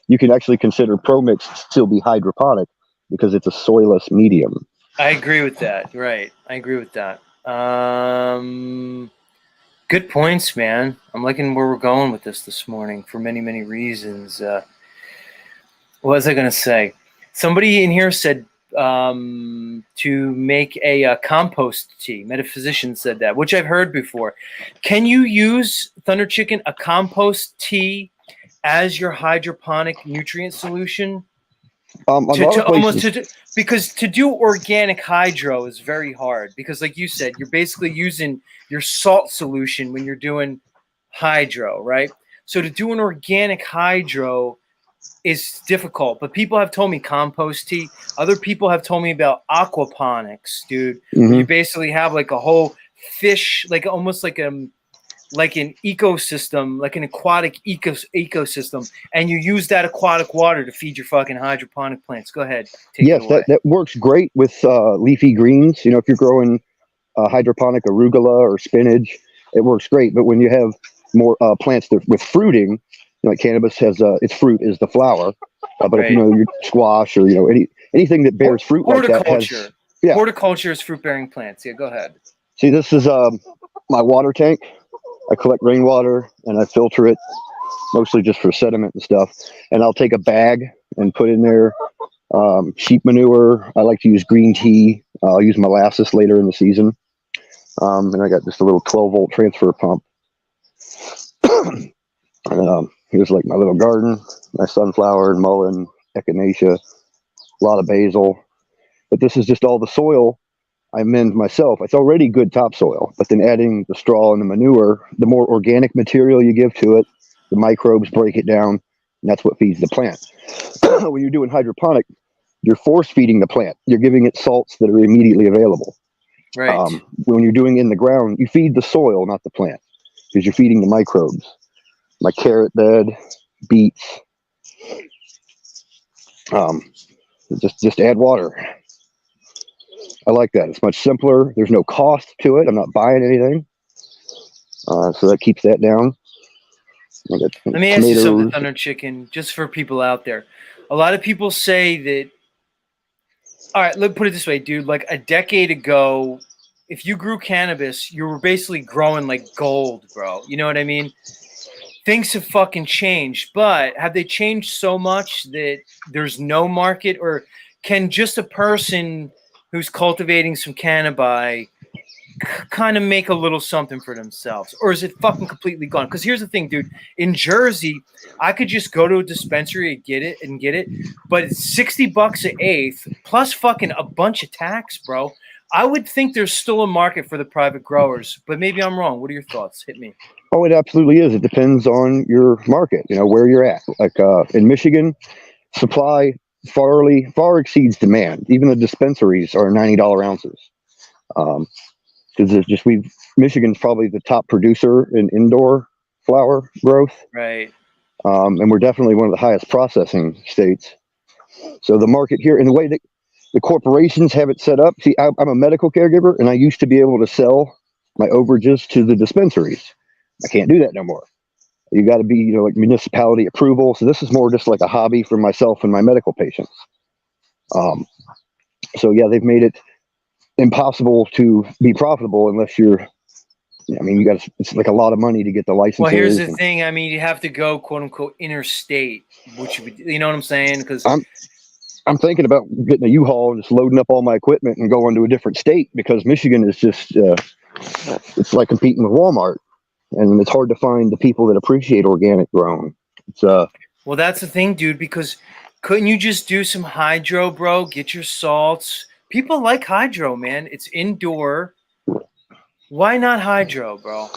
You can actually consider pro mix still be hydroponic because it's a soilless medium. I agree with that. Right. I agree with that. Good points, man. I'm liking where we're going with this morning for many, many reasons. What was I going to say? Somebody in here said to make a compost tea. Metaphysician said that, which I've heard before. Can you use, Thunder Chicken, a compost tea as your hydroponic nutrient solution? Because to do organic hydro is very hard because, like you said, you're basically using your salt solution when you're doing hydro, right? So to do an organic hydro is difficult, but people have told me compost tea. Other people have told me about aquaponics, dude. Mm-hmm. Where you basically have like a whole fish, like almost like an ecosystem, like an aquatic ecosystem, and you use that aquatic water to feed your fucking hydroponic plants. Go ahead. Yes, that works great with leafy greens. If you're growing hydroponic arugula or spinach, it works great. But when you have more plants with fruiting, like cannabis has its fruit is the flower. But if your squash or anything that bears fruit like that has horticulture is fruit bearing plants. Yeah, go ahead. See, this is my water tank. I collect rainwater and I filter it mostly just for sediment and stuff. And I'll take a bag and put in there sheep manure. I like to use green tea. I'll use molasses later in the season. And I got just a little 12-volt transfer pump. And here's like my little garden, my sunflower and mullein, echinacea, a lot of basil. But this is just all the soil I amend myself. It's already good topsoil, but then adding the straw and the manure, the more organic material you give to it, the microbes break it down, and that's what feeds the plant. When you're doing hydroponic, you're force feeding the plant. You're giving it salts that are immediately available. Right. When you're doing in the ground, you feed the soil, not the plant, because you're feeding the microbes. Like carrot bed, beets. Just add water. I like that. It's much simpler. There's no cost to it. I'm not buying anything, so that keeps that down. Let me ask you something, Thunder Chicken, just for people out there. A lot of people say that. All right, let's put it this way, dude. Like a decade ago, if you grew cannabis, you were basically growing like gold, bro. You know what I mean? Things have fucking changed, but have they changed so much that there's no market, or can just a person who's cultivating some cannabis kind of make a little something for themselves, or is it fucking completely gone? Because here's the thing, dude. In Jersey, I could just go to a dispensary and get it, but it's $60 an eighth plus fucking a bunch of tax, bro. I would think there's still a market for the private growers, but maybe I'm wrong. What are your thoughts? Hit me. Oh, it absolutely is. It depends on your market, where you're at. Like in Michigan, supply far exceeds demand. Even the dispensaries are $90 ounces. Because Michigan's probably the top producer in indoor flower growth. Right. And we're definitely one of the highest processing states. So the market here, in the way that the corporations have it set up, see, I'm a medical caregiver, and I used to be able to sell my overages to the dispensaries. I can't do that no more. You got to be, like municipality approval. So this is more just like a hobby for myself and my medical patients. So yeah, they've made it impossible to be profitable unless you're. It's like a lot of money to get the license. Well, here's the thing. I mean, you have to go quote unquote interstate, which would, you know what I'm saying? Because I'm thinking about getting a U-Haul and just loading up all my equipment and going to a different state, because Michigan is just it's like competing with Walmart. And it's hard to find the people that appreciate organic grown. Well, that's the thing, dude, because couldn't you just do some hydro, bro? Get your salts. People like hydro, man. It's indoor. Why not hydro, bro?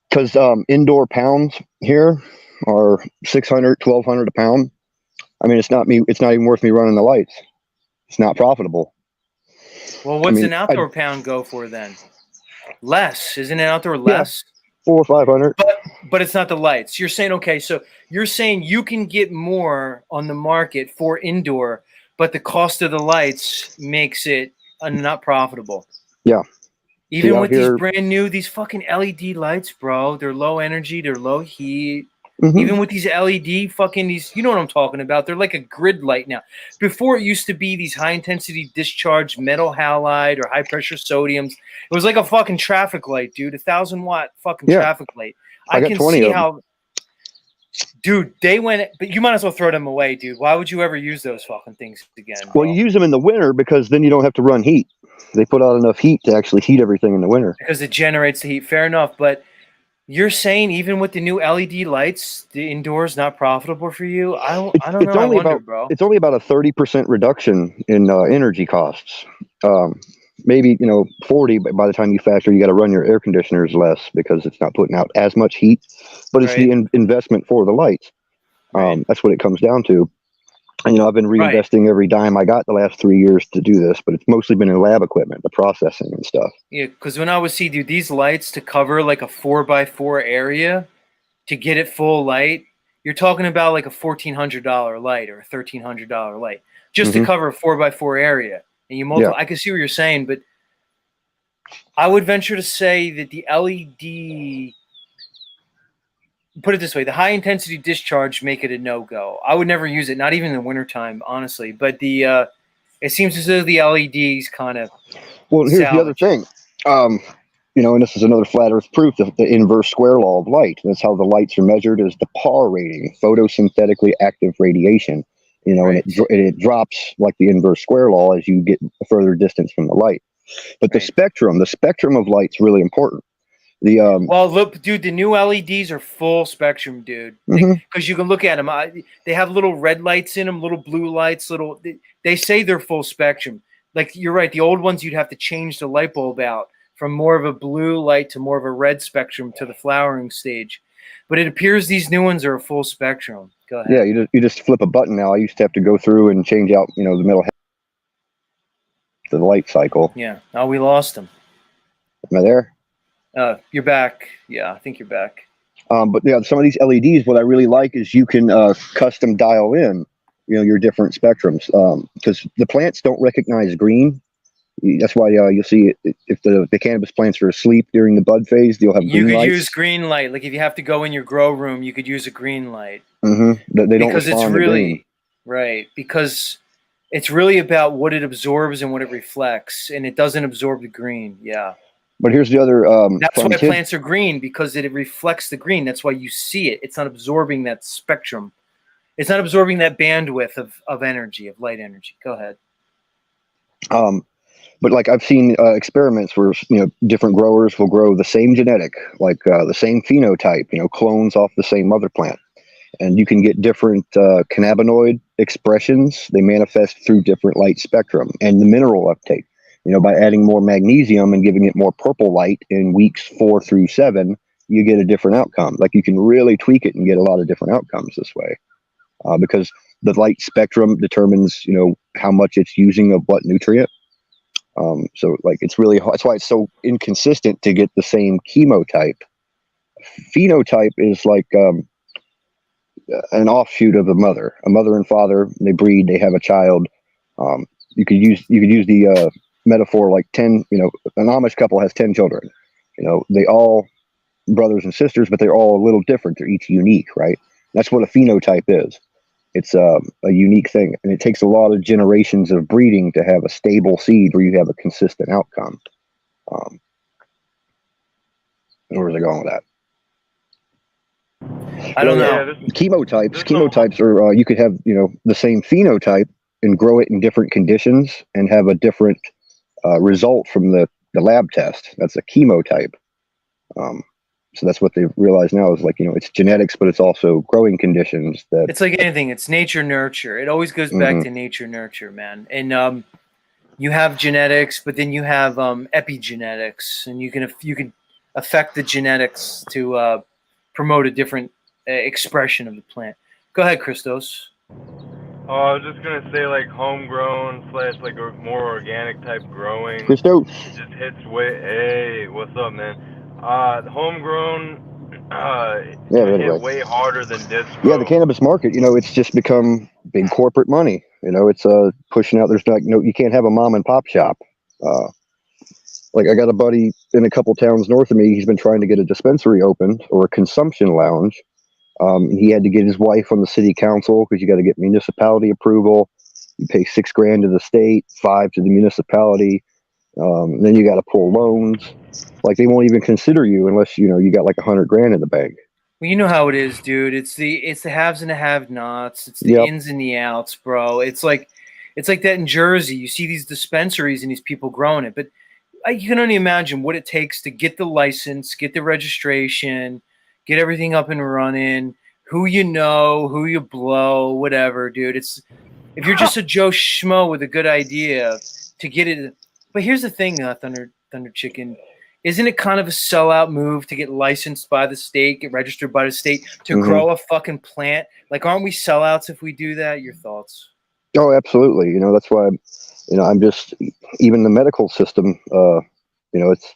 Because indoor pounds here are $600, $1,200 a pound. It's not even worth me running the lights. It's not profitable. Well, what's an outdoor pound go for then? Less. Isn't an outdoor less? Yeah. 400 or 500, but it's not the lights. You're saying, okay, so you're saying you can get more on the market for indoor, but the cost of the lights makes it not profitable. Yeah. Even with these fucking LED lights, bro, they're low energy, they're low heat. Mm-hmm. Even with these LED you know what I'm talking about. They're like a grid light now. Before it used to be these high intensity discharge metal halide or high pressure sodiums. It was like a fucking traffic light, dude. 1,000 watt fucking traffic light. I can see how, dude, they went, but you might as well throw them away, dude. Why would you ever use those fucking things again, bro? Well, you use them in the winter because then you don't have to run heat. They put out enough heat to actually heat everything in the winter. Because it generates the heat. Fair enough, but you're saying even with the new LED lights, the indoors not profitable for you? I don't know. I wonder, bro. It's only about a 30% reduction in energy costs. Maybe 40, but by the time you factor, you got to run your air conditioners less because it's not putting out as much heat. But it's the investment for the lights. That's what it comes down to. And I've been reinvesting every dime I got the last 3 years to do this, but it's mostly been in lab equipment, the processing and stuff. Yeah, because when I would see, dude, these lights to cover like a 4x4 area to get it full light, you're talking about like a $1,400 light or a $1,300 light just to cover a 4x4 area. And you multiply. I can see what you're saying, but I would venture to say that the LED. Put it this way, the high intensity discharge make it a no-go. I would never use it, not even in the wintertime, honestly. But it seems as though the LEDs kind of here's the other thing. And this is another flat earth proof, the inverse square law of light. That's how the lights are measured, is the PAR rating, photosynthetically active radiation. And it drops like the inverse square law as you get a further distance from the light. But the spectrum of light's really important. Well, look, dude, the new LEDs are full spectrum, dude. Because you can look at them. They have little red lights in them, little blue lights, they say they're full spectrum. like you're right. The old ones, you'd have to change the light bulb out from more of a blue light to more of a red spectrum to the flowering stage. But it appears these new ones are a full spectrum. Go ahead. Yeah, you just flip a button now. I used to have to go through and change out, the middle the light cycle. Yeah. Oh, we lost them. Am I there? You're back. Yeah, I think you're back. But yeah, some of these LEDs, what I really like is you can custom dial in, your different spectrums, because the plants don't recognize green. That's why you'll see it, if the cannabis plants are asleep during the bud phase, you'll have You green could lights. use green light. Like if you have to go in your grow room, you could use a green light. Mm-hmm. They don't Because it's respond to really green. right. Because it's really about what it absorbs and what it reflects, and it doesn't absorb the green. Yeah. But here's the other That's fun why tip. plants are green, because it reflects the green. That's why you see it. It's not absorbing that spectrum. It's not absorbing that bandwidth of energy, of light energy. Go ahead. But like I've seen experiments where different growers will grow the same genetic, like the same phenotype, clones off the same mother plant, and you can get different cannabinoid expressions. They manifest through different light spectrum and the mineral uptake. By adding more magnesium and giving it more purple light in weeks 4 through 7, you get a different outcome. Like you can really tweak it and get a lot of different outcomes this way, because the light spectrum determines, how much it's using of what nutrient. So like it's really hard. That's why it's so inconsistent to get the same chemotype. Phenotype is like an offshoot of a mother and father. They breed, they have a child. You could use the metaphor like 10. An Amish couple has 10 children. They all brothers and sisters, but they're all a little different. They're each unique, right? That's what a phenotype is. It's a unique thing, and it takes a lot of generations of breeding to have a stable seed where you have a consistent outcome. Where was I going with that? I don't know. Yeah, Chemotypes are you could have the same phenotype and grow it in different conditions and have a different result from the lab test. That's a chemotype. So that's what they've realized now is like, it's genetics, but it's also growing conditions that It's like anything. It's nature nurture. It always goes back to nature nurture, man. And you have genetics, but then you have epigenetics, and you can affect the genetics to promote a different expression of the plant. Go ahead, Christos. Oh, I was just gonna say like homegrown / like a more organic type growing. Christo. It just hits way. Hey, what's up, man? The homegrown hit way harder than disc. Yeah, the cannabis market, it's just become big corporate money. It's pushing out. There's you can't have a mom and pop shop. Like I got a buddy in a couple towns north of me. He's been trying to get a dispensary opened or a consumption lounge. And he had to get his wife on the city council because you got to get municipality approval. You pay $6,000 to the state, $5,000 to the municipality. Then you got to pull loans. Like they won't even consider you unless you got like $100,000 in the bank. Well, you know how it is, dude. It's the haves and the have-nots. It's the ins and the outs, bro. It's like that in Jersey. You see these dispensaries and these people growing it, but you can only imagine what it takes to get the license, get the registration, get everything up and running. Who who you blow, whatever, dude. If you're just a Joe Schmo with a good idea to get it. But here's the thing, Thunder Chicken. Isn't it kind of a sellout move to get licensed by the state, get registered by the state to grow a fucking plant? Like, aren't we sellouts if we do that? Your thoughts? Oh, absolutely. That's why, I'm just, even the medical system, it's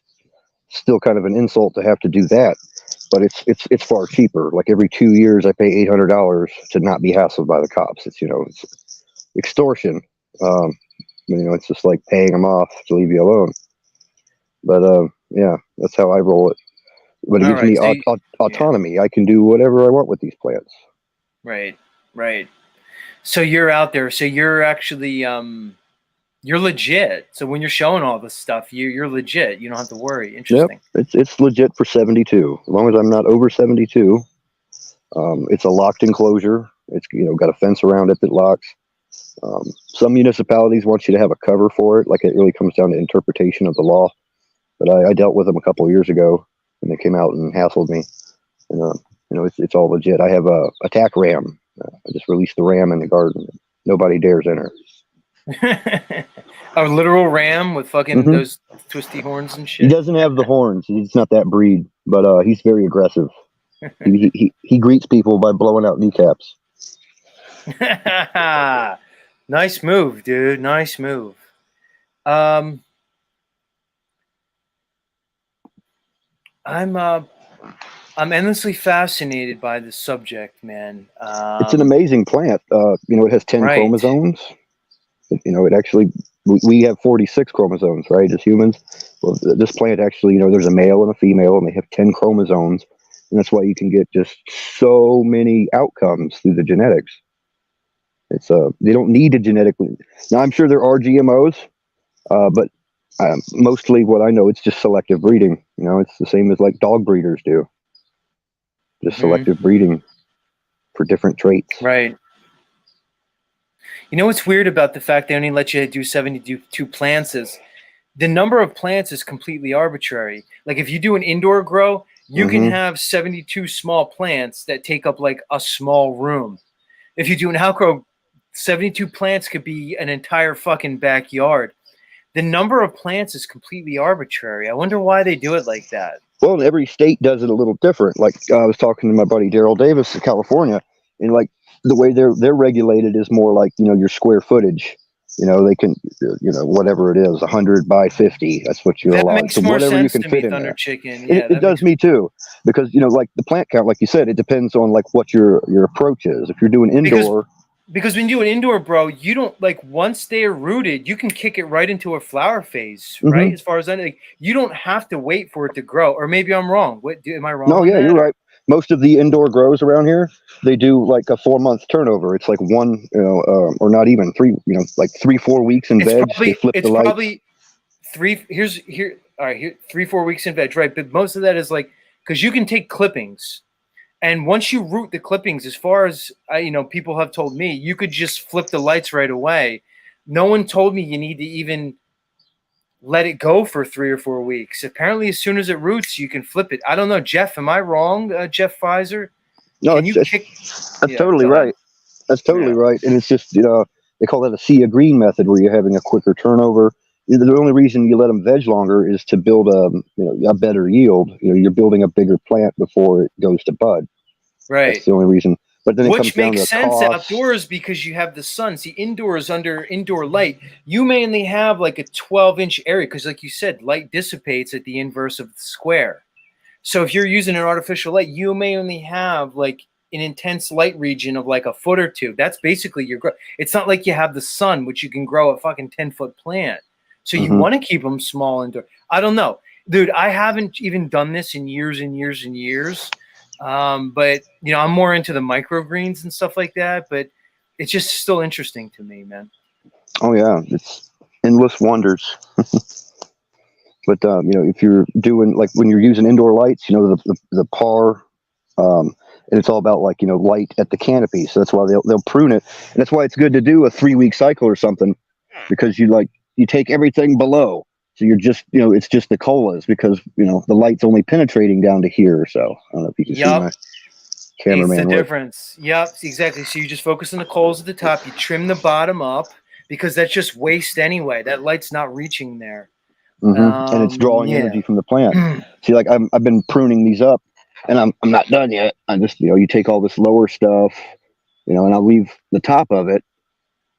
still kind of an insult to have to do that, but it's far cheaper. Like every 2 years I pay $800 to not be hassled by the cops. It's extortion. It's just like paying them off to leave you alone. But yeah, that's how I roll it. But it gives me autonomy. I can do whatever I want with these plants. Right. So you're out there. So you're actually you're legit. So when you're showing all this stuff, you're legit. You don't have to worry. Interesting. Yep. It's legit for 72. As long as I'm not over 72. It's a locked enclosure. It's got a fence around it that locks. Some municipalities want you to have a cover for it. Like it really comes down to interpretation of the law. But I dealt with them a couple of years ago, and they came out and hassled me. And it's all legit. I have a attack ram. I just released the ram in the garden. Nobody dares enter. A literal ram with fucking Mhm. those twisty horns and He shit. doesn't have the horns. He's not that breed, but he's very aggressive. He greets people by blowing out kneecaps. Nice move, dude. Nice move. I'm endlessly fascinated by this subject, man. It's an amazing plant. It has 10 Right. chromosomes. It actually, we have 46 chromosomes, right, as humans. Well, this plant actually, there's a male and a female, and they have 10 chromosomes. And that's why you can get just so many outcomes through the genetics. They don't need a genetically. Now, I'm sure there are GMOs, but mostly what I know, it's just selective breeding. It's the same as like dog breeders do. Just selective breeding for different traits. Right. You know what's weird about the fact they only let you do 72 plants is the number of plants is completely arbitrary. Like if you do an indoor grow, you can have 72 small plants that take up like a small room. If you do an outgrow, 72 plants could be an entire fucking backyard. The number of plants is completely arbitrary. I wonder why they do it like that. Well, every state does it a little different. Like I was talking to my buddy Daryl Davis in California, and like the way they're regulated is more like your square footage. They can whatever it is, 100 by 50. That's what you're That allowed. makes So more whatever you sense can to fit me, in Thunder there. Chicken. Yeah, It does me too, because like the plant count, like you said, it depends on like what your approach is. If you're doing indoor. Because when you do an indoor, bro, you don't like once they are rooted, you can kick it right into a flower phase, right? As far as I know, you don't have to wait for it to grow. Or maybe I'm wrong. Am I wrong? No, yeah, you're right. Most of the indoor grows around here, they do like a 4-month turnover. It's like one, or not even 3, like 3-4 weeks in veg. They flip the lights. Probably 3-4 weeks in veg, right? But most of that is like because you can take clippings. And once you root the clippings, as far as people have told me, you could just flip the lights right away. No one told me you need to even let it go for 3 or 4 weeks. Apparently, as soon as it roots, you can flip it. I don't know, Jeff. Am I wrong, Jeff Pfizer? No, that's totally right. That's totally right. And it's just they call that a sea of green method, where you're having a quicker turnover. The only reason you let them veg longer is to build a better yield. You're building a bigger plant before it goes to bud. Right. That's the only reason. But then it comes down to makes sense cost. Outdoors because you have the sun. See, indoors under indoor light, you mainly have like a 12-inch area because, like you said, light dissipates at the inverse of the square. So if you're using an artificial light, you may only have like an intense light region of like a foot or two. That's basically your growth. It's not like you have the sun, which you can grow a fucking 10-foot plant. So you want to keep them small indoor. I don't know, dude. I haven't even done this in years and years and years. But I'm more into the microgreens and stuff like that. But it's just still interesting to me, man. Oh yeah, it's endless wonders. But if you're doing like when you're using indoor lights, the par, and it's all about like light at the canopy. So that's why they'll prune it, and that's why it's good to do a 3-week cycle or something, because you take everything below. So you're just, it's just the colas because, the light's only penetrating down to here. So I don't know if you can see my cameraman. It's the difference. Yep, exactly. So you just focus on the coals at the top. You trim the bottom up because that's just waste anyway. That light's not reaching there. And it's drawing energy from the plant. See, like I've been pruning these up, and I'm not done yet. I just, you take all this lower stuff, and I'll leave the top of it.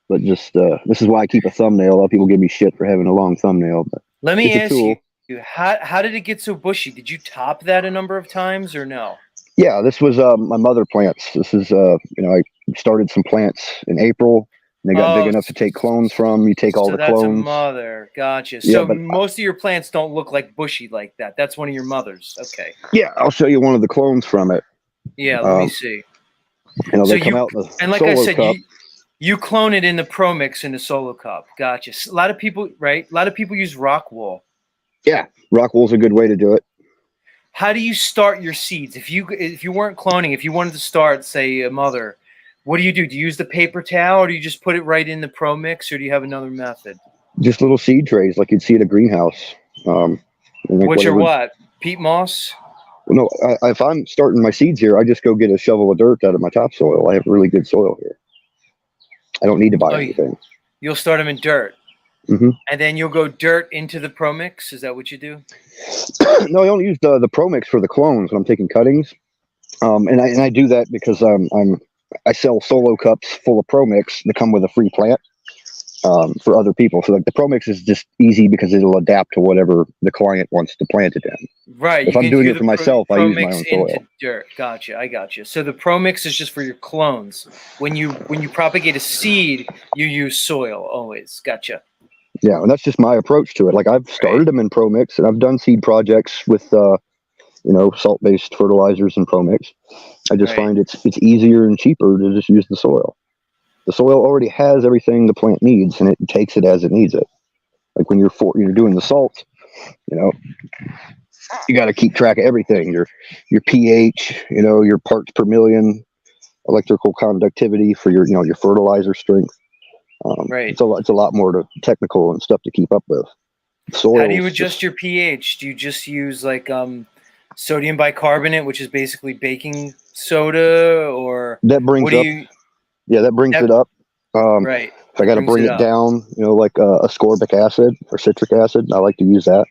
But just this is why I keep a thumbnail. A lot of people give me shit for having a long thumbnail. But let me ask you, how did it get so bushy? Did you top that a number of times or no? Yeah, this was my mother plants. This is I started some plants in April. And they got big enough to take clones from. You take all the clones. So that's a mother. Gotcha. Yeah, so most of your plants don't look like bushy like that. That's one of your mothers. Okay. Yeah, I'll show you one of the clones from it. Yeah, let me see. So they come out in the and like I said, you clone it in the Pro Mix in the Solo Cup. Gotcha. A lot of people, right? A lot of people use rock wool. Yeah, rock wool's a good way to do it. How do you start your seeds? If you weren't cloning, if you wanted to start, say, a mother, what do? Do you use the paper towel, or do you just put it right in the Pro Mix, or do you have another method? Just little seed trays like you'd see at a greenhouse. Which are what? Peat moss? No, if I'm starting my seeds here, I just go get a shovel of dirt out of my topsoil. I have really good soil here. I don't need to buy anything. you'll start them in dirt. Hmm. And then you'll go dirt into the Pro Mix. Is that what you do? No, I only use the Pro Mix for the clones when I'm taking cuttings. And I do that because I sell solo cups full of Pro Mix that come with a free plant for other people. So like the Pro Mix is just easy because it'll adapt to whatever the client wants to plant it in. Right. If I'm doing it for myself, I use my own soil. Into dirt. Gotcha. I gotcha. So the Pro Mix is just for your clones. When you propagate a seed, you use soil always. Gotcha. Yeah, and that's just my approach to it. Like I've started them in Pro Mix, and I've done seed projects with salt-based fertilizers and Pro Mix. I just find it's easier and cheaper to just use the soil. The soil already has everything the plant needs, and it takes it as it needs it. Like when you're doing the salt, you got to keep track of everything: your pH, your parts per million, electrical conductivity for your fertilizer strength. It's a lot more technical and stuff to keep up with. Soil. How do you adjust your pH? Do you just use like sodium bicarbonate, which is basically baking soda, or that brings up? That brings it up. Right. If I got to bring it down, like ascorbic acid or citric acid, I like to use that.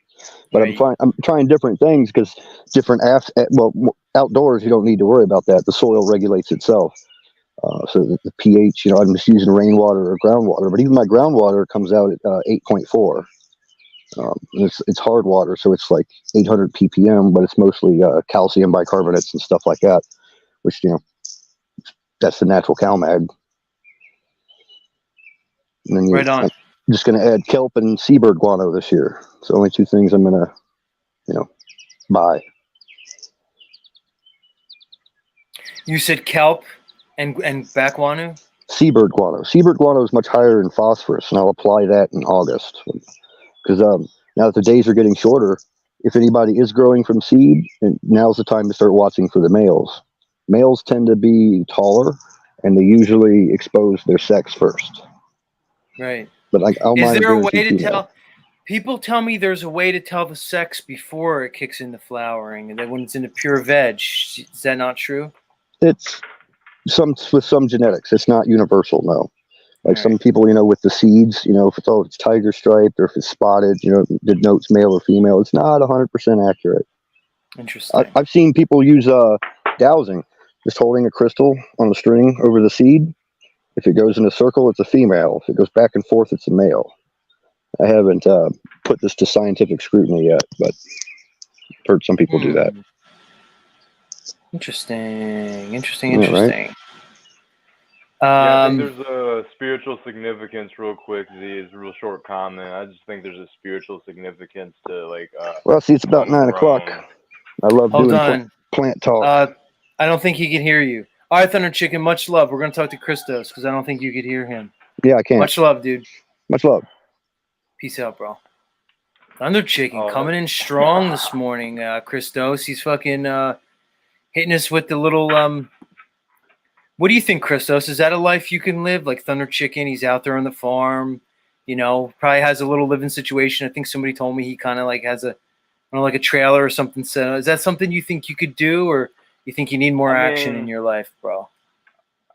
But I'm trying different things because different outdoors you don't need to worry about that. The soil regulates itself. So the pH, I'm just using rainwater or groundwater, but even my groundwater comes out at 8.4. It's hard water, so it's like 800 ppm, but it's mostly calcium bicarbonates and stuff like that, which that's the natural CalMag. And then I'm just going to add kelp and seabird guano this year. It's the only two things I'm going to, buy. You said kelp and back guano? Seabird guano. Seabird guano is much higher in phosphorus, and I'll apply that in August. Because now that the days are getting shorter, if anybody is growing from seed, now's the time to start watching for the males. Males tend to be taller, and they usually expose their sex first. Right. But is there a way to tell? People tell me there's a way to tell the sex before it kicks into flowering, and then when it's in a pure veg. Is that not true? It's with some genetics. It's not universal, no. Like some people, with the seeds, if it's tiger striped or if it's spotted, it denotes male or female. It's not 100% accurate. Interesting. I've seen people use dowsing, just holding a crystal on a string over the seed. If it goes in a circle, it's a female. If it goes back and forth, it's a male. I haven't put this to scientific scrutiny yet, but I've heard some people do that. Interesting. Right? I think there's a spiritual significance, real quick. It's a real short comment. I just think there's a spiritual significance to well, see, it's about 9 o'clock. I love doing plant talk. I don't think he can hear you. All right, Thunder Chicken. Much love. We're gonna talk to Christos because I don't think you could hear him. Yeah, I can. Much love, dude. Much love. Peace out, bro. Thunder Chicken coming in strong this morning. Christos. He's fucking hitting us with the little What do you think, Christos? Is that a life you can live? Like Thunder Chicken, he's out there on the farm, probably has a little living situation. I think somebody told me he kind of like has like a trailer or something. So is that something you think you could do, or you think you need more action in your life, bro?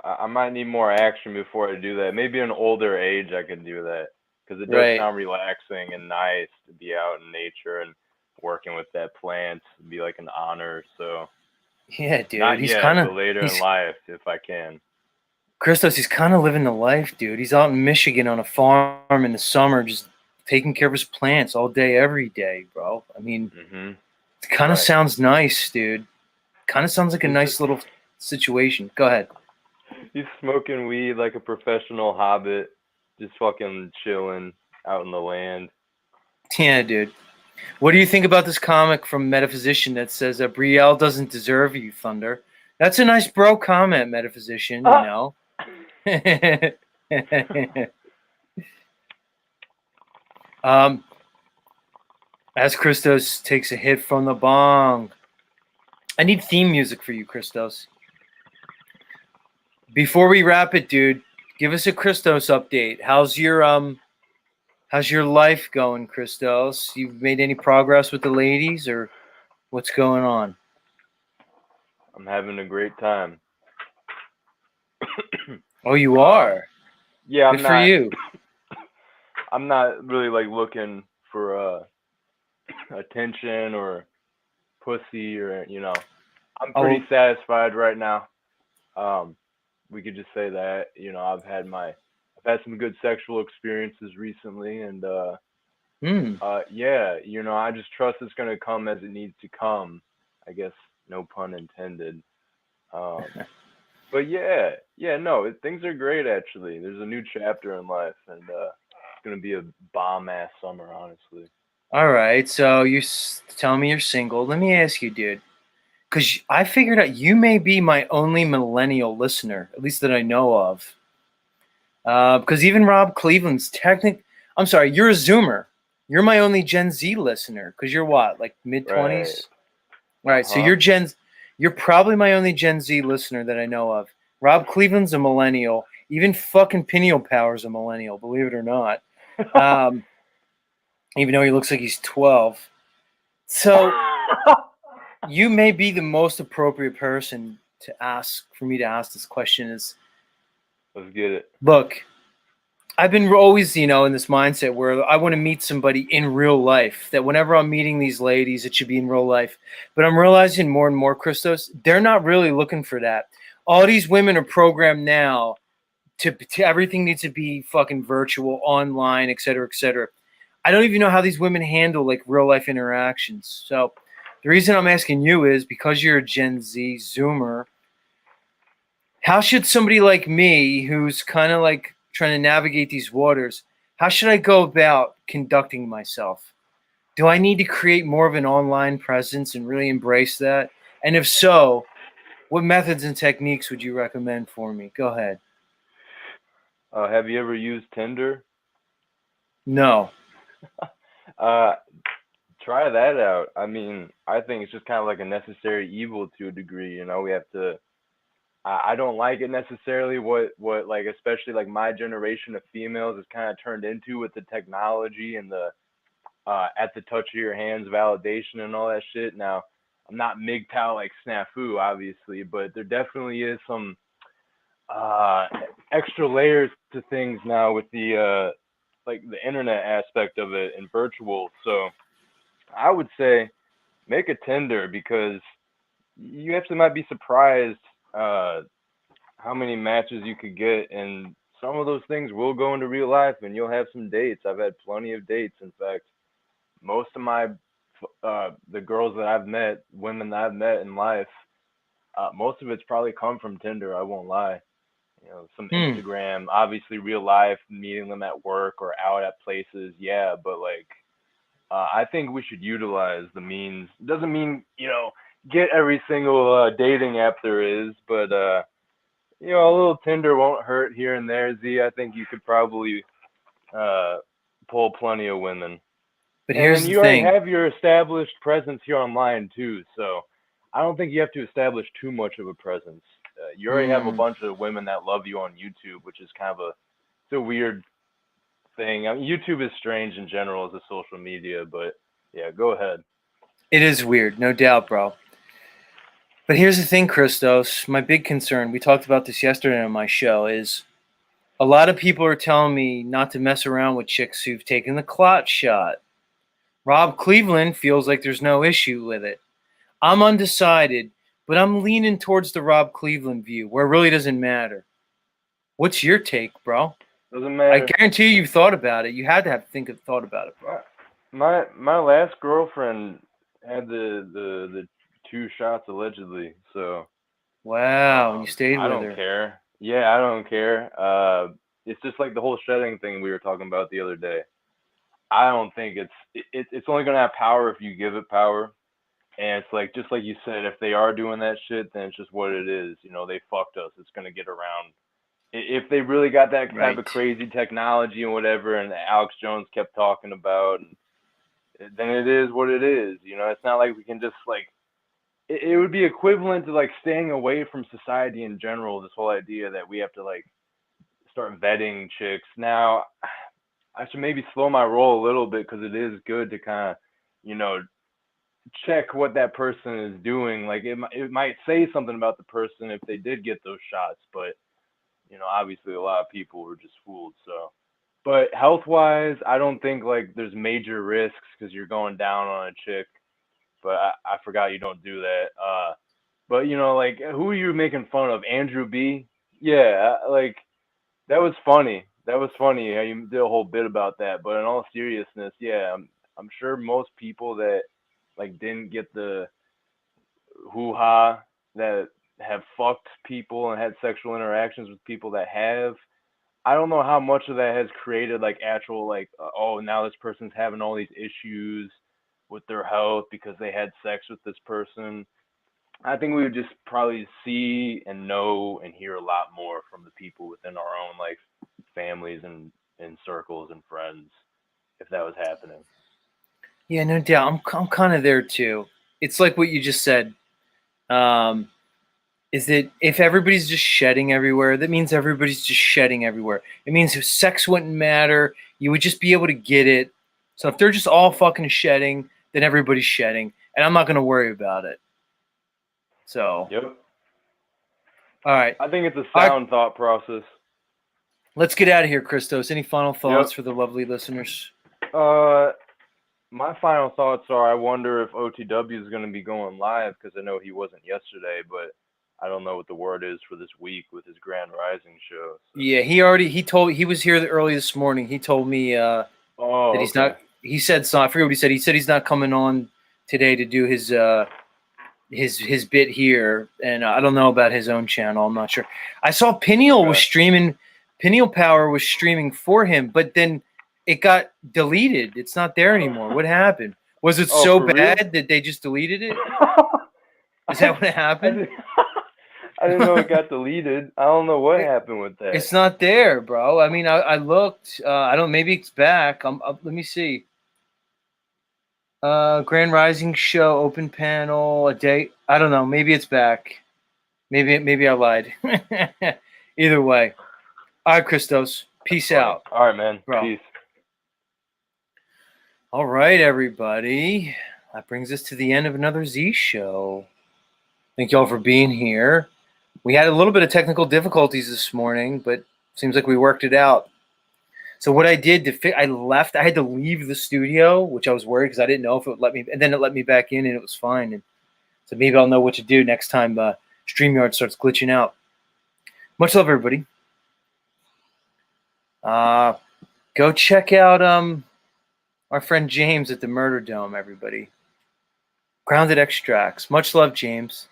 I might need more action before I do that. Maybe in an older age I could do that because it does sound relaxing and nice to be out in nature and working with that plant. It'd be like an honor. So. Yeah, dude. Not he's yet, kind of but later in life, if I can. Christos, he's kind of living the life, dude. He's out in Michigan on a farm in the summer, just taking care of his plants all day, every day, bro. I mean, it kind of sounds nice, dude. Kind of sounds like a nice little situation. Go ahead. He's smoking weed like a professional hobbit, just fucking chilling out in the land. Yeah, dude. What do you think about this comic from Metaphysician that says that Brielle doesn't deserve you, Thunder? That's a nice bro comment, Metaphysician, As Christos takes a hit from the bong. I need theme music for you, Christos. Before we wrap it, dude, give us a Christos update. How's your life going, Christos? You made any progress with the ladies, or what's going on? I'm having a great time. Oh, you are? Yeah, Good for you. I'm not really like looking for attention or pussy or I'm pretty satisfied right now. We could just say that I've had some good sexual experiences recently, and yeah, I just trust it's gonna come as it needs to come. I guess no pun intended. Um, but yeah, no, things are great actually. There's a new chapter in life, and it's gonna be a bomb ass summer, honestly. All right, so you tell me you're single. Let me ask you, dude, because I figured out you may be my only millennial listener, at least that I know of. Because even Rob Cleveland's I'm sorry, you're a Zoomer. You're my only Gen Z listener. Because you're what, like mid 20s? All right, so you're probably my only Gen Z listener that I know of. Rob Cleveland's a millennial. Even fucking Pineal Power's a millennial, believe it or not. Even though he looks like he's 12. So you may be the most appropriate person for me to ask this question is, let's get it. Look, I've been always, in this mindset where I want to meet somebody in real life, that whenever I'm meeting these ladies, it should be in real life. But I'm realizing more and more, Christos, they're not really looking for that. All these women are programmed now to everything needs to be fucking virtual, online, et cetera, et cetera. I don't even know how these women handle like real life interactions. So the reason I'm asking you is because you're a Gen Z Zoomer. How should somebody like me, who's kind of like trying to navigate these waters, how should I go about conducting myself? Do I need to create more of an online presence and really embrace that? And if so, what methods and techniques would you recommend for me? Go ahead. Have you ever used Tinder? No. Try that out. I mean, I think it's just kind of like a necessary evil to a degree. We have to. I don't like it necessarily. What like especially like my generation of females is kind of turned into with the technology and the at the touch of your hands validation and all that shit. Now, I'm not MGTOW like Snafu, obviously, but there definitely is some extra layers to things now with the like the internet aspect of it and virtual. So I would say make a Tinder, because you actually might be surprised how many matches you could get, and some of those things will go into real life and you'll have some dates. I've had plenty of dates. In fact, most of my the girls that I've met, women that I've met in life, most of it's probably come from Tinder. I won't lie. Some Instagram, obviously real life, meeting them at work or out at places, yeah, but like I think we should utilize the means. Doesn't mean get every single dating app there is, but a little Tinder won't hurt here and there. Z, I think you could probably pull plenty of women. But here's and the you thing. already have your established presence here online too, so I don't think you have to establish too much of a presence. You already have a bunch of women that love you on YouTube, which is kind of it's a weird thing. I mean, YouTube is strange in general as a social media, but yeah, go ahead. It is weird, no doubt, bro. But here's the thing, Christos. My big concern, we talked about this yesterday on my show, is a lot of people are telling me not to mess around with chicks who've taken the clot shot. Rob Cleveland feels like there's no issue with it. I'm undecided, but I'm leaning towards the Rob Cleveland view, where it really doesn't matter. What's your take, bro? Doesn't matter. I guarantee you've thought about it. You had to have thought about it, bro. My last girlfriend had the 2 shots allegedly, so. Wow, you stayed with her. I don't care. Yeah, I don't care. It's just like the whole shedding thing we were talking about the other day. I don't think it's only gonna have power if you give it power. And it's like, just like you said, if they are doing that shit, then it's just what it is. They fucked us. It's gonna get around. If they really got that type of crazy technology and whatever, and Alex Jones kept talking about, then it is what it is. It's not like we can just like. It would be equivalent to like staying away from society in general. This whole idea that we have to like start vetting chicks. Now, I should maybe slow my roll a little bit, because it is good to kind of, check what that person is doing. Like it might say something about the person if they did get those shots, but obviously a lot of people were just fooled. So, But health-wise, I don't think like there's major risks because you're going down on a chick. But I forgot you don't do that. But you know, like who are you making fun of? Andrew B? Yeah, like that was funny. That was funny how you did a whole bit about that. But in all seriousness, yeah, I'm sure most people that like didn't get the hoo-ha that have fucked people and had sexual interactions with people that have. I don't know how much of that has created like actual like oh now this person's having all these issues with their health because they had sex with this person. I think we would just probably see and know and hear a lot more from the people within our own like families and circles and friends if that was happening. Yeah, no doubt. I'm kind of there too. It's like what you just said. Is that if everybody's just shedding everywhere, that means everybody's just shedding everywhere. It means sex wouldn't matter. You would just be able to get it. So if they're just all fucking shedding, then everybody's shedding, and I'm not going to worry about it. So. Yep. All right. I think it's a sound thought process. Let's get out of here, Christos. Any final thoughts for the lovely listeners? My final thoughts are I wonder if OTW is going to be going live because I know he wasn't yesterday, but I don't know what the word is for this week with his Grand Rising show. So. Yeah, he was here early this morning. He told me that he's not. He said so. I forget what he said. He said he's not coming on today to do his bit here, and I don't know about his own channel. I'm not sure. I saw Pineal was streaming. Pineal Power was streaming for him, but then it got deleted. It's not there anymore. What happened? Was it so bad that they just deleted it? Is that what happened? I didn't know it got deleted. I don't know what happened with that. It's not there, bro. I mean, I looked. I don't. Maybe it's back. Let me see. Grand Rising show, open panel, a day. I don't know. Maybe it's back. Maybe I lied. Either way. All right, Christos. Peace out. All right, man. Bro. Peace. All right, everybody. That brings us to the end of another Z show. Thank you all for being here. We had a little bit of technical difficulties this morning, but seems like we worked it out. So what I did I left. I had to leave the studio, which I was worried because I didn't know if it would let me. And then it let me back in, and it was fine. And so maybe I'll know what to do next time StreamYard starts glitching out. Much love, everybody. Go check out our friend James at the Murder Dome, everybody. Grounded Extracts. Much love, James.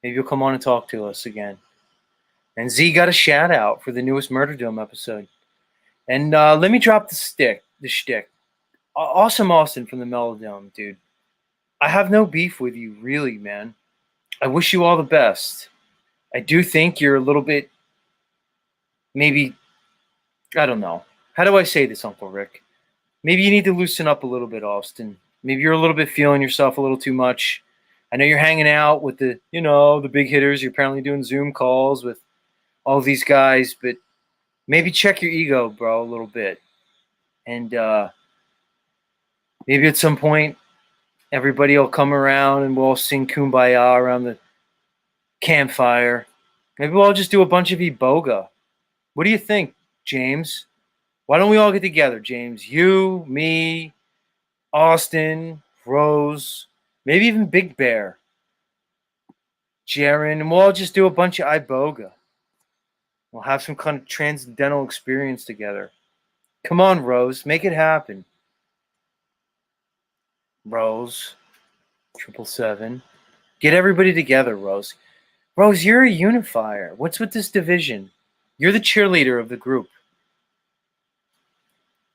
Maybe you'll come on and talk to us again. And Z got a shout out for the newest Murder Dome episode. And let me drop the shtick. Awesome Austin from the Melodome, dude. I have no beef with you, really, man. I wish you all the best. I do think you're a little bit, maybe, I don't know. How do I say this, Uncle Rick? Maybe you need to loosen up a little bit, Austin. Maybe you're a little bit feeling yourself a little too much. I know you're hanging out with the big hitters. You're apparently doing Zoom calls with all these guys, but maybe check your ego, bro, a little bit. And maybe at some point, everybody will come around and we'll all sing Kumbaya around the campfire. Maybe we'll all just do a bunch of Iboga. What do you think, James? Why don't we all get together, James? You, me, Austin, Rose, maybe even Big Bear, Jaren, and we'll all just do a bunch of Iboga. We'll have some kind of transcendental experience together. Come on, Rose. Make it happen. Rose. 777. Get everybody together, Rose. Rose, you're a unifier. What's with this division? You're the cheerleader of the group.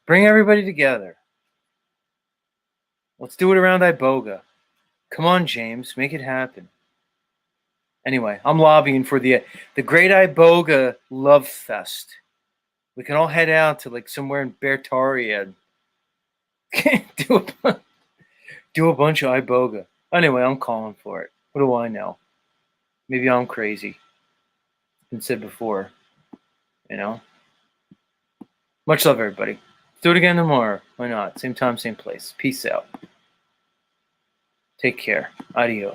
Bring everybody together. Let's do it around Iboga. Come on, James. Make it happen. Anyway, I'm lobbying for the Great Iboga Love Fest. We can all head out to like somewhere in Bertaria. do a bunch of Iboga. Anyway, I'm calling for it. What do I know? Maybe I'm crazy. It's been said before. Much love, everybody. Let's do it again tomorrow. Why not? Same time, same place. Peace out. Take care. Adios.